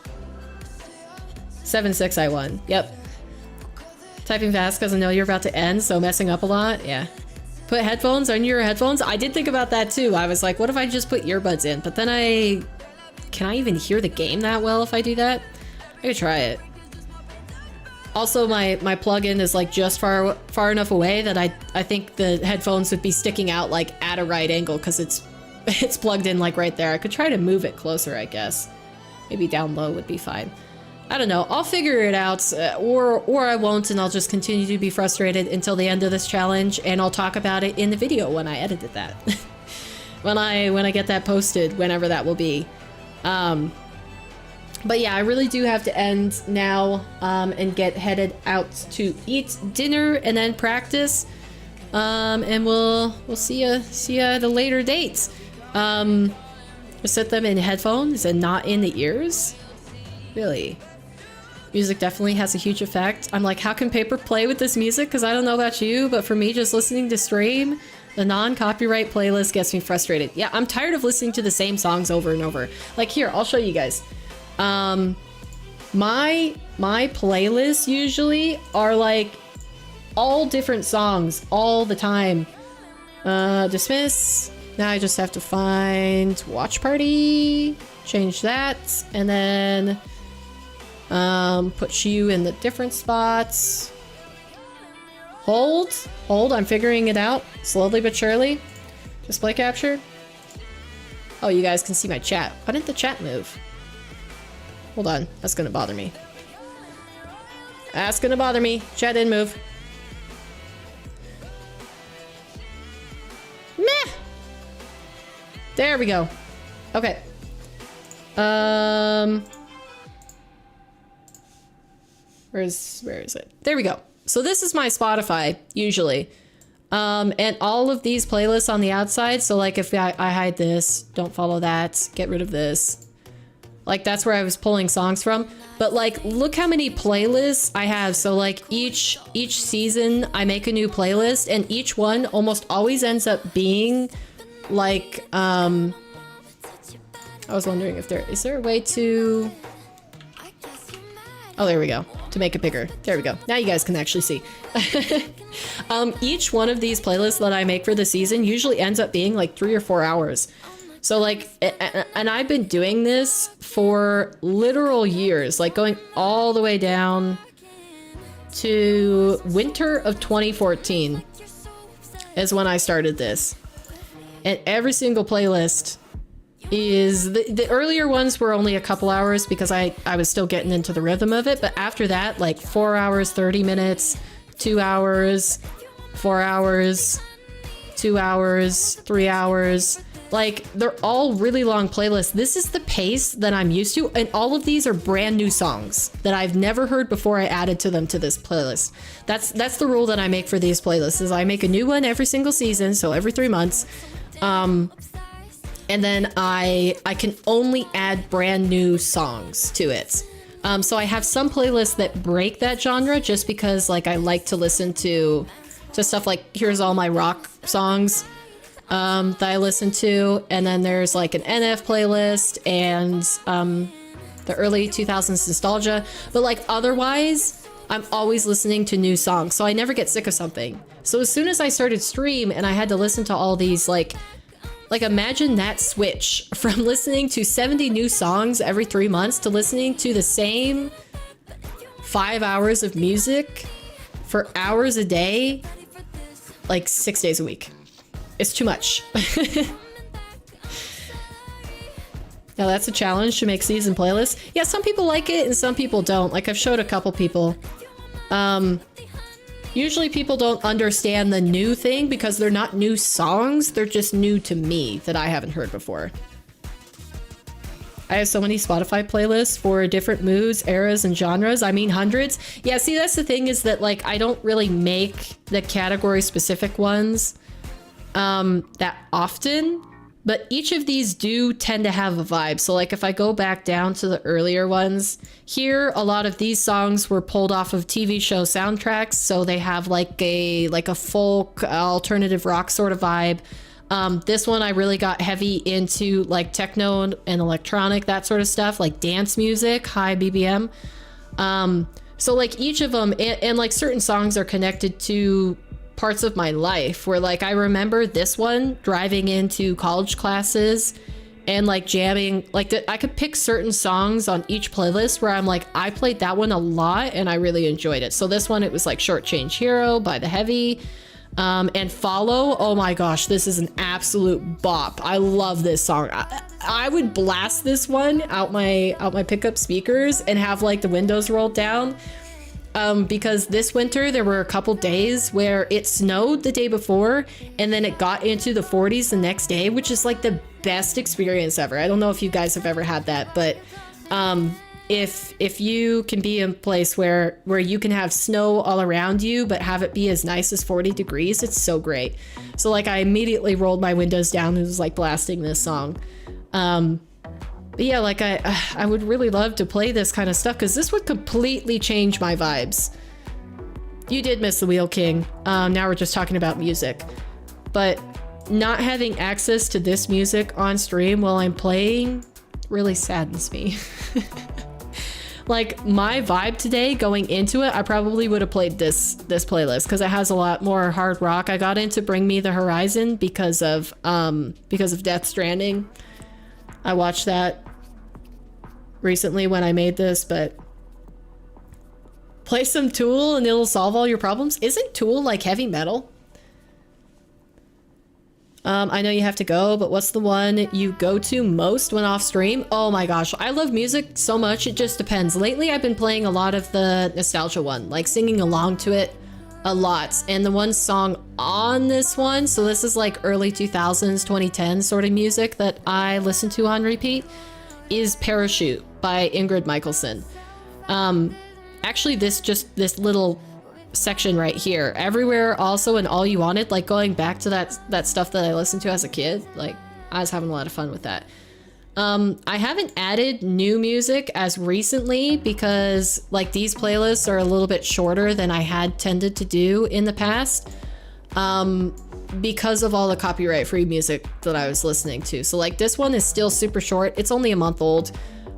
7-6 I won. Yep. Typing fast because I know you're about to end, so messing up a lot. Yeah. Put headphones on your headphones. I did think about that too. I was like, what if I just put earbuds in? But then can I even hear the game that well if I do that? I could try it. Also, my plugin is like just far enough away that I think the headphones would be sticking out like at a right angle because it's plugged in like right there. I could try to move it closer, I guess. Maybe down low would be fine. I don't know. I'll figure it out, or I won't, and I'll just continue to be frustrated until the end of this challenge, and I'll talk about it in the video when I edited that. when I get that posted, whenever that will be. But yeah, I really do have to end now, and get headed out to eat dinner and then practice. And we'll see ya at a later date. Set them in headphones and not in the ears. Really. Music definitely has a huge effect. I'm like, how can Paper play with this music? Because I don't know about you, but for me, just listening to stream, the non-copyright playlist gets me frustrated. Yeah, I'm tired of listening to the same songs over and over. Like here, I'll show you guys. My playlists usually are like all different songs all the time. Dismiss. Now I just have to find watch party, change that, and then put you in the different spots. Hold, I'm figuring it out slowly but surely. Display capture. Oh, you guys can see my chat. Why didn't the chat move? Hold on, that's gonna bother me. That's gonna bother me. Chat didn't move. Meh! There we go. Okay. Where is it? There we go. So this is my Spotify, usually. And all of these playlists on the outside, so like if I hide this, don't follow that, get rid of this. Like that's where I was pulling songs from. But like, look how many playlists I have. So like each season I make a new playlist, and each one almost always ends up being like, I was wondering if is there a way to, oh, there we go. To make it bigger. There we go. Now you guys can actually see. Each one of these playlists that I make for the season usually ends up being like 3 or 4 hours. So like, and I've been doing this for literal years, like going all the way down to winter of 2014 is when I started this. And every single playlist is, the earlier ones were only a couple hours because I was still getting into the rhythm of it. But after that, like 4 hours, 30 minutes, 2 hours, 4 hours, 2 hours, 3 hours. Like, they're all really long playlists. This is the pace that I'm used to, and all of these are brand new songs that I've never heard before I added to them to this playlist. That's the rule that I make for these playlists, is I make a new one every single season, so every 3 months. And then I can only add brand new songs to it. So I have some playlists that break that genre just because like I like to listen to stuff like, here's all my rock songs that I listen to, and then there's like an NF playlist and the early 2000s nostalgia, but like otherwise I'm always listening to new songs, so I never get sick of something. So as soon as I started stream and I had to listen to all these, like imagine that switch from listening to 70 new songs every 3 months to listening to the same 5 hours of music for hours a day, like 6 days a week. It's too much. Now that's a challenge to make season playlists. Yeah, some people like it and some people don't. Like I've showed a couple people. Usually people don't understand the new thing because they're not new songs. They're just new to me that I haven't heard before. I have so many Spotify playlists for different moods, eras, and genres. I mean, hundreds. Yeah, see, that's the thing, is that like I don't really make the category specific ones that often, but each of these do tend to have a vibe. So like if I go back down to the earlier ones here, a lot of these songs were pulled off of TV show soundtracks, so they have like a folk alternative rock sort of vibe. This one I really got heavy into like techno and electronic, that sort of stuff, like dance music, high BPM. So like each of them, and like certain songs are connected to parts of my life, where like I remember this one driving into college classes and like jamming, like I could pick certain songs on each playlist where I'm like, I played that one a lot and I really enjoyed it. So this one, it was like Short Change Hero by The Heavy, and Follow. Oh my gosh, this is an absolute bop. I love this song. I would blast this one out my pickup speakers and have like the windows rolled down. Because this winter there were a couple days where it snowed the day before and then it got into the 40s the next day, which is like the best experience ever. I don't know if you guys have ever had that, but if you can be in a place where you can have snow all around you but have it be as nice as 40 degrees, it's so great. So like I immediately rolled my windows down and was like blasting this song. But yeah, like I would really love to play this kind of stuff because this would completely change my vibes. You did miss the Wheel King. Now we're just talking about music. But not having access to this music on stream while I'm playing really saddens me. Like my vibe today going into it, I probably would have played this playlist because it has a lot more hard rock. I got into Bring Me the Horizon because of Death Stranding. I watched that recently when I made this, but play some Tool and it'll solve all your problems. Isn't Tool like heavy metal? I know you have to go, but what's the one you go to most when off stream? Oh my gosh, I love music so much, it just depends. Lately, I've been playing a lot of the nostalgia one, like singing along to it a lot. And the one song on this one, so this is like early 2000s, 2010 sort of music that I listen to on repeat, is Parachute by Ingrid Michaelson. Actually, this little section right here, Everywhere also, and All You Wanted, like going back to that stuff that I listened to as a kid, like I was having a lot of fun with that. I haven't added new music as recently because like these playlists are a little bit shorter than I had tended to do in the past, because of all the copyright free music that I was listening to. So like this one is still super short, it's only a month old,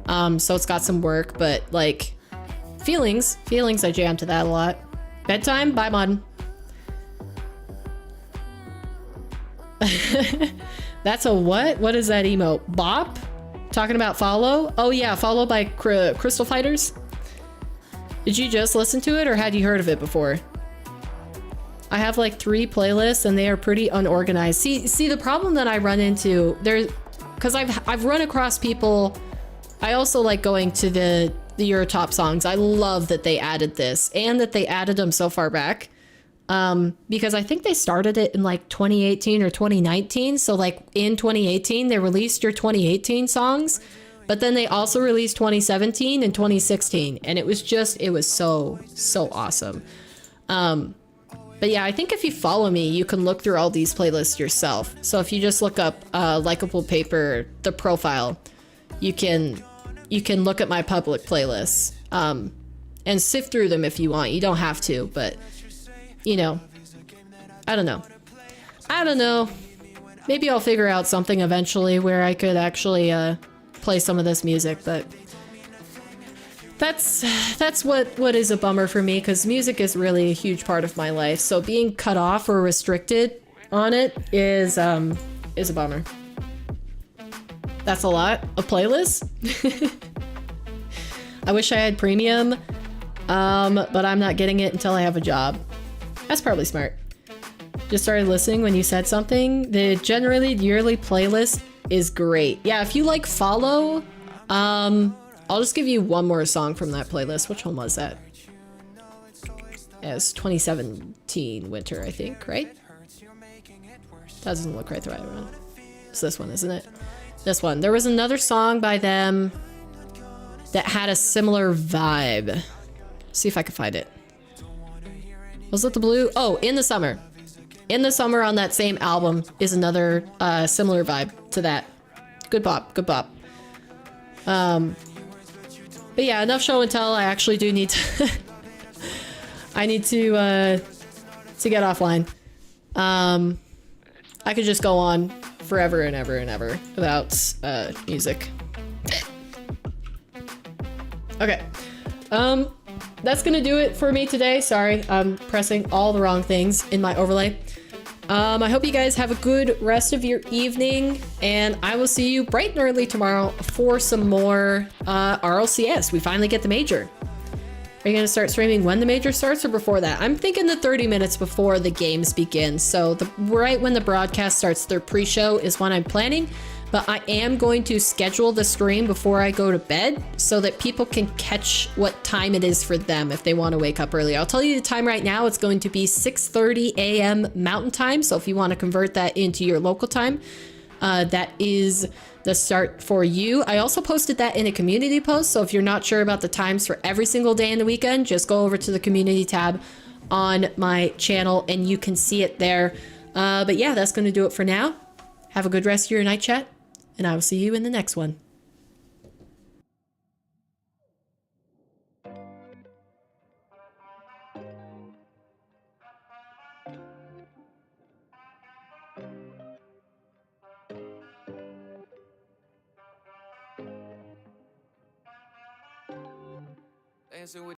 so it's got some work, but like Feelings, I jam to that a lot. Bedtime by Modern. That's a what? What is that emote? Bop? Talking about Follow? Oh yeah, Follow by Crystal Fighters. Did you just listen to it or had you heard of it before? I have like 3 playlists and they are pretty unorganized. See the problem that I run into there, because I've run across people. I also like going to the Euro Top songs. I love that they added this and that they added them so far back, because I think they started it in like 2018 or 2019. So like in 2018 they released your 2018 songs, but then they also released 2017 and 2016, and it was so awesome. But yeah, I think if you follow me, you can look through all these playlists yourself. So if you just look up Likeable Paper, the profile, you can look at my public playlists, and sift through them if you want. You don't have to, but you know, I don't know. Maybe I'll figure out something eventually where I could actually play some of this music, but that's what is a bummer for me, because music is really a huge part of my life. So being cut off or restricted on it is a bummer. That's a lot of playlists. I wish I had premium, but I'm not getting it until I have a job. That's probably smart. Just started listening when you said something. The generally yearly playlist is great. Yeah, if you like Follow, I'll just give you one more song from that playlist. Which one was that? Yeah, it's 2017 winter, I think, right? That doesn't look right the right one. It's this one, isn't it? This one. There was another song by them that had a similar vibe. See if I can find it. Was it the blue? Oh, In the Summer. In the Summer on that same album is another similar vibe to that. Good bop, good bop. But yeah, enough show and tell. I actually do need to I need to get offline. I could just go on forever and ever and ever without music. Okay. That's gonna do it for me today. Sorry, I'm pressing all the wrong things in my overlay. I hope you guys have a good rest of your evening, and I will see you bright and early tomorrow for some more RLCS. We finally get the major. Are you gonna start streaming when the major starts or before that? I'm thinking the 30 minutes before the games begin. So right when the broadcast starts, their pre-show is when I'm planning. But I am going to schedule the stream before I go to bed so that people can catch what time it is for them if they want to wake up early. I'll tell you the time right now. It's going to be 6:30 a.m. Mountain Time. So if you want to convert that into your local time, that is the start for you. I also posted that in a community post. So if you're not sure about the times for every single day in the weekend, just go over to the community tab on my channel and you can see it there. But yeah, that's going to do it for now. Have a good rest of your night, chat. And I will see you in the next one. dancing with